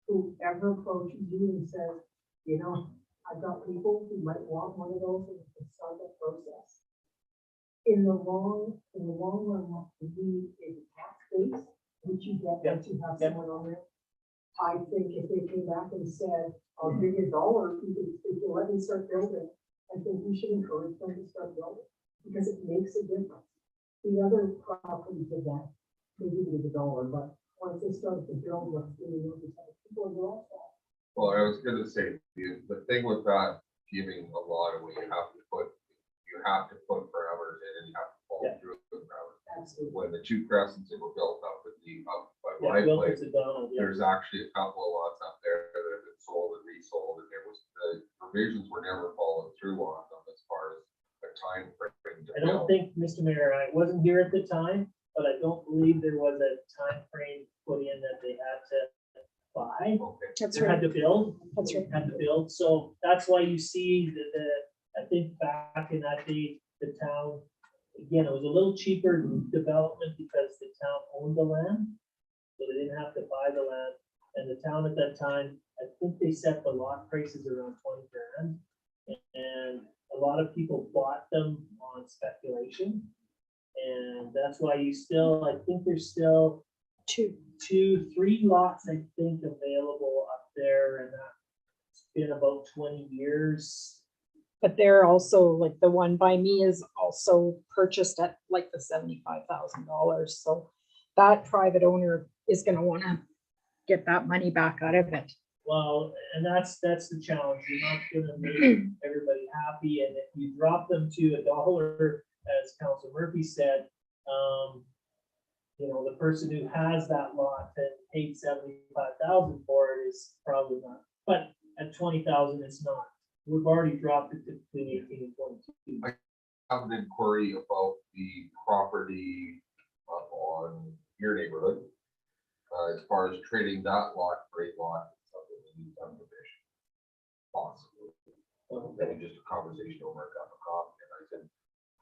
who ever approaches you and says, you know, I've got people who might want one of those and can start that process. In the long run, what you need is a tax base, which you get once you have someone on there. I think if they came back and said, I'll give you $1, if you let me start building, I think we should encourage them to start building, because it makes a difference. The other properties of that, they give you $1, but once they start to build, what's in the people are all that. Well, I was gonna say, the thing with that giving a lot away, you have to put parameters in and you have to follow through with parameters. Absolutely. When the 2 crescents that were built up with the, by Yeah, my Bill place, puts it down, yeah. there's actually a couple of lots up there that have been sold and resold, and there was, the provisions were never followed through on them as far as a time frame to I don't build. think, Mr. Mayor, I wasn't here at the time, but I don't believe there was a time frame put in that they had to buy. Okay. That's They had right. to build. That's right. Had to build, so that's why you see I think back in that day, the town, again, it was a little cheaper development because the town owned the land. So they didn't have to buy the land, and the town at that time, I think they set the lot prices around 20 grand. And a lot of people bought them on speculation. And that's why you still, I think there's still 2. 3 lots, I think, available up there, and that's been about 20 years. But they're also, like, the one by me is also purchased at like the $75,000. So that private owner is gonna wanna get that money back out of it. Well, and that's the challenge. You're not gonna make everybody happy, and if you drop them to $1, as Council Murphy said, you know, the person who has that lot and paid 75,000 for it is probably not. But at 20,000, it's not. We've already dropped it to between 18 and 22. I have an inquiry about the property up on your neighborhood. As far as trading that lot for a lot, something we need subdivision. Possibly. Maybe just a conversation over a cup of coffee, and I said,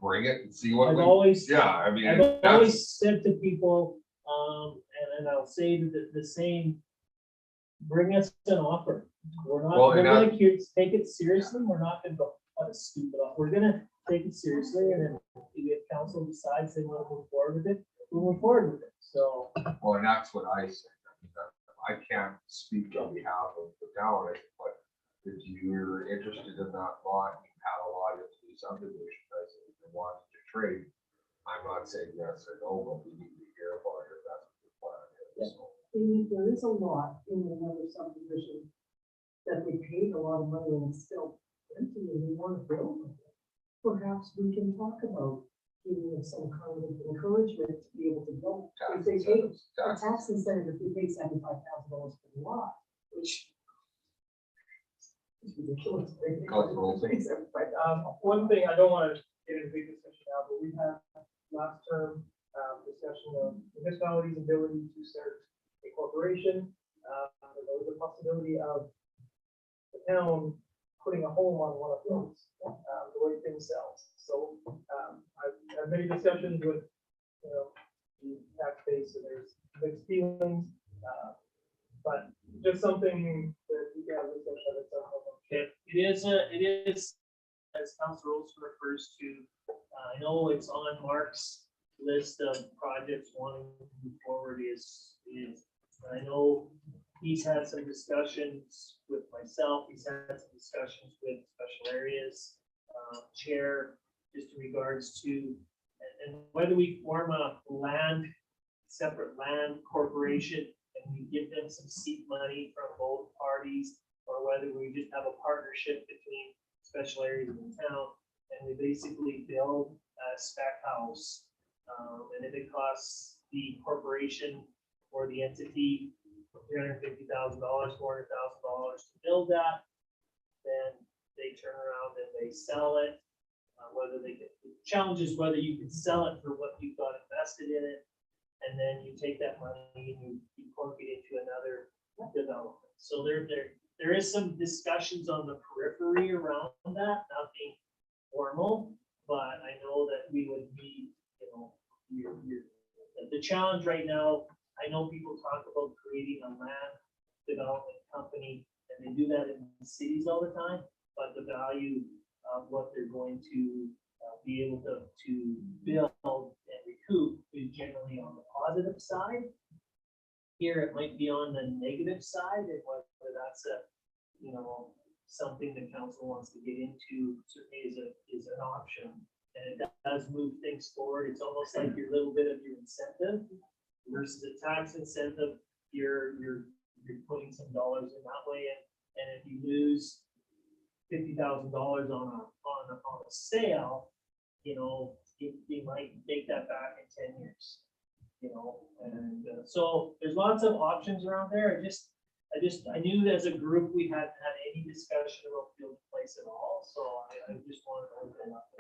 bring it and see what I've we, always, yeah, I mean, I've that's, always said to people, and I'll say the same, bring us an offer. We're not, Well, we're and gonna take it seriously. We're not gonna go, what a stupid offer. We're gonna take it seriously, and then if council decides they want to move forward with it, we'll move forward with it. So, well, and that's what I said. I mean, I can't speak on behalf of the town, but if you're interested in that lot, you had a lot of the subdivision, I said, if you want to trade, I'm not saying yes or no, but we need to hear about it, if that's what the plan is. So, There is a lot in another subdivision that they paid a lot of money and it's still empty and they want to build with it. Perhaps we can talk about giving them some kind of encouragement to be able to build. If they pay a tax incentive, if they pay $75,000 for the lot, which is ridiculous. Councilor Olsen? One thing, I don't want to get into a big discussion now, but we had last term, discussion of municipalities' ability to start a corporation. There was a possibility of the town putting a home on one of those, the way things sell. So, I've had many discussions with, you know, the tax base, and there's mixed feelings, but just something that we can have discussion at some point. it is, as Councilor Olson refers to, I know it's on Mark's list of projects wanting to move forward is, I know he's had some discussions with myself, he's had some discussions with special areas chair, just in regards to, and whether we form a separate land corporation and we give them some seed money from both parties, or whether we just have a partnership between special areas in town and we basically build a spec house. And if it costs the corporation or the entity $350,000, $400,000 to build that, then they turn around and they sell it. Whether they get, the challenge is whether you can sell it for what you've got invested in it, and then you take that money and you plug it into another development. So there is some discussions on the periphery around that, nothing formal, but I know that we would need, you know, the challenge right now, I know people talk about creating a land development company, and they do that in cities all the time, but the value of what they're going to be able to build and recoup is generally on the positive side. Here, it might be on the negative side, and whether that's a, you know, something the council wants to get into, certainly is an option. And it does move things forward. It's almost like your little bit of your incentive versus a tax incentive. You're putting some dollars in that way, and if you lose $50,000 on a sale, you know, you might make that back in 10 years. You know, and so there's lots of options around there. I knew as a group we hadn't had any discussion about field of place at all, so I just wanted to open up.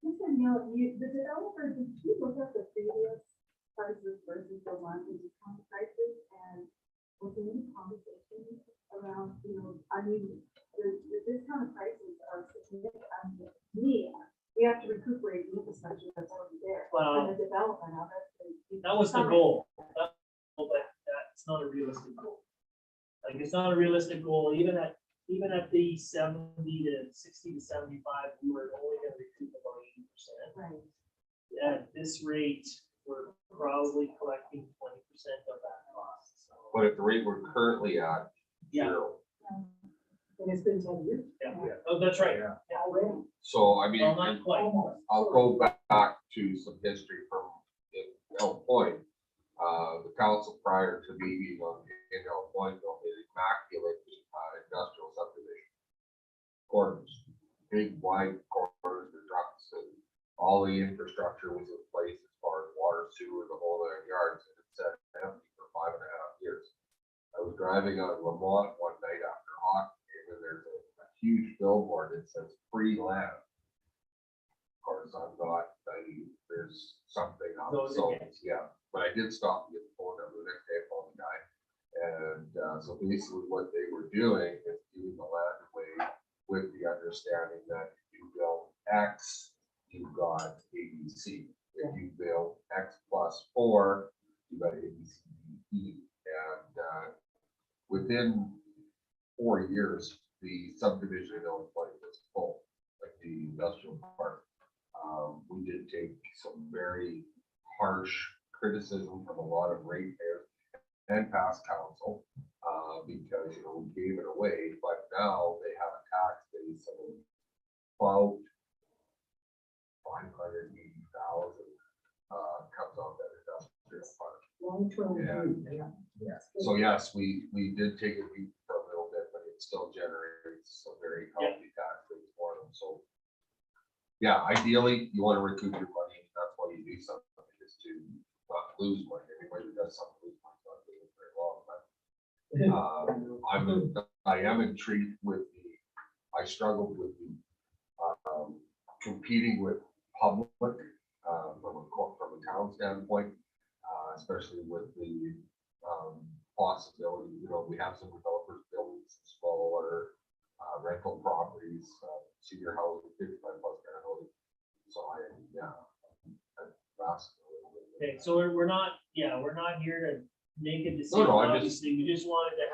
Listen, Neil, the developer, did you look at the previous prices versus the ones that you come prices, and was there any conversation around, you know, I mean, the discounted prices are significant. I mean, we have to recuperate the infrastructure that's already there. Well, And the development of it. that was the goal. But that's not a realistic goal. Like, it's not a realistic goal, even at the 70 to 60 to 75, we were only gonna recoup about 80%. Right. At this rate, we're probably collecting 20% of that cost, so. But at the rate we're currently at, Yeah. zero. And it's been 10 years Yeah, oh, that's right. Yeah. already. So, I mean, Well, not quite. Almost. I'll go back to some history from Elk Point. The council prior to me being on in Elk Point built an immaculate industrial subdivision. Corners, big wide corners, the trucks, and all the infrastructure was in place as far as water, sewer, the whole 9 yards, and it sat empty for 5.5 years. I was driving on Lamont one night after hockey game, and there's a huge billboard that says free land. Of course, I'm not, there's something on Those so, again. yeah, but I did stop and get the phone number the next day, I called the guy. And so basically what they were doing is giving the land away with the understanding that if you build X, you've got ABC. If you build X plus 4, you've got ABC, and within 4 years, the subdivision in Illinois was full, like the industrial park. We did take some very harsh criticism from a lot of ratepayers and past council, because, you know, we gave it away, but now they have a tax base of about 580,000, comes off that industrial park. Long-term. Yeah. Yes. So yes, we did take a beat for a little bit, but it still generates a very healthy tax base for them, so. Yeah, ideally, you want to recoup your money, that's why you do something, is to not lose money. Anybody who does something lose money, not doing it very long, but I am intrigued with I struggled with the competing with public from a town standpoint, especially with the possibility, you know, we have some developers building some smaller rental properties, senior housing, 55+ grand housing. So I'm vast a little bit. Okay, so we're not here to make a decision, No, obviously, we just wanted to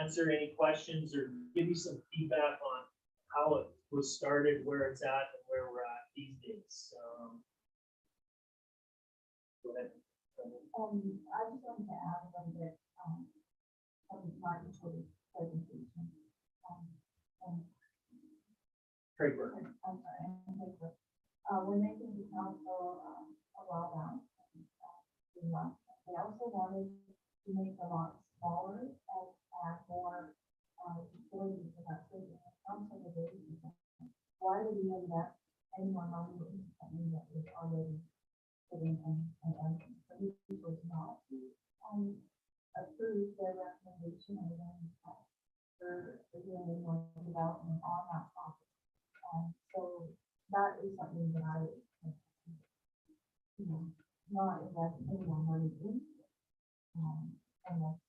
answer any questions or give you some feedback on how it was started, where it's at, and where we're at these days. Go ahead. I just wanted to add a little bit, of my presentation. Great work. I'm sorry, we're making the council, a lot out. They also wanted to make the lot smaller and add more, facilities for that business. Why would we invest any more money in something that is already sitting and this was not, approved their recommendation and then for doing more development on that property. So that is something that I, not invest any more money in. Unless.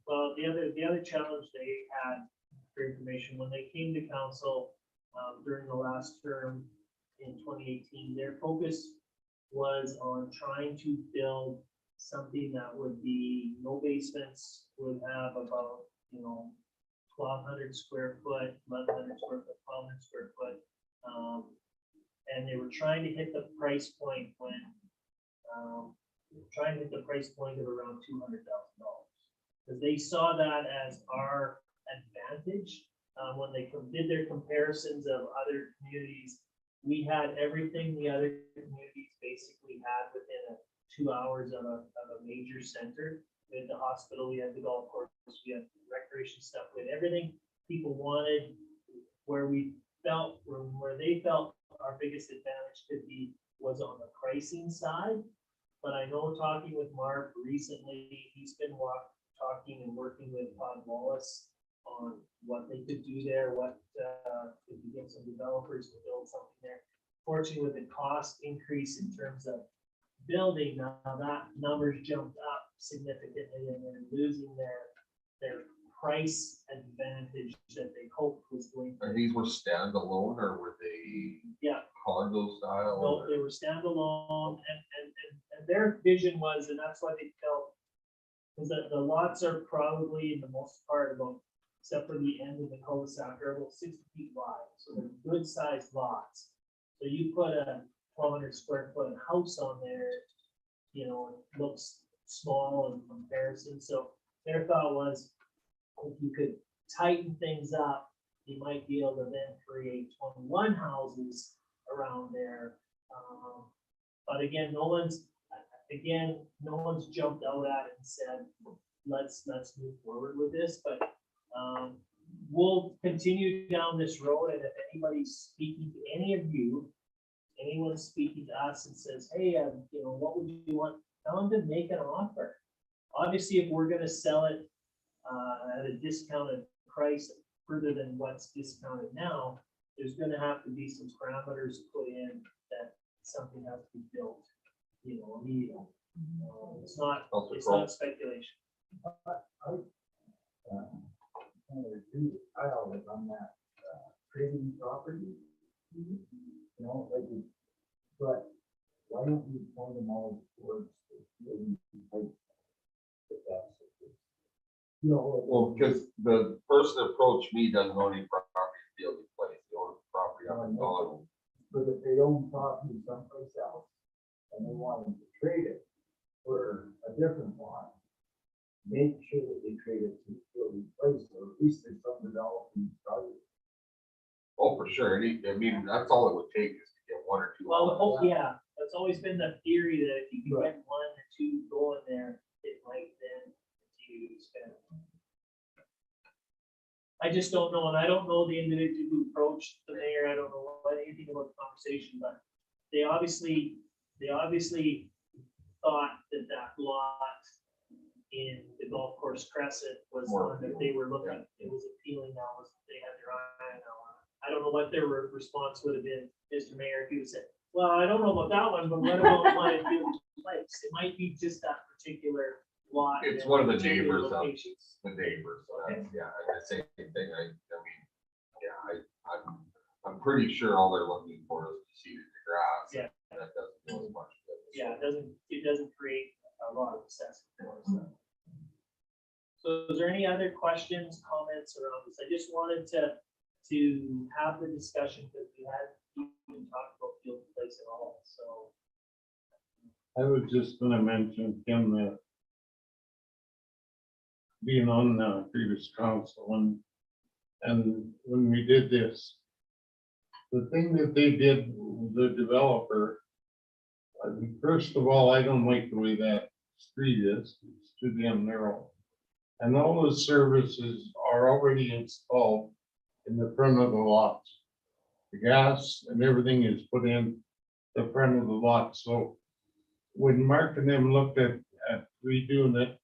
Well, the other challenge they had for information, when they came to council during the last term in 2018, their focus was on trying to build something that would be no basements, would have about, 1,200 square foot, 1,100 square foot, 1,200 square foot. And they were trying to hit the price point of around $200,000. Because they saw that as our advantage. When they did their comparisons of other communities, we had everything the other communities basically had within 2 hours of a major center. We had the hospital, we had the golf course, we had recreation stuff, we had everything people wanted. Where they felt our biggest advantage could be was on the pricing side. But I know talking with Mark recently, he's been talking and working with Todd Wallace on what they could do there, if you get some developers to build something there. Fortunately, with the cost increase in terms of building, now that numbers jumped up significantly and they're losing their price advantage that they hoped was going to. And these were standalone or were they? Yeah. Condo style? No, they were standalone and their vision was, and that's why they felt, is that the lots are probably in the most part about, except for the end of the cul-de-sac, are about 60 feet wide. So they're good sized lots. So you put a 1,200 square foot house on there, it looks small in comparison. So their thought was, if you could tighten things up, you might be able to then create 21 houses around there. But again, no one's jumped out at it and said, let's move forward with this. But we'll continue down this road, and if anybody's speaking to any of you, anyone's speaking to us and says, hey, what would you want? Tell them to make an offer. Obviously, if we're going to sell it at a discounted price further than what's discounted now, there's going to have to be some parameters put in that something has to be built, immediately. It's not speculation. Kind of do the tile that's on that trading property. But why don't we point them all towards the building type? If that's it. Well, because the person that approached me doesn't own any property in Field Place, they own property on the dog. But if they own property someplace else and they want them to trade it for a different lot, make sure that they trade it to Field Place, or at least there's some development started. Oh, for sure. That's all it would take is to get one or two. Well, yeah, that's always been the theory that if you can get one or two going there, it might then continue to spend. I just don't know, and I don't know the individual who approached the mayor. I don't know anything about the conversation, but they obviously thought that lot in the golf course crescent was one that they were looking. It was appealing. Now they had their eye on. I don't know what their response would have been, Mr. Mayor, if you said, well, I don't know about that one, but what about one in Field Place? It might be just that particular lot. It's one of the particular neighbors, locations. the same thing. I'm pretty sure all they're looking for is to see the grass. Yeah. And that doesn't do as much. good. Yeah, it doesn't create a lot of assessment for us. So is there any other questions, comments around this? I just wanted to have the discussion because we hadn't even talked about Field Place at all, so. I was just gonna mention, Kim, that being on the previous council and when we did this, the thing that they did, the developer, first of all, I don't like the way that street is. It's too damn narrow. And all the services are already installed in the front of the lots. The gas and everything is put in the front of the lot. So when Mark and them looked at redoing it,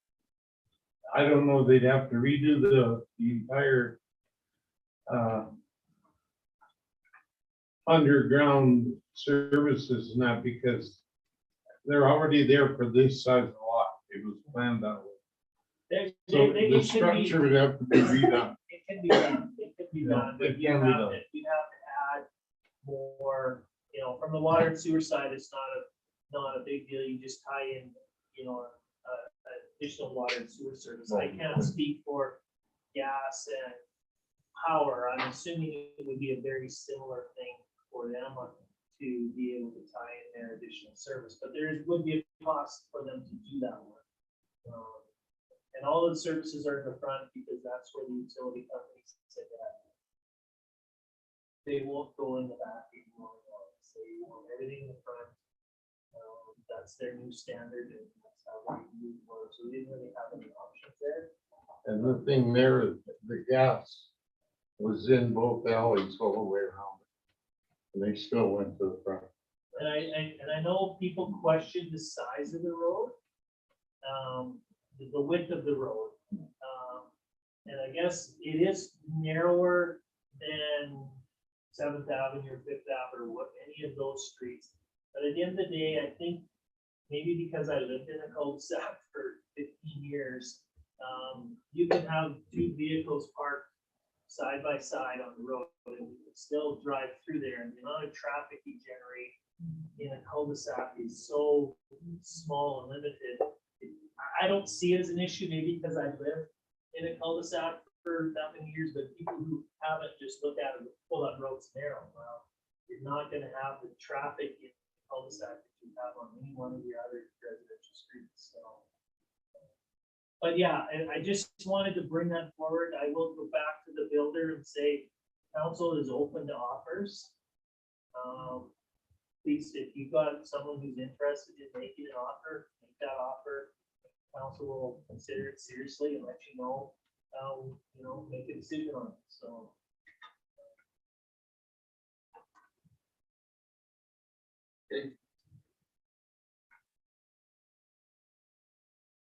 I don't know, they'd have to redo the entire underground services and that, because they're already there for this size of lot. It was planned that way. So the structure would have to be redone. It can be done. It be Yeah, done, but it you can have be to, done. you have to add more, from the water and sewer side, it's not a big deal, you just tie in, additional water and sewer service. I can't speak for gas and power, I'm assuming it would be a very similar thing for them to be able to tie in their additional service, but would be a cost for them to do that work. And all of the services are in the front because that's where the utility companies said that. They won't go in the back anymore. They want everything in the front. That's their new standard and that's how they move forward. So we didn't really have any options there. And the thing there is the gas was in both alleys all the way around. And they still went to the front. And I know people question the size of the road, the width of the road. And I guess it is narrower than 7th Avenue or 5th Avenue or any of those streets. But at the end of the day, I think maybe because I lived in a cul-de-sac for 15 years, you can have two vehicles parked side by side on the road and you can still drive through there. And the amount of traffic you generate in a cul-de-sac is so small and limited. I don't see it as an issue, maybe because I lived in a cul-de-sac for that many years, but people who haven't just look at it, pull that road's narrow. Well, you're not gonna have the traffic in the cul-de-sac that you have on any one of the other residential streets, so. But yeah, I just wanted to bring that forward. I will go back to the builder and say, council is open to offers. Please, if you've got someone who's interested in making an offer, make that offer. Council will consider it seriously and let you know, make a decision on it, so.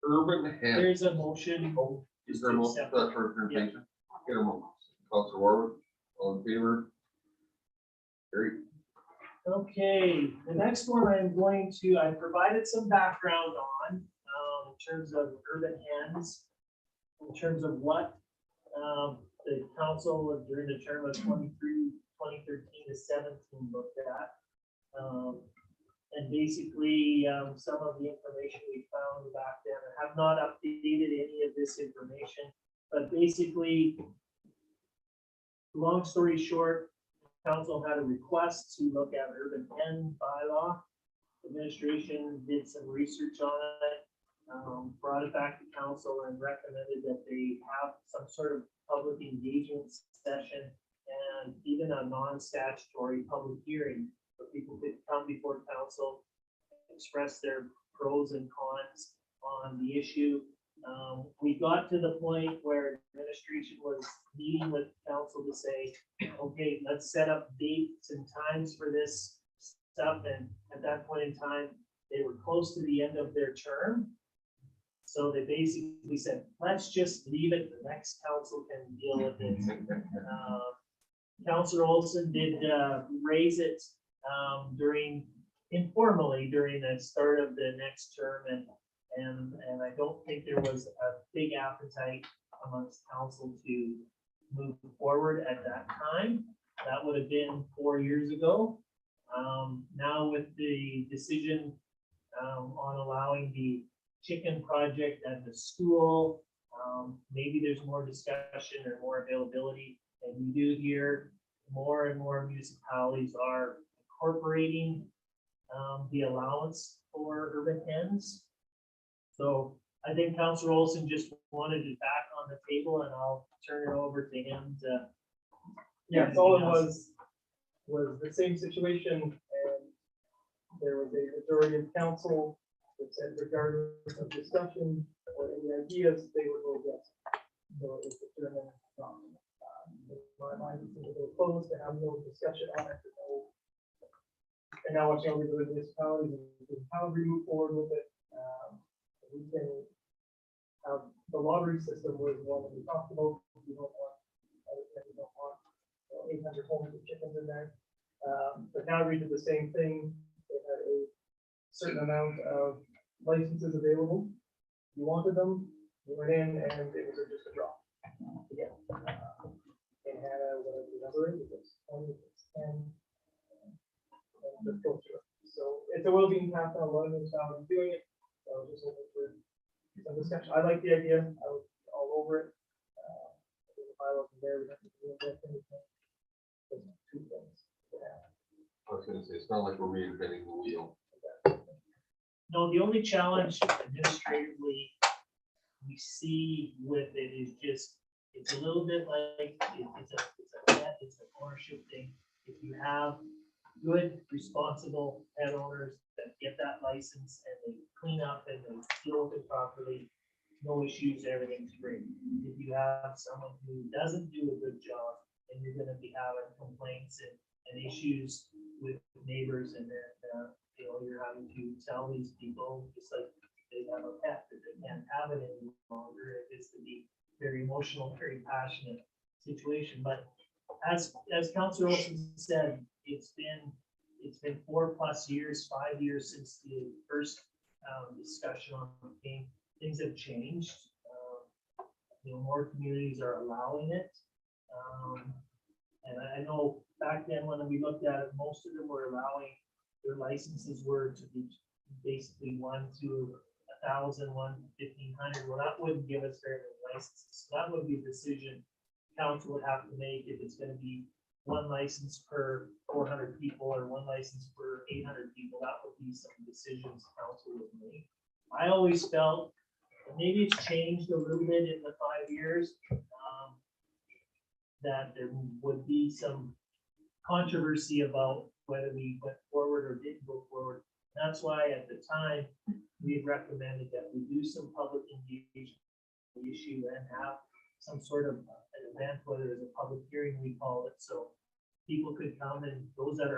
Urban Hen. There's a motion. Is there a motion for that for information? Get a motion. Counselor Warwick, all in favor? Great. Okay, the next one I provided some background on, in terms of urban hens, in terms of what, the council during the term of 2013 to 17 looked at. And basically, some of the information we found back then, I have not updated any of this information, but basically, long story short, council had a request to look at urban hen bylaw. Administration did some research on it, brought it back to council and recommended that they have some sort of public engagement session and even a non-statutory public hearing where people could come before council, express their pros and cons on the issue. We got to the point where administration was meeting with council to say, okay, let's set up dates and times for this stuff. And at that point in time, they were close to the end of their term. So they basically said, let's just leave it. The next council can deal with it. Councilor Olson did raise it informally during the start of the next term, and I don't think there was a big appetite amongst council to move forward at that time. That would have been 4 years ago. Now with the decision on allowing the chicken project at the school, maybe there's more discussion or more availability, and we do hear more and more municipalities are incorporating the allowance for urban hens. So I think Councilor Olson just wanted it back on the table, and I'll turn it over to him to. Yeah, all it was the same situation, and there was a majority of council that said regardless of discussion or any ideas, they would vote yes. So it was determined, in my mind, it's a little close to have no discussion on it. And now what's going to do with municipalities, how we move forward with it. We can have the lottery system was one that we talked about. We don't want, we don't want 800 homes with chickens in there. But now we did the same thing. They had a certain amount of licenses available. You wanted them, you went in, and it was just a draw. Again, and Hanna, whatever the number is, if it's 20, if it's 10. And just go through it. So it's a well-being path, a lot of municipalities doing it, so just hoping for some discussion. I like the idea, I was all over it. The bylaws are there, we have to do anything. There's two things. I was gonna say, it's not like we're reinventing the wheel. No, the only challenge administratively we see with it is just, it's a little bit like, it's an ownership thing. If you have good, responsible pet owners that get that license and they clean up and they deal with it properly, no issues, everything's great. If you have someone who doesn't do a good job, then you're gonna be having complaints and issues with neighbors, and then, you're having to tell these people, just like they have a pet, that they can't have it any longer. It gets to be very emotional, very passionate situation. But as Councilor Olson said, it's been 4+ years, 5 years since the first discussion on the game. Things have changed. More communities are allowing it. And I know back then when we looked at it, most of them were allowing, their licenses were to be basically 1 to 1,000, 1 to 1,500. Well, that wouldn't give us very many licenses. So that would be a decision council would have to make if it's gonna be 1 license per 400 people or 1 license per 800 people. That would be some decisions council would make. I always felt, and maybe it's changed a little bit in the 5 years, that there would be some controversy about whether we went forward or didn't go forward. That's why at the time, we had recommended that we do some public engagement issue and have some sort of an event, whether it's a public hearing, we call it, so people could come, and those that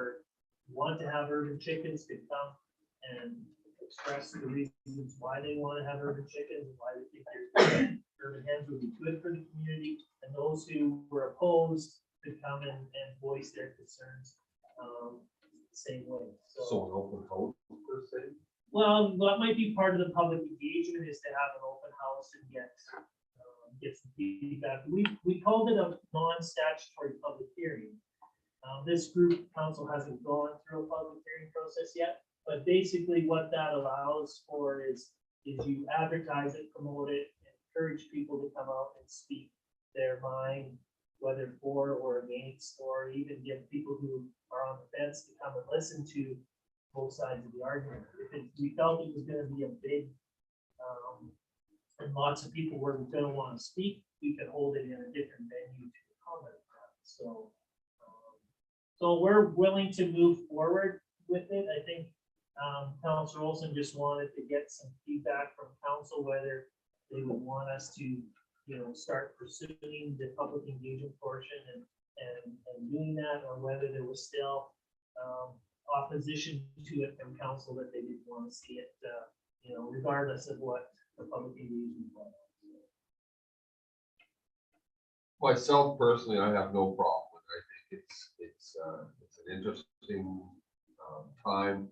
want to have urban chickens could come and express the reasons why they want to have urban chickens and why they think urban hens would be good for the community, and those who were opposed could come and voice their concerns the same way. So an open house per se? Well, that might be part of the public engagement, is to have an open house and get some feedback. We called it a non-statutory public hearing. This group council hasn't gone through a public hearing process yet, but basically what that allows for is you advertise it, promote it, encourage people to come out and speak their mind, whether for or against, or even get people who are on the fence to come and listen to both sides of the argument. If we felt it was gonna be a big, and lots of people were gonna wanna speak, we could hold it in a different venue to accommodate that. So we're willing to move forward with it. I think Councilor Olson just wanted to get some feedback from council, whether they would want us to, start pursuing the public engagement portion and doing that, or whether there was still opposition to it from council, that they didn't want to see it, regardless of what the public engagement was. Myself personally, I have no problem with it. I think it's an interesting time.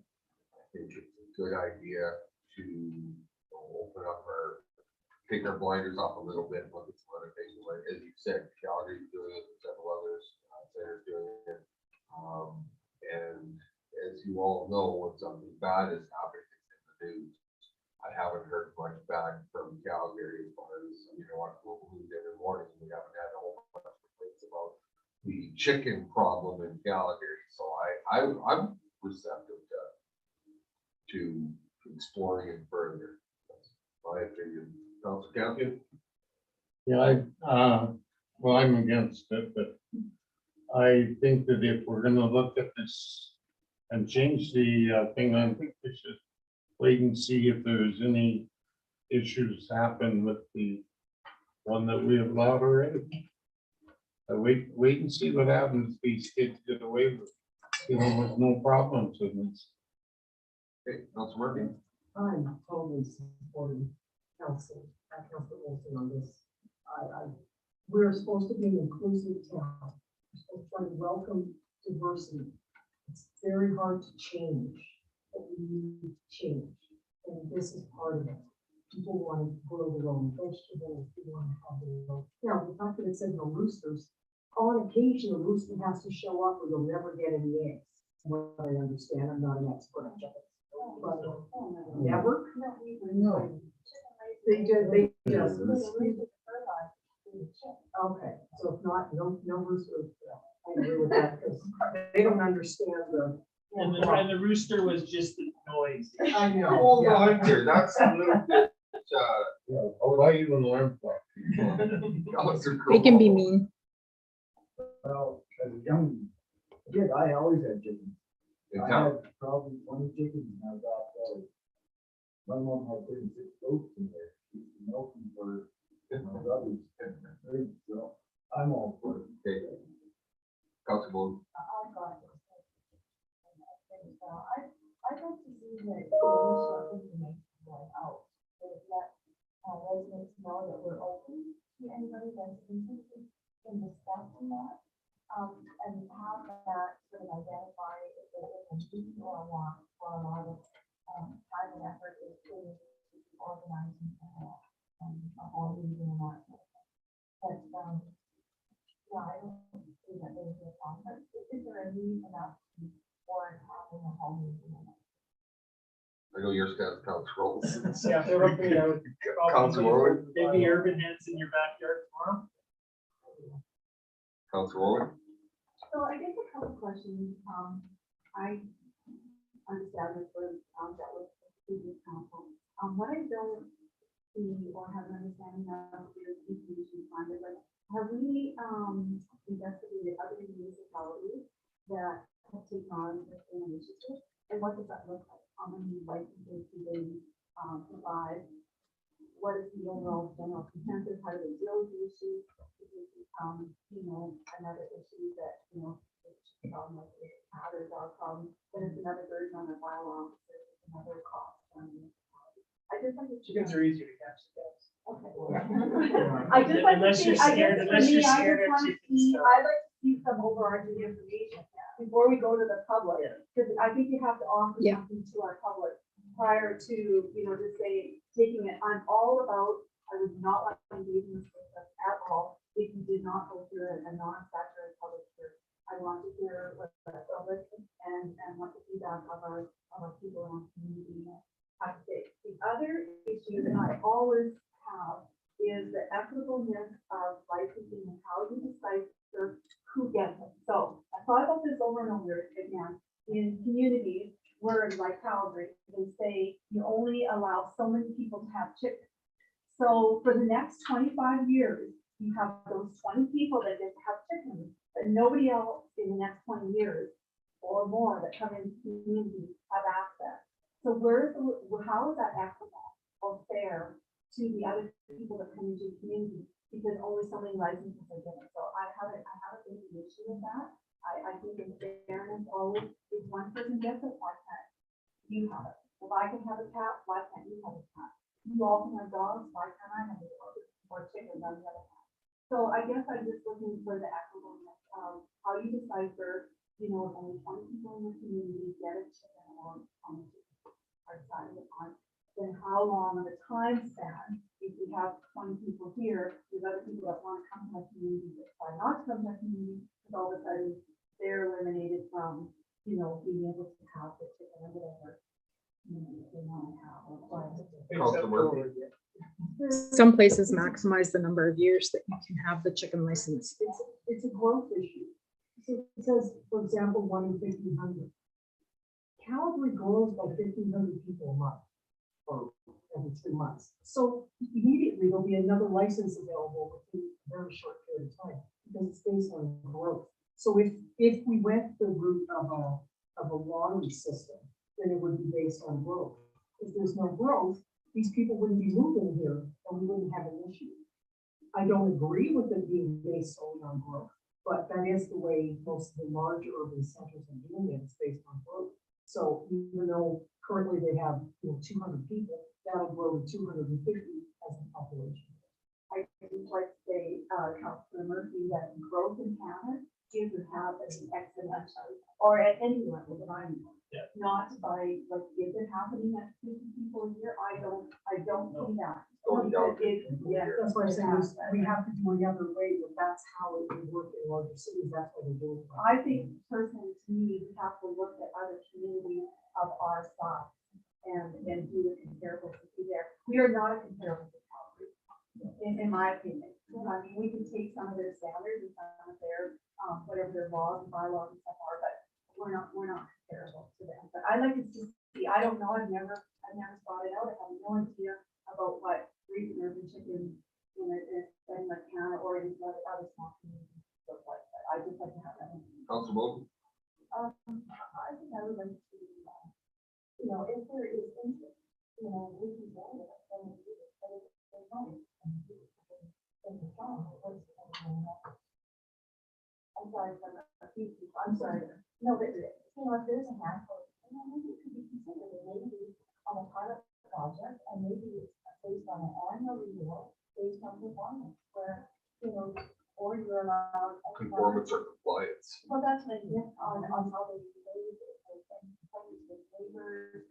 I think it's a good idea to open up take our blinders off a little bit and look at some other things. Like, as you said, Calgary's doing it, and several others, centers doing it. And as you all know, when something bad is happening in the news, I haven't heard much back from Calgary as far as, I watch local news every morning. We haven't had a whole bunch of complaints about the chicken problem in Calgary. So I'm receptive to exploring it further. That's my opinion. Councilor Campion? Yeah, well, I'm against it, but I think that if we're gonna look at this and change the thing, I think we should wait and see if there's any issues happen with the one that we have allowed already. Wait and see what happens. These kids get away with, with no problems with this. Okay, Councilor Murphy? I'm totally supporting Council Olson on this. We're supposed to be an inclusive town. We're supposed to try to welcome diversity. It's very hard to change, but we need to change. And this is part of it. People want to grow their own vegetables, they want to have their own. Now, the fact that it said no roosters, on occasion, a rooster has to show up or they'll never get any eggs. What I understand, I'm not an expert on chickens. But never, No. they just, Fertilize. okay, so if not, no roosters. I agree with that, because they don't understand the. And the rooster was just the noise. I know. Oh, yeah. Hunter, that's a little bit, Yeah, oh, I even learned that. They can be mean. Well, as a young kid, I always had chickens. I had probably 20 chickens and I got, my mom had 36 goats in there. She used to milk them for my brothers. So I'm all for it. Okay. Councilor, I've got this. I'd like to see the initial information going out, to let residents know that we're open to anybody that's interested in discussing that. And have that sort of identify if there is a need or a want for a lot of time and effort is put into organizing all these and that. But, yeah, I don't see that there's a problem. Is there a need for that or having a whole meeting? I know your stance, Councilor. Yeah, so roughly, I would. Councilor, Maybe urban hens in your backyard tomorrow. Councilor, So I guess a couple questions, I understand this was, that was the previous council. What I don't see or have an understanding of is information funded, like, have we, investigated other municipalities that have taken on the same initiative? And what does that look like? How many licenses do they, provide? What is the overall general consensus? How do they deal with the issues? Another issue that, it's like others are from, then it's another burden on the bylaw, there's another cost. I just like to. Chickens are easier to catch than dogs. Okay. I just like to Unless see, you're I scared- guess for unless me, you're I scared just of want to chickens, see, so. I'd like to see some overarching information before we go to the public. Because I think you have to offer Yeah. something to our public prior to, just say, taking it, I'm all about, I would not like to engage in this process at all if you did not go through a non-saturated public hearing. I want to hear what the public and what the feedback of our people in our community have to say. The other issue that I always have is the equitableness of licensing and how you decipher who gets it. So I thought about this over and over again. In communities where, like Calgary, they say you only allow so many people to have chickens. So for the next 25 years, you have those 20 people that get to have chickens, but nobody else in the next 20 years or more that come into the community have access. So how is that equitable or fair to the other people that come into the community? Because only so many licenses are given. So I have a big issue with that. I think in fairness, always, if one person gets it, why can't you have it? If I can have a cat, why can't you have a cat? You all can have dogs, why can't I have a dog? Or chickens on the other hand. So I guess I'm just looking for the equitableness of how you decipher, if only 20 people in the community get a chicken or are decided upon, then how long of a time span, if we have 20 people here, there's other people that want to come to my community, that try not to come to my community, because all of a sudden they're eliminated from, being able to have the chicken or whatever. They want to have. Councilor, Some places maximize the number of years that you can have the chicken license. It's a growth issue. So it says, for example, 1 in 1,500. Calgary grows by 1,500 people a month, or every 3 months. So immediately there'll be another license available within a very short period of time, because it's based on growth. So if we went the route of a lottery system, then it would be based on growth. If there's no growth, these people wouldn't be moving here and we wouldn't have an issue. I don't agree with it being based solely on growth, but that is the way most of the larger urban centers are doing it. It's based on growth. So even though currently they have 200 people, that'll grow to 250 as the population. I would like to say, Councilor Murphy, that growth in Canada doesn't have an exponential or at any level that I'm Yeah. Not by, like, is it happening at 50 people a year? I don't No. see that. Going down. Yeah, that's why I'm saying we have to do the other way, but that's how it would work in larger cities, that's what we're doing. I think personally, to me, we have to look at other communities of our size and do a comparable to be there. We are not a comparable to Calgary, in my opinion. I mean, we can take some of their standards and some of their, whatever their laws and bylaws and stuff are, but we're not comparable to them. But I like to see, I don't know, I've never thought it out. I have no idea about what raising urban chickens in like Hanna or in other small communities look like. But I just like to have that. Council Bowden? I think I would like to, you know, if there is interest, you know, we can go with it. And if there's no interest, then it's fine. I'm sorry for a few people. I'm sorry. No, but, you know, if there's a handful, you know, maybe it could be considered, maybe on a pilot project, and maybe it's based on an annual renewal, based on performance, where, you know, or you're allowed. Conformance or compliance? Well, that's like, on how they behave, with neighbors,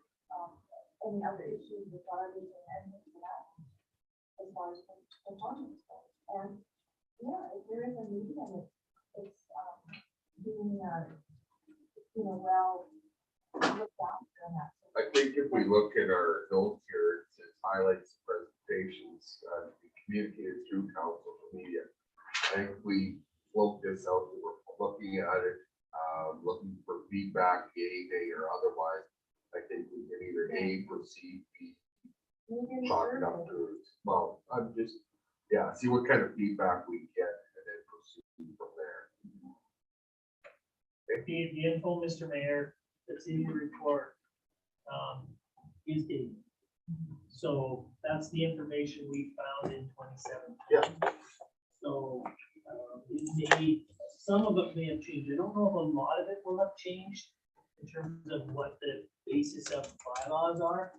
any other issues with garbage and anything like that, as far as performance goes. And, yeah, if there is a need and it's being, you know, well, looked after and that. I think if we look at our notes here, it says highlights presentations, to be communicated through council media. I think we float this out, we're looking at it, looking for feedback, yay, nay, or otherwise. I think we can either A, proceed, B, Maybe chalk it up to, well, I'm just, yeah, see what kind of feedback we get and then proceed from there. The info, Mr. Mayor, that's in your report, is dated. So that's the information we found in 2017. Yeah. So, it may, some of it may have changed. I don't know if a lot of it will have changed in terms of what the basis of bylaws are.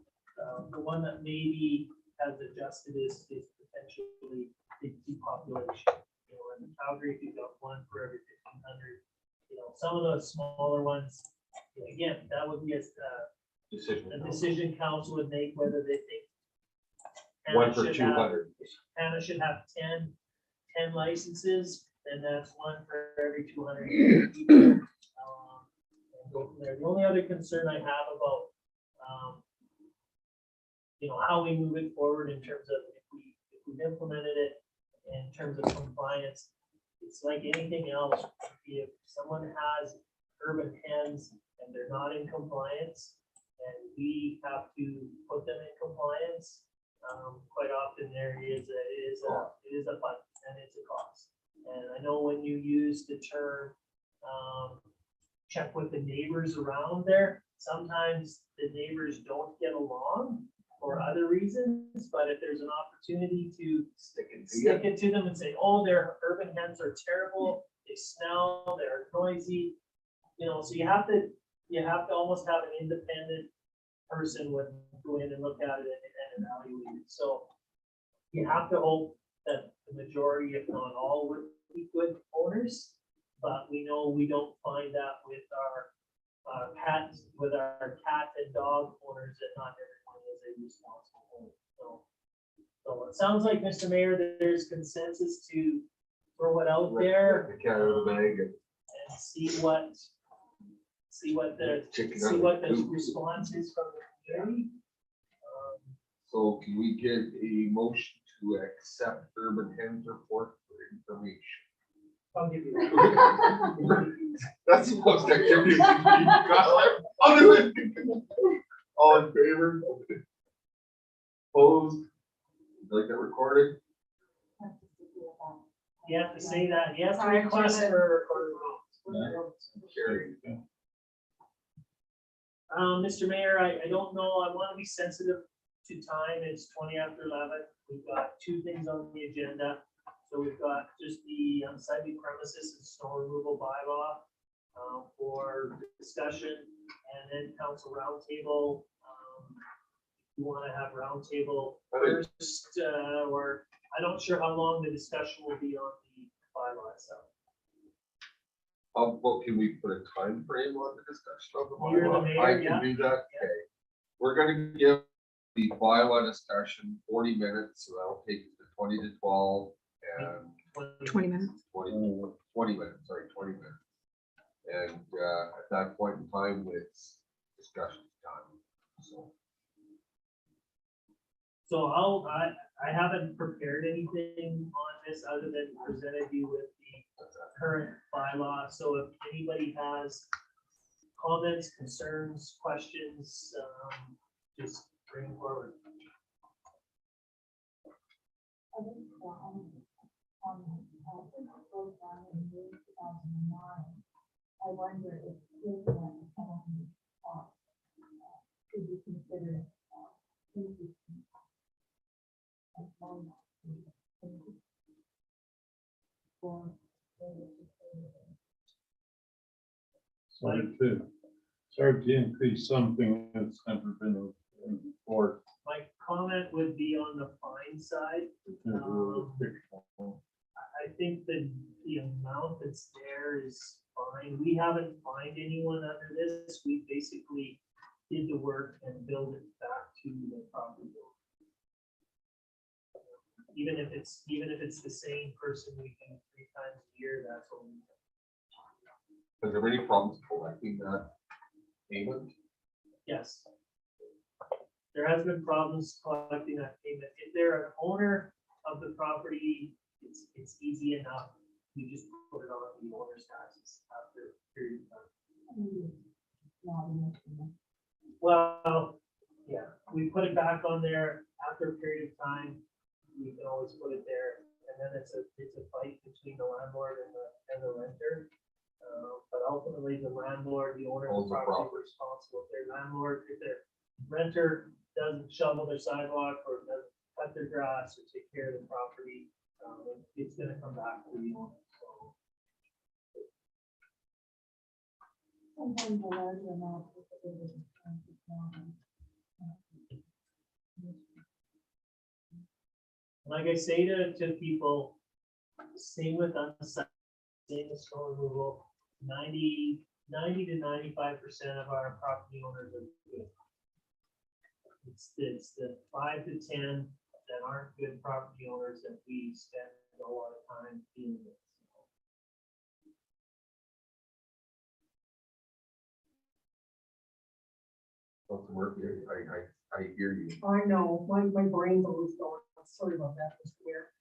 The one that maybe has adjusted is potentially the depopulation. You know, in Calgary, you've got one for every 1,500. You know, some of those smaller ones, again, that would be a decision council would make whether they think One for should have- 200. Hanna should have 10 licenses, and that's one for every 200 people. And go from there. The only other concern I have about, you know, how we move it forward in terms of if we've implemented it in terms of compliance, it's like anything else. If someone has urban hens and they're not in compliance, and we have to put them in compliance, quite often there is a fund and it's a cost. And I know when you use the term, check with the neighbors around there, sometimes the neighbors don't get along for other reasons, but if there's an opportunity to stick it to them and say, oh, their urban hens are terrible, they smell, they're noisy, you know, so you have to almost have an independent person would go in and look at it and evaluate it. So you have to hope that the majority, if not all, would be good owners, but we know we don't find that with our cat and dog owners, that not everyone is a responsible owner. So it sounds like, Mr. Mayor, that there's consensus to throw it out there. The cat out of the bag. And see what the response is from the community. So can we get a motion to accept urban hens report for information? I'll give you that. That's the most activity. All in favor? Opposed? Like that recorded? You have to say that, you have to request for a recorded vote. Carried. Mr. Mayor, I don't know, I want to be sensitive to time, it's 20 after 11, we've got two things on the agenda. So we've got just the unsightly premises and snow removal bylaw for discussion, and then council roundtable. You want to have roundtable first, or I'm not sure how long the discussion will be on the bylaw itself. Well, can we put a time frame on the discussion of the You're the bylaw? mayor, I yeah. can do that, okay. We're gonna give the bylaw discussion 40 minutes, so that'll take us to 20 to 12 and 20 minutes. 20 minutes, sorry, 20 minutes. And at that point in time, it's discussion time, so. So I haven't prepared anything on this other than presented you with the current bylaw. So if anybody has comments, concerns, questions, just bring them forward. I think, since it goes down in May 2009, I wonder if given that the penalty could be considered increasing. Start to increase something that's never been before. My comment would be on the fine side. I think that the amount that's there is fine. We haven't fined anyone under this. We basically did the work and billed it back to the property owner. Even if it's the same person we can 3 times a year, that's what we. Is there any problems collecting that payment? Yes. There has been problems collecting that payment. If they're an owner of the property, it's easy enough. We just put it on the owner's taxes after a period of time. Well, yeah, we put it back on there after a period of time. We can always put it there, and then it's a fight between the landlord and the renter. But ultimately, the landlord, the owner of the property is responsible. If their renter doesn't shovel their sidewalk or doesn't cut their grass or take care of the property, it's gonna come back to the owner, so. Sometimes the larger amount is a bit of Like I say to people, same with us, same with snow removal, 90 to 95% of our property owners are good. It's the 5 to 10 that aren't good property owners that we spend a lot of time dealing with. What's the work here? I hear you. I know, my brain's always going, sorry about that, Mr. Mayor.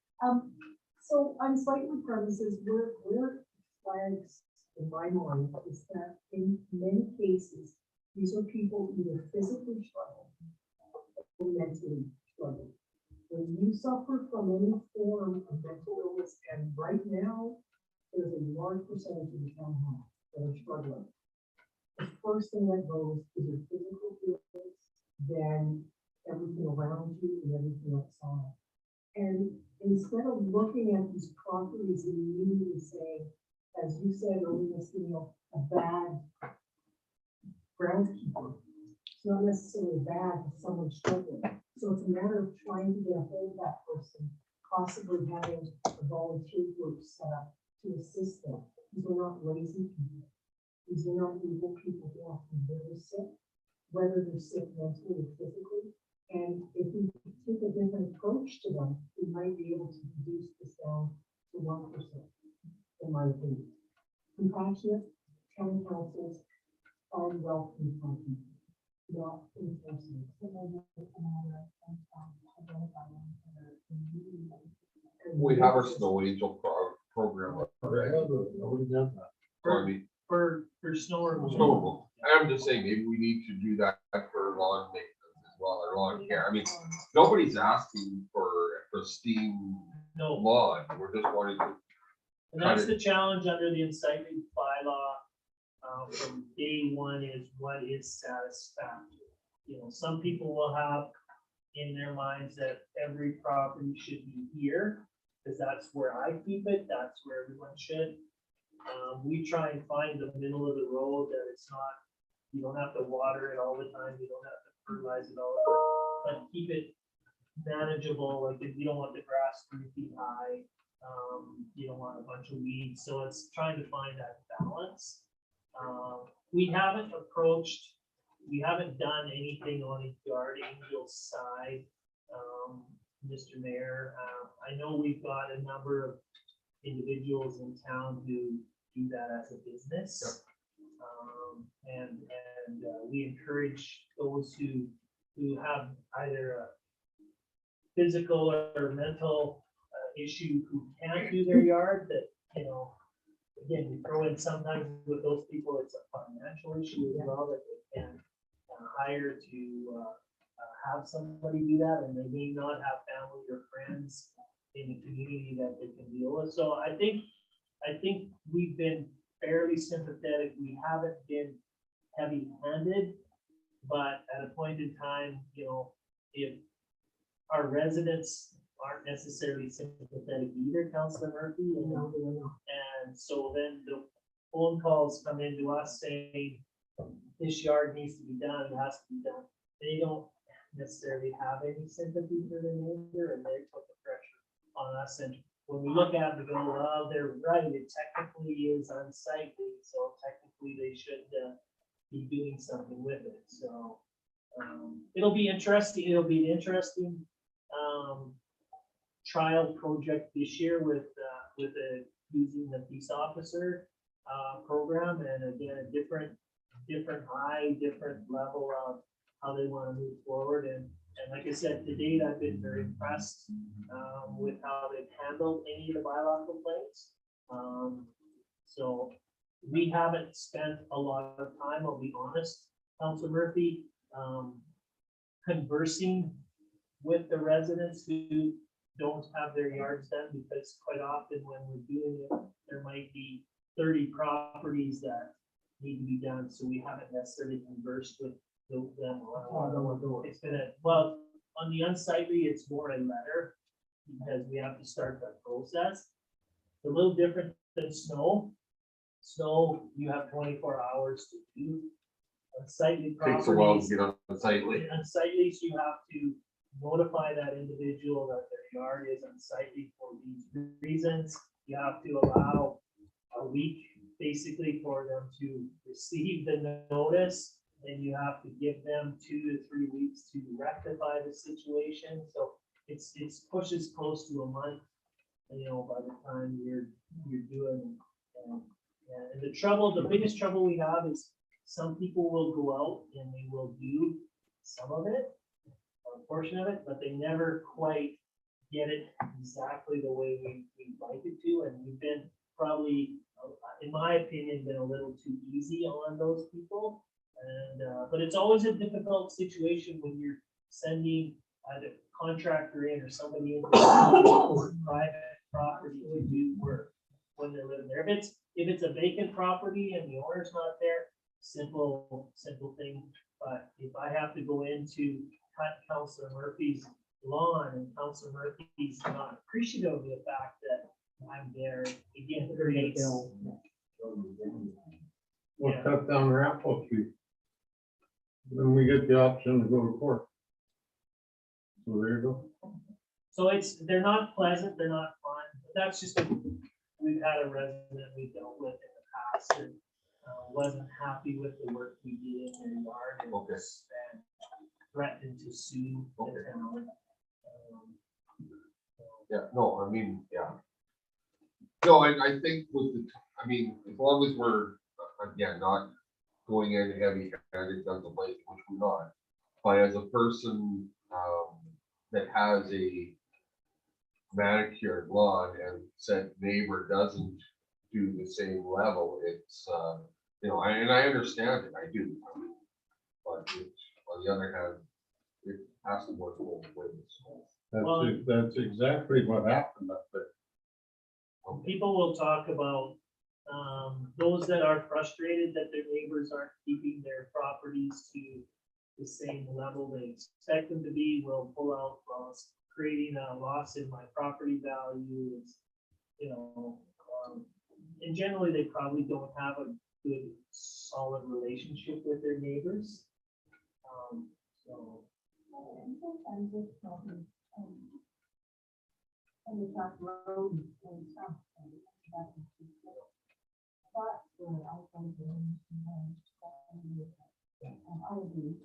So on slightly premises, where flags in my mind is that in many cases, these are people either physically struggling or mentally struggling. When you suffer from any form of mental illness, and right now, there's a large percentage of the town hall that are struggling. The first thing that goes is your physical illness, then everything around you and everything outside. And instead of looking at these properties and immediately saying, as you said earlier, a bad groundskeeper, it's not necessarily bad if someone's struggling. So it's a matter of trying to get a hold of that person, possibly having a volunteer group set up to assist them. These are not lazy people. These are not evil people who are often very sick, whether they're sick mentally or physically. And if we take a different approach to them, we might be able to reduce this down to 1%, in my opinion. Compassionate town councils are welcome from people, not enforcement. We have our snow angel program. For snow removal. Snow removal. I'm just saying, maybe we need to do that for lawn maintenance as well, or lawn care. I mean, nobody's asking for pristine No, lawn. We're just wanting to. and that's the challenge under the unsightly bylaw. From day one is what is satisfactory. You know, some people will have in their minds that every property should be here, because that's where I keep it, that's where everyone should. We try and find the middle of the road that it's not, you don't have to water it all the time, you don't have to fertilize it all the time, but keep it manageable. Like if you don't want the grass 3 feet high, You don't want a bunch of weeds, so it's trying to find that balance. We haven't done anything on the yard angel side, Mr. Mayor. I know we've got a number of individuals in town who do that as a business. And we encourage those who have either a physical or mental issue who can't do their yard, that, you know, again, you throw in sometimes with those people, it's a financial issue as well, that they can hire to have somebody do that, and they may not have family or friends in the community that they can deal with. So I think we've been fairly sympathetic. We haven't been heavy-handed, but at a point in time, you know, if our residents aren't necessarily sympathetic either, Councilor Murphy, and so then the phone calls come into us saying, this yard needs to be done, it has to be done. They don't necessarily have any sympathy for their neighbor, and they put the pressure on us. And when we look at it and go, well, they're right, it technically is unsightly, so technically they should be doing something with it. So it'll be interesting. It'll be an interesting trial project this year with using the peace officer program, and again, a different high, different level of how they want to move forward. And like I said, to date, I've been very impressed with how they've handled any of the bylaw complaints. So we haven't spent a lot of time, I'll be honest, Councilor Murphy, conversing with the residents who don't have their yards done, because quite often when we're doing it, there might be 30 properties that need to be done, so we haven't necessarily conversed with them. It's been well, on the unsightly, it's more a letter, because we have to start that process. It's a little different than snow. Snow, you have 24 hours to do. Unsightly Takes a while to properties, get on unsightly. unsightly, you have to notify that individual that their yard is unsightly for these reasons. You have to allow a week basically for them to receive the notice, and you have to give them 2 to 3 weeks to rectify the situation. So it's pushes close to a month, you know, by the time you're doing. And the biggest trouble we have is some people will go out and they will do some of it, or a portion of it, but they never quite get it exactly the way we'd like it to. And we've been probably, in my opinion, been a little too easy on those people. And but it's always a difficult situation when you're sending either contractor in or somebody into private property to do work when they're living there. If it's a vacant property and the owner's not there, simple thing. But if I have to go in to cut Councilor Murphy's lawn, and Councilor Murphy's not appreciative of the fact that I'm there, again, it creates. We'll cut down the apple tree. Then we get the option to go to court. So there you go. So they're not pleasant, they're not fun, but that's just, we've had a resident we dealt with in the past and wasn't happy with the work we did in their yard, and and threatened to sue the town. Yeah, no, I mean, yeah. No, and I think with the, I mean, as long as we're, again, not going in heavy handed, doesn't like, which we're not. But as a person that has a manicured lawn and said neighbor doesn't do the same level, it's, you know, and I understand it, I do. I mean, but on the other hand, it has to work both ways. That's exactly what happened up there. People will talk about those that are frustrated that their neighbors aren't keeping their properties to the same level they expect them to be, will pull out, well, it's creating a loss in my property value. It's, you know, and generally they probably don't have a good, solid relationship with their neighbors. So. And sometimes it's probably, and the truck road and stuff. And that's where I come in and I will be,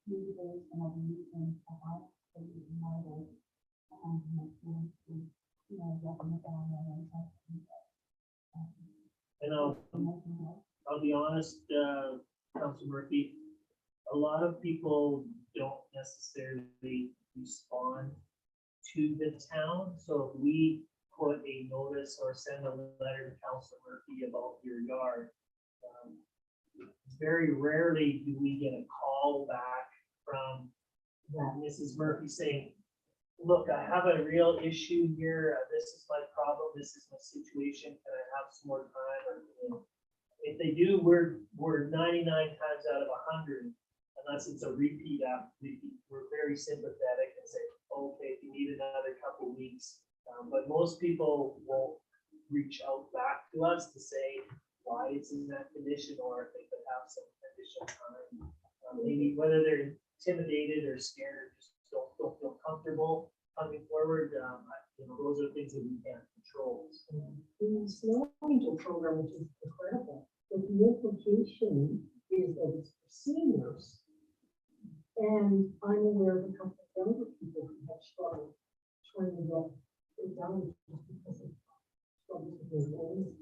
few days and I'll be using a house, my way. You know, dropping it down And I'll be honest, Councilor Murphy, a lot of people don't necessarily respond to the town. So if we put a notice or send a letter to Councilor Murphy about your yard, very rarely do we get a call back from Mrs. Murphy saying, look, I have a real issue here. This is my problem. This is my situation. Can I have some more time? Or, you know, if they do, we're 99 times out of 100, unless it's a repeat app, we're very sympathetic and say, okay, if you need another couple weeks. But most people won't reach out back to us to say why it's in that condition or if they could have some additional time. Maybe whether they're intimidated or scared, or just don't feel comfortable coming forward. You know, those are things that we can't control. The snow angel program, which is incredible, but the implication is that it's for seniors. And I'm aware of a couple of younger people who have struggled trying to get it done just because of struggles with their loans.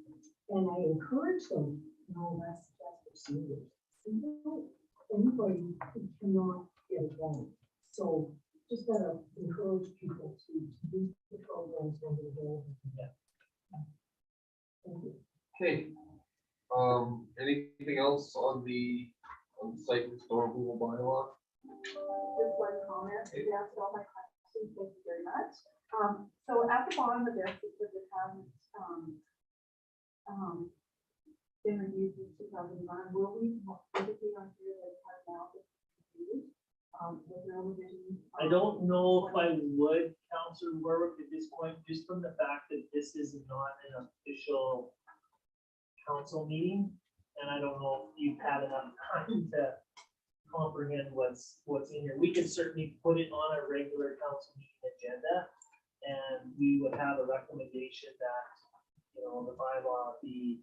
And I encourage them, no, that's for seniors. You know, anybody who cannot get it done. So just gotta encourage people to use the programs when they're available. Yeah. Thank you. Okay. Anything else on the site and store removal bylaw? Just one comment, you answered all my questions, thank you very much. So at the bottom of this, because it hasn't, been reviewed since 2009, will we indicate on here that it has now been reviewed, with no revisions? I don't know if I would, Councilor Warwick, at this point, just from the fact that this is not an official council meeting, and I don't know if you've had enough time to comprehend what's in here. We could certainly put it on a regular council meeting agenda, and we would have a recommendation that, you know, the bylaw be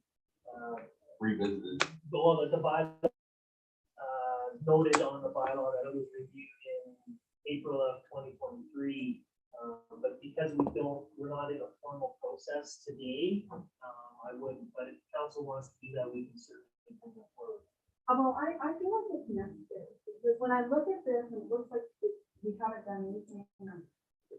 Revisited. the bylaw noted on the bylaw that it was reviewed in April of 2023. But because we're not in a formal process today, I wouldn't, but if council wants to do that, we can certainly move it forward. Well, I feel like it's necessary, because when I look at this, it looks like we haven't done anything,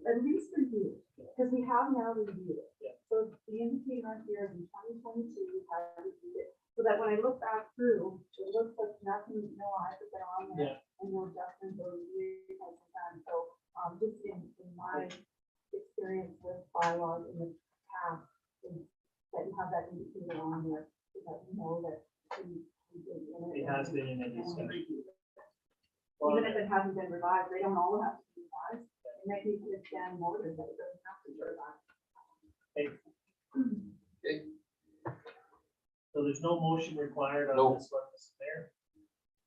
at least review, because we have now reviewed it. Yeah. So the indicator here in 2022, we have reviewed it, so that when I look back through, it looks like nothing, no eyes have been on there, and no adjustments or reviews has been done. So, just in my experience with bylaws in the past, is that you have that indicator on there, so that you know that It has been in a discussion. Even if it hasn't been revised, they don't all have to be revised. It might be to stand more than that, it doesn't have to be revised. Okay. So there's no motion required on No. this one, Mr. Mayor.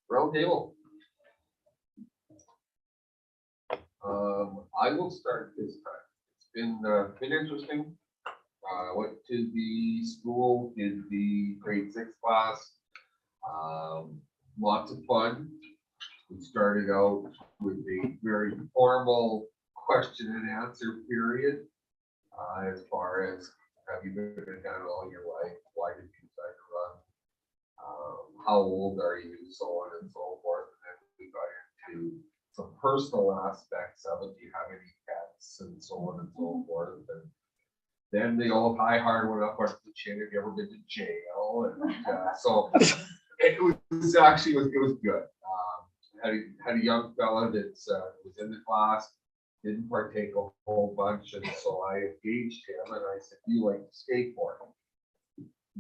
Round table. I will start this time. It's been interesting. Went to the school, did the grade 6 class. Lots of fun. We started out with a very formal question and answer period. As far as, have you been down all your life? Why did you decide to run? How old are you? So on and so forth. And then we got into some personal aspects of it. Do you have any pets? And so on and so forth. And then the old high heart went up onto the chin. Have you ever been to jail? And so it was actually, it was good. Had a young fella that was in the class, didn't partake a whole bunch, and so I engaged him and I said, "Do you like to skateboard?"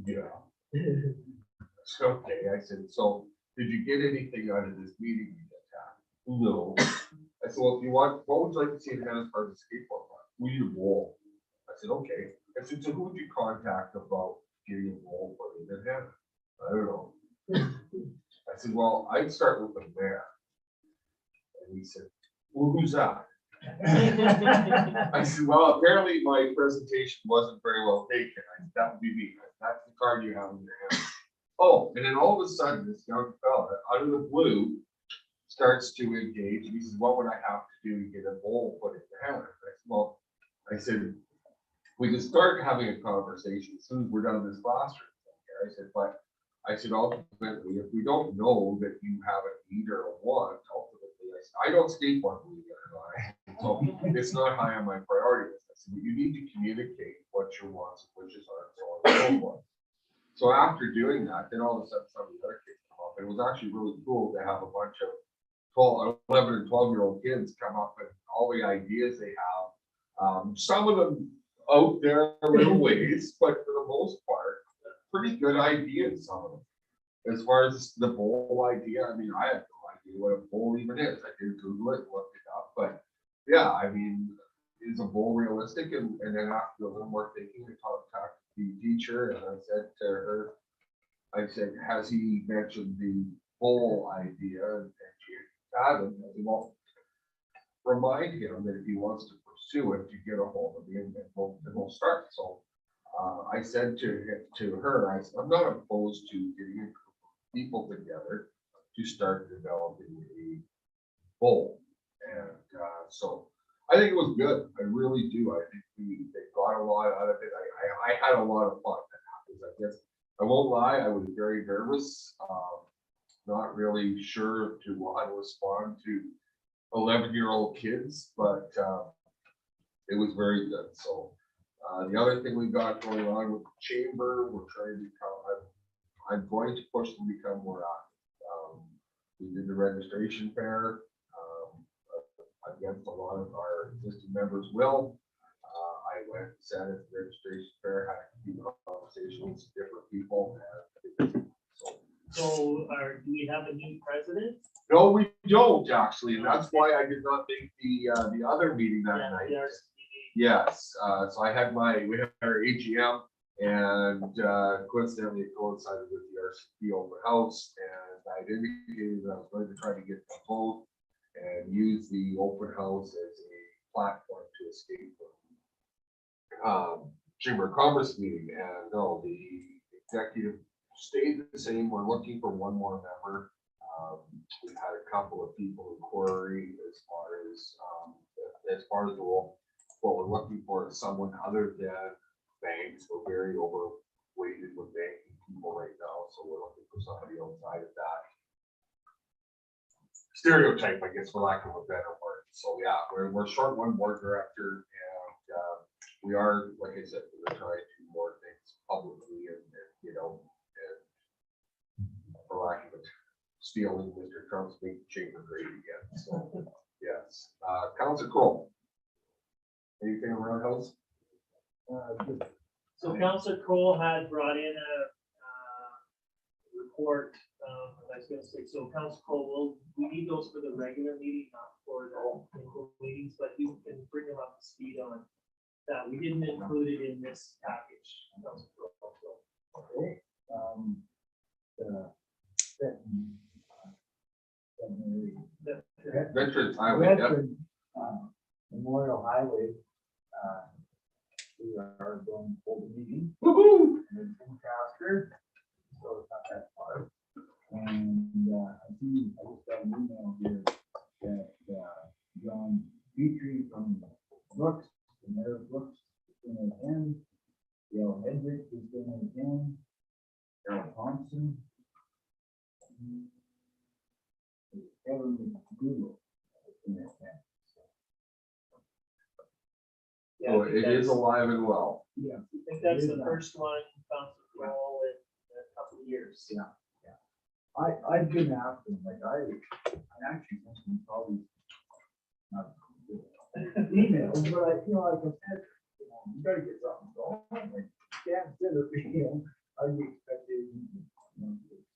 Yeah. So, okay, I said, "So did you get anything out of this meeting you just had?" "No." I said, "Well, if you want, what would you like to see in Hannah's part of the skateboard park?" "We need a bowl." I said, "Okay." I said, "So who would you contact about getting a bowl for you in Hannah?" "I don't know." I said, "Well, I'd start with the mayor." And he said, "Well, who's that?" I said, well, apparently my presentation wasn't very well taken. That would be me. That's the card you have in your hand. Oh, and then all of a sudden, this young fella, out of the blue, starts to engage. He says, what would I have to do to get a bowl put in the hand? I said, well, I said, we can start having a conversation as soon as we're done in this classroom. I said, but I said, ultimately, if we don't know that you have a need or a want, ultimately, I don't skateboard, believe it or not. So it's not high on my priority list. I said, but you need to communicate what your wants and wishes are, and so on and so forth. So after doing that, then all of a sudden some of the other kids come up. It was actually really cool to have a bunch of 11 and 12-year-old kids come up with all the ideas they have. Some of them out there a little ways, but for the most part, pretty good ideas, some of them. As far as the bowl idea, I mean, I have no idea what a bowl even is. I did Google it, looked it up, but yeah, I mean, is a bowl realistic? And then after a little more thinking, I talked to the teacher, and I said to her, I said, has he mentioned the bowl idea? And she hadn't. I said, well, remind him that if he wants to pursue it, to get a hold of me, and we'll start. So I said to her, I said, I'm not opposed to getting a group of people together to start developing a bowl. And so I think it was good. I really do. I think they got a lot out of it. I had a lot of fun. I guess I won't lie, I was very nervous, not really sure to how to respond to 11-year-old kids, but it was very good. So the other thing we got going on with the chamber, we're trying to become, I'm going to push them to become more active. We did the registration fair against a lot of our existing members will. I went and sat at the registration fair, had a few conversations with different people. So do we have a new president? No, we don't actually, and that's why I did not make the other meeting that night. Yes, so we had our AGM, and coincidentally it coincided with the RCP open house, and I indicated that I was going to try to get them both and use the open house as a platform to escape from Chamber of Commerce meeting. And no, the executive stayed the same. We're looking for one more member. We've had a couple of people inquiry as far as the role. What we're looking for is someone other than banks. We're very overweighted with banking people right now, so we're looking for somebody outside of that stereotype, I guess, for lack of a better word. So yeah, we're short one board director, and we are, like I said, we're gonna try to do more things publicly, and for lack of it, stealing Mr. Trump's big chamber great again. So yes, Councilor Kroll. Anything around house? So Councilor Cole had brought in a report. I was gonna say, so Councilor Cole, we need those for the regular meeting, not for the local meetings, but you can bring them up to speed on that. We didn't include it in this package. Councilor Cole, so. Okay. Veterans Highway, yeah. Memorial Highway, we are going to hold a meeting. Woohoo! And it's in Casper, so it's not that far. And I just got an email here that John Petrie from Brooks, the mayor of Brooks, is going to attend. Gail Hendrick is going to attend. Carol Thompson. Kevin Google is going to attend. Yeah, So I think it is that's- alive and well. Yeah. I think that's the first one, Councilor Cole, in a couple of years. Yeah. I've been after him, like I actually sent him probably not emails, but like I said, you gotta get something going, like, can't sit it, I'd be expecting,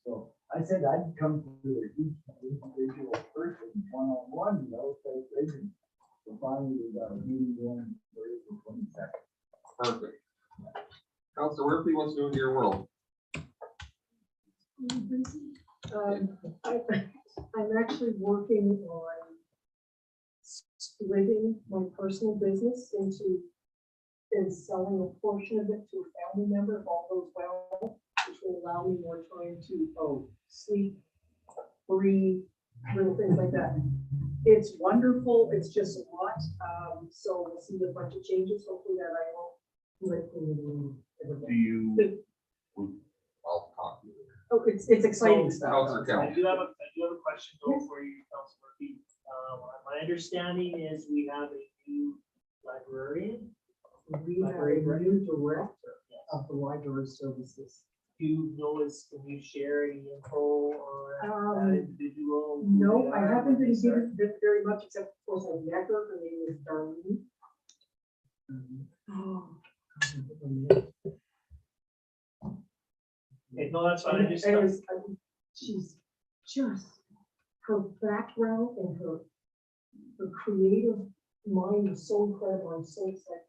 so I said I'd come to each individual person, one-on-one, type thing. So finally, we got a meeting going for April 22nd. Perfect. Councilor Murphy, what's new in your world? I'm actually working on splitting my personal business into and selling a portion of it to a family member if all goes well, which will allow me more time to sleep, breathe, little things like that. It's wonderful. It's just a lot. So we'll see a bunch of changes. Hopefully that I won't let Do everybody. you, I'll talk to you. Oh, it's exciting stuff. Counselor Campbell. I do have a question though for you, Councilor Murphy. My understanding is we have a new librarian. We have a new director of the library services. Do you know, can you share any info on that individual? who No, they I are, haven't when they been start? given very much, except of course I've met her. Her name is Darlene. Oh, Okay, no, that's fine. I just, she's just, her background and her creative mind is so incredible. I'm so excited.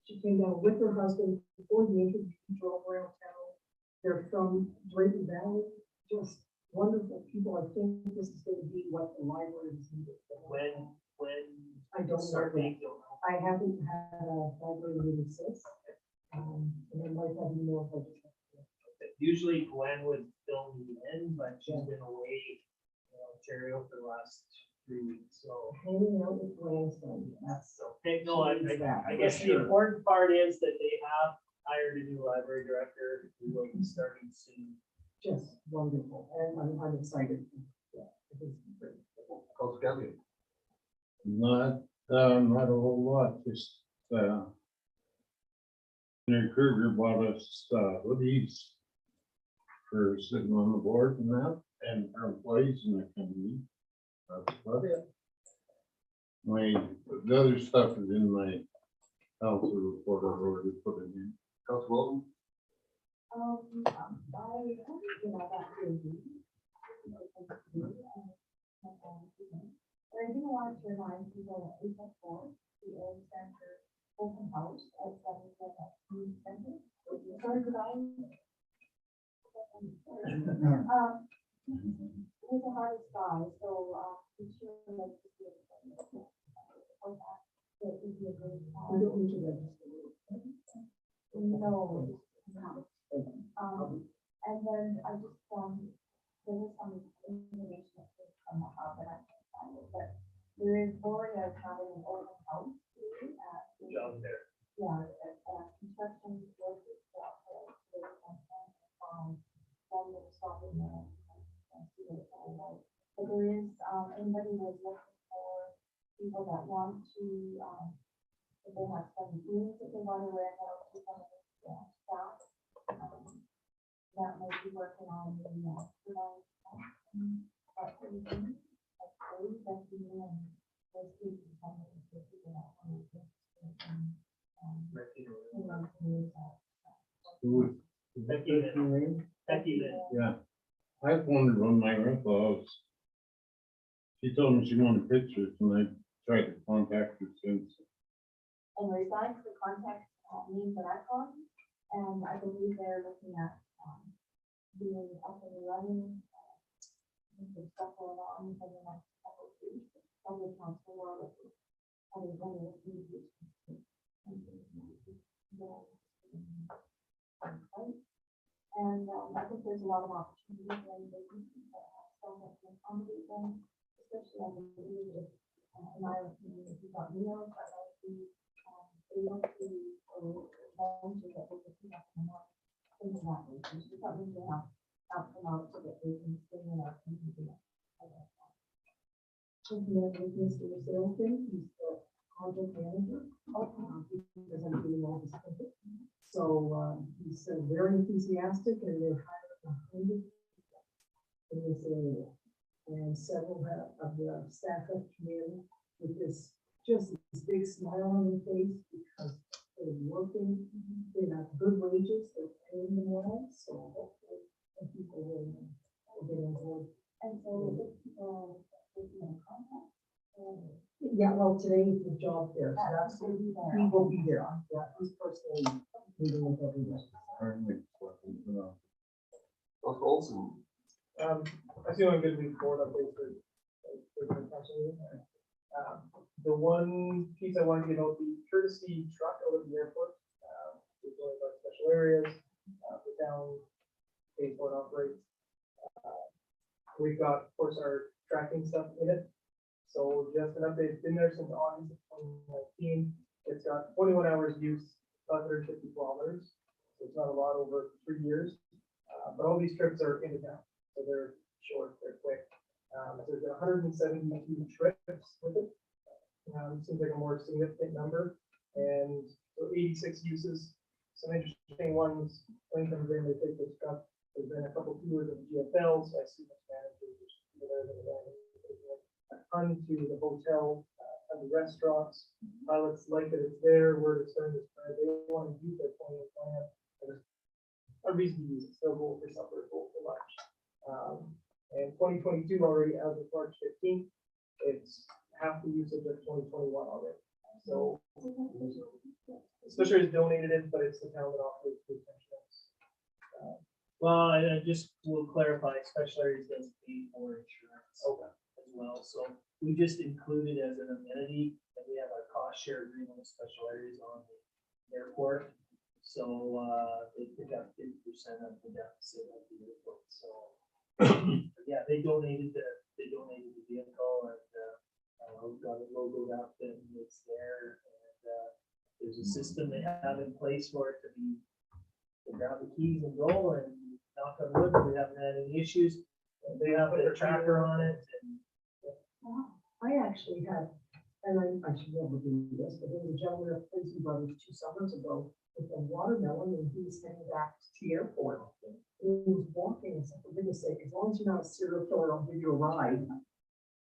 She came down with her husband before the interview, drove around town. They're from Drayton Valley, just wonderful people. I think this is going to be what the library is needed. when I don't start know. date, I haven't had a library meeting since. And I might have more, but usually Gwen would fill me in, but she's been away in Ontario for the last 3 weeks, so. hanging out with grandson, that's So, okay, no, I guess the Sure. important part is that they have hired a new library director who will be starting soon. just wonderful, and I'm excited. Yeah, it is great. Counselor Campbell. Not a whole lot, just, Mayor Kruger bought us, hoodies for sitting on the board and that, and our employees in the company. That's about it. The other stuff is in my council report, I've already put it in. Counselor Wilton. I do want to remind people that April 4th, the Old Center open house at 7 Community Center. Sorry, could I? It's a hard sky, so be sure to like to see it. It would be a great We time. don't need to register. No. And then I just, there was some information that came from the hub and I can't find it, but there is Gloria is having an open house too at. Job there. Yeah, construction workers job there. From the stopping there. But there is, anybody was looking for people that want to, if they have some rooms that they want to rent out to some of the staff. That might be working on the, Becky Lynn. Yeah, I wondered when my grandpa was, she told me she wanted pictures and I tried to contact her since. And resides the contact me for that one, and I believe they're looking at being up and running. There's stuff going on for the next couple of weeks. Probably council or I mean, when it's easy. And I think there's a lot of opportunities in businesses that have so much in accommodate them, especially on the leadership. And I don't know if you got meals, but I see able to volunteer that we can have them up into that way. So it's something to help them out so that they can stay in our community. Mr. Salton, he's the project manager. Because I'm doing all this. So, he's very enthusiastic and they're hiring 100 in this area. And several of the staff have come in with this, just this big smile on their face because they're working, they have good wages, they're paying them well, so hopefully people will get on board. And so if people will be in contact. Yeah, well, today is the job fair, so that's, we will be there. Yeah, he's personally meeting with everybody. Counselor Olson. I see only good week forward updates for the council meeting. The one piece I wanted to get out, the courtesy truck out of the airport, we're going about special areas, the town pays for and operates. We've got, of course, our tracking stuff in it. So just an update, it's been there since August of 2019. It's got 21 hours use, 550 kilometers. So it's not a lot over 3 years. But all these trips are in and out, so they're short, they're quick. So there's 172 trips with it. Seems like a more significant number. And so 86 uses, some interesting ones. When comes in, they take this truck. There's been a couple tours of GFLs, I see much managers, a ton to the hotel, and the restaurants. Pilots like that it's there, where it's starting to spread. They want to use their plan. And there's a reason to use it. They'll go for supper, go for lunch. And 2022 already, as of March 15th, it's half the usage of 2021 already. So, Swisher has donated it, but it's the town that operates the insurance. Well, I just will clarify, special areas does pay for insurance as well, so we just included as an amenity that we have a cost share agreement with special areas on the airport. So, they pick up 50% of the deficit at the airport, so. Yeah, they donated the vehicle, and, we've got it logoed up and it's there, and, there's a system they have in place for it to be, to grab the keys and go, and knock on wood, we haven't had any issues. They have a tracker on it, and I actually had, and I should never do this, but there was a gentleman at Quincy Brothers 2 summers ago with a watermelon, and he was heading back to the airport. And he was walking, and said, for goodness sake, as long as you're not a serial killer, I'll give you a ride.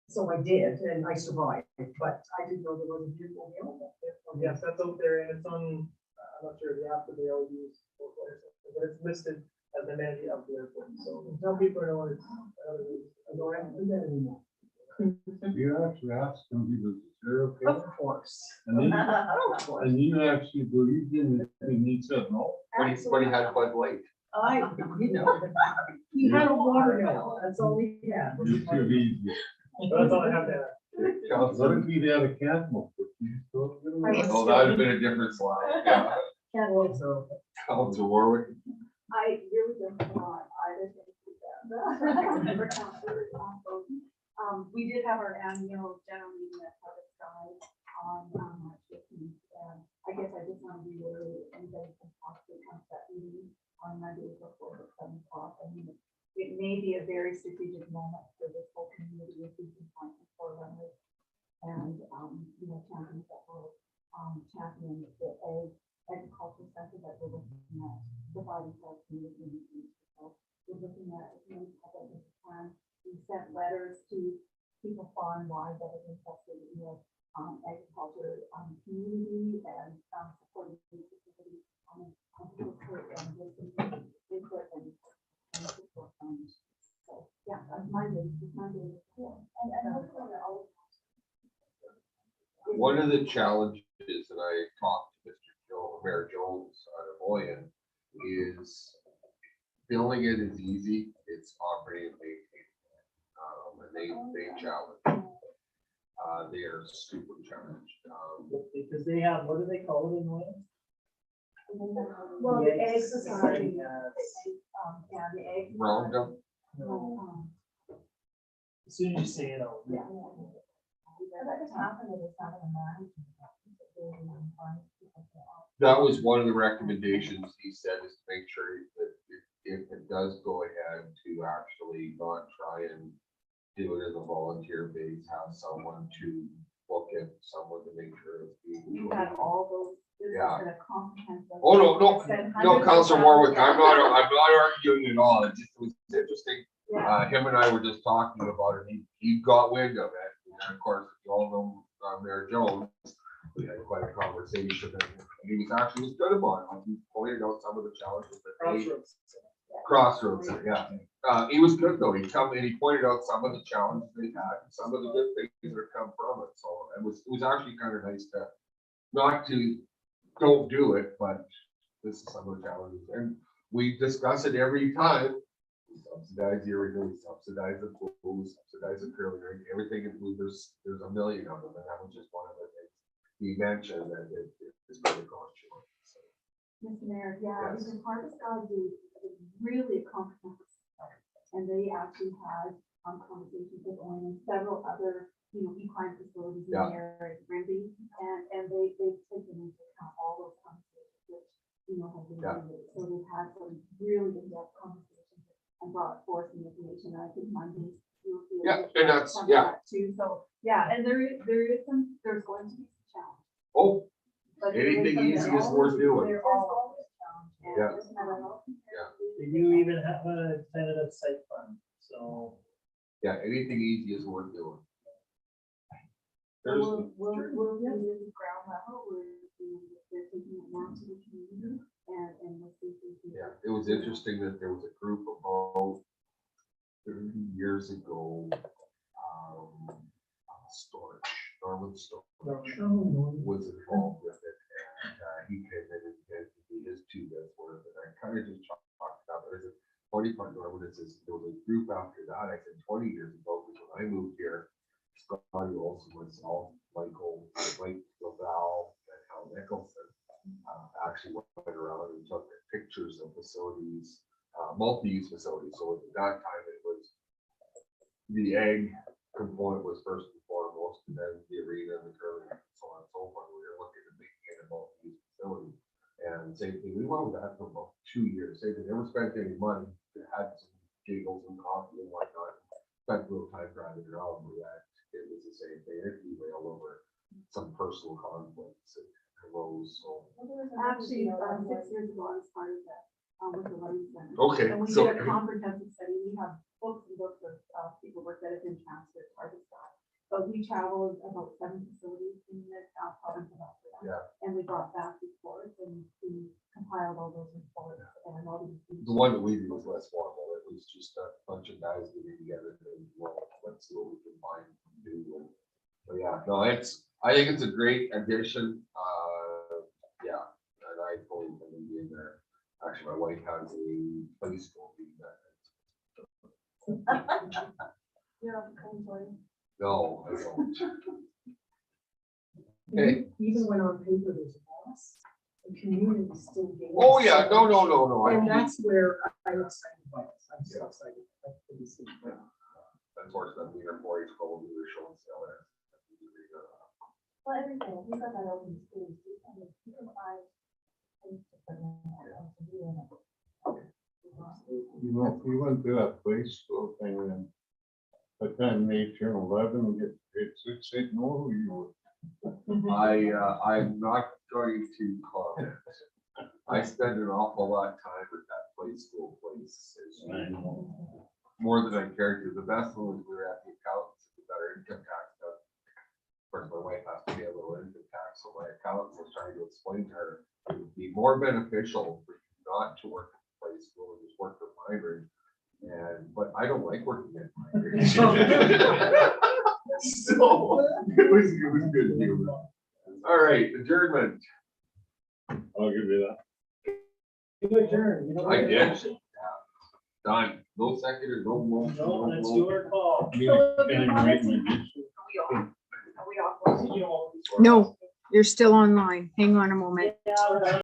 So I did, and I survived, but I didn't know there was a vehicle available. Yes, that's out there, and it's on, I'm not sure the app that they all use, but it's listed as the manager of the airport. So tell people know it's, I don't have to do that anymore. You actually asked him, he was a serial killer, Of course. and you actually believed in it, and he said no. When he had Bud Light. He had a watermelon, that's all he had. You're too easy. that's all I have to add. Let it be down a cantaloupe. but you still get away. Oh, that would have been a different slide. Yeah. Cantaloupes are. Council Warwick. I really don't want either thing to that. Never counted. We did have our annual general meeting at Public Sky on March 15th. I guess I just want to be really, anybody can possibly come to that meeting on Monday before the 7 o'clock. I mean, it may be a very strategic moment for this whole community if we can find some forerunners and, champions that will champion the agricultural sector that we're looking at providing for our community. So we're looking at, public plan. We sent letters to people far and wide that are interested in the agriculture community and supporting the community so yeah, Monday before. One of the challenges that I talked to Mayor Jones out of Oyen is building it is easy, it's operating and maintaining. And they challenge. They are super challenged. because they have, what do they call it in Wales? Well, the egg Yes. society, Yes. the egg. Roundup. No. As soon as you say it out. Yeah. That just happened, it was having a management. That was one of the recommendations he said, is to make sure that if it does go ahead, to actually not try and do it as a volunteer base, have someone to look at, someone to make sure it's being. You had all those, this Yeah. is a comprehensive. Oh, no, Said no, hundreds of Councilor Warwick, I'm thousands. not arguing at all, it just was interesting. Yeah. Him and I were just talking about it, he got wind of it, and of course, you all know, Mayor Jones, we had quite a conversation, and he was actually good about it, he pointed out some of the challenges that they. Crossroads, yeah. He was good though, he pointed out some of the challenges they had, and some of the good things that come from it, so it was actually kind of nice to, not to, don't do it, but this is some of the challenges, and we discuss it every time Subsidize the original, subsidize the pool, subsidize the curling rink, everything, there's a million of them, and that was just one of the things. He mentioned that it's very controversial. So, Mr. Mayor, yeah, Yes. because Harvest Dog is really a comprehensive study. And they actually had conversations with Owen and several other, equine facilities in Yeah. the area, Grimby, and they've taken into account all those conversations, which, have been Yeah. really, so they've had some really in-depth conversations and brought forth some information, and I think Monday, you'll see. Yeah, and that's- yeah. Too, so, yeah, and there's going to be some challenge. Oh, But there is anything some- easy there is worth always- doing. There's always challenge. And Yeah. just have a health and Yeah. They do even have a tentative site plan, so. yeah, anything easy is worth doing. So There's, we'll do this ground level, they're taking it more to the community and we'll see if we can. yeah, it was interesting that there was a group of about 30 years ago, storage, Norman Storage was involved with it. And he came in and did his 2 bits worth, and I kind of just talked about it. I said, 45 Norman, it says, there was a group after that, I said 20 years ago, because when I moved here, Scotty Olson, myself, Mike LaValle, and Hal Nicholson, actually went around and took pictures of facilities, multi-use facilities. So at that time, it was the egg component was first and foremost, and then the arena and the curling, and so on and so forth. We were looking at making it a multi-use facility. And same thing, we went with that for about 2 years. They never spent any money. They had some giggles and coffee and whatnot. Spent a little time driving around with that. It was the same thing. It derailed over some personal conflicts that arose. So Actually, 6 years ago, I started that, with the Learning Center. okay, And we so did a comprehensive study, we have books and books of, paperwork that have been transferred to Harvest Dog. But we traveled about 7 facilities in the province of Alberta. Yeah. And we brought back reports and we compiled all those reports and all these. the one that we did was less formal. It was just a bunch of guys getting together and, well, let's see what we can find and do. And, but yeah, no, I think it's a great addition. Yeah, and I fully believe in there. Actually, my wife has a play school team that. Yeah, enjoy. No, I don't. Okay. Even when on paper there's a loss, the community still gains. Oh, yeah, no. And I that's where I'm excited by this. I'm so excited. unfortunately, we are more exposed to the show and sell it. Well, everything, we got that open space, you can buy. things to put in there, to do in it. We went to that place school thing and by the time they turn 11, get grade 6, 8, no, you. I'm not going to comment. I spend an awful lot of time at that play school place. It's more than I care to. The best one was we were at the accountants, the better income tax stuff. Of course, my wife has to pay a little income tax, so my accountant was trying to explain to her it would be more beneficial for you not to work at the play school and just work for Minebridge. But I don't like working at Minebridge. So it was good humor. All right, adjournment. I'll give you that. You adjourn, you know. I did. Done. No second, no motion. No, that's your call. Can I make my dishes? No, you're still online. Hang on a moment. Yeah,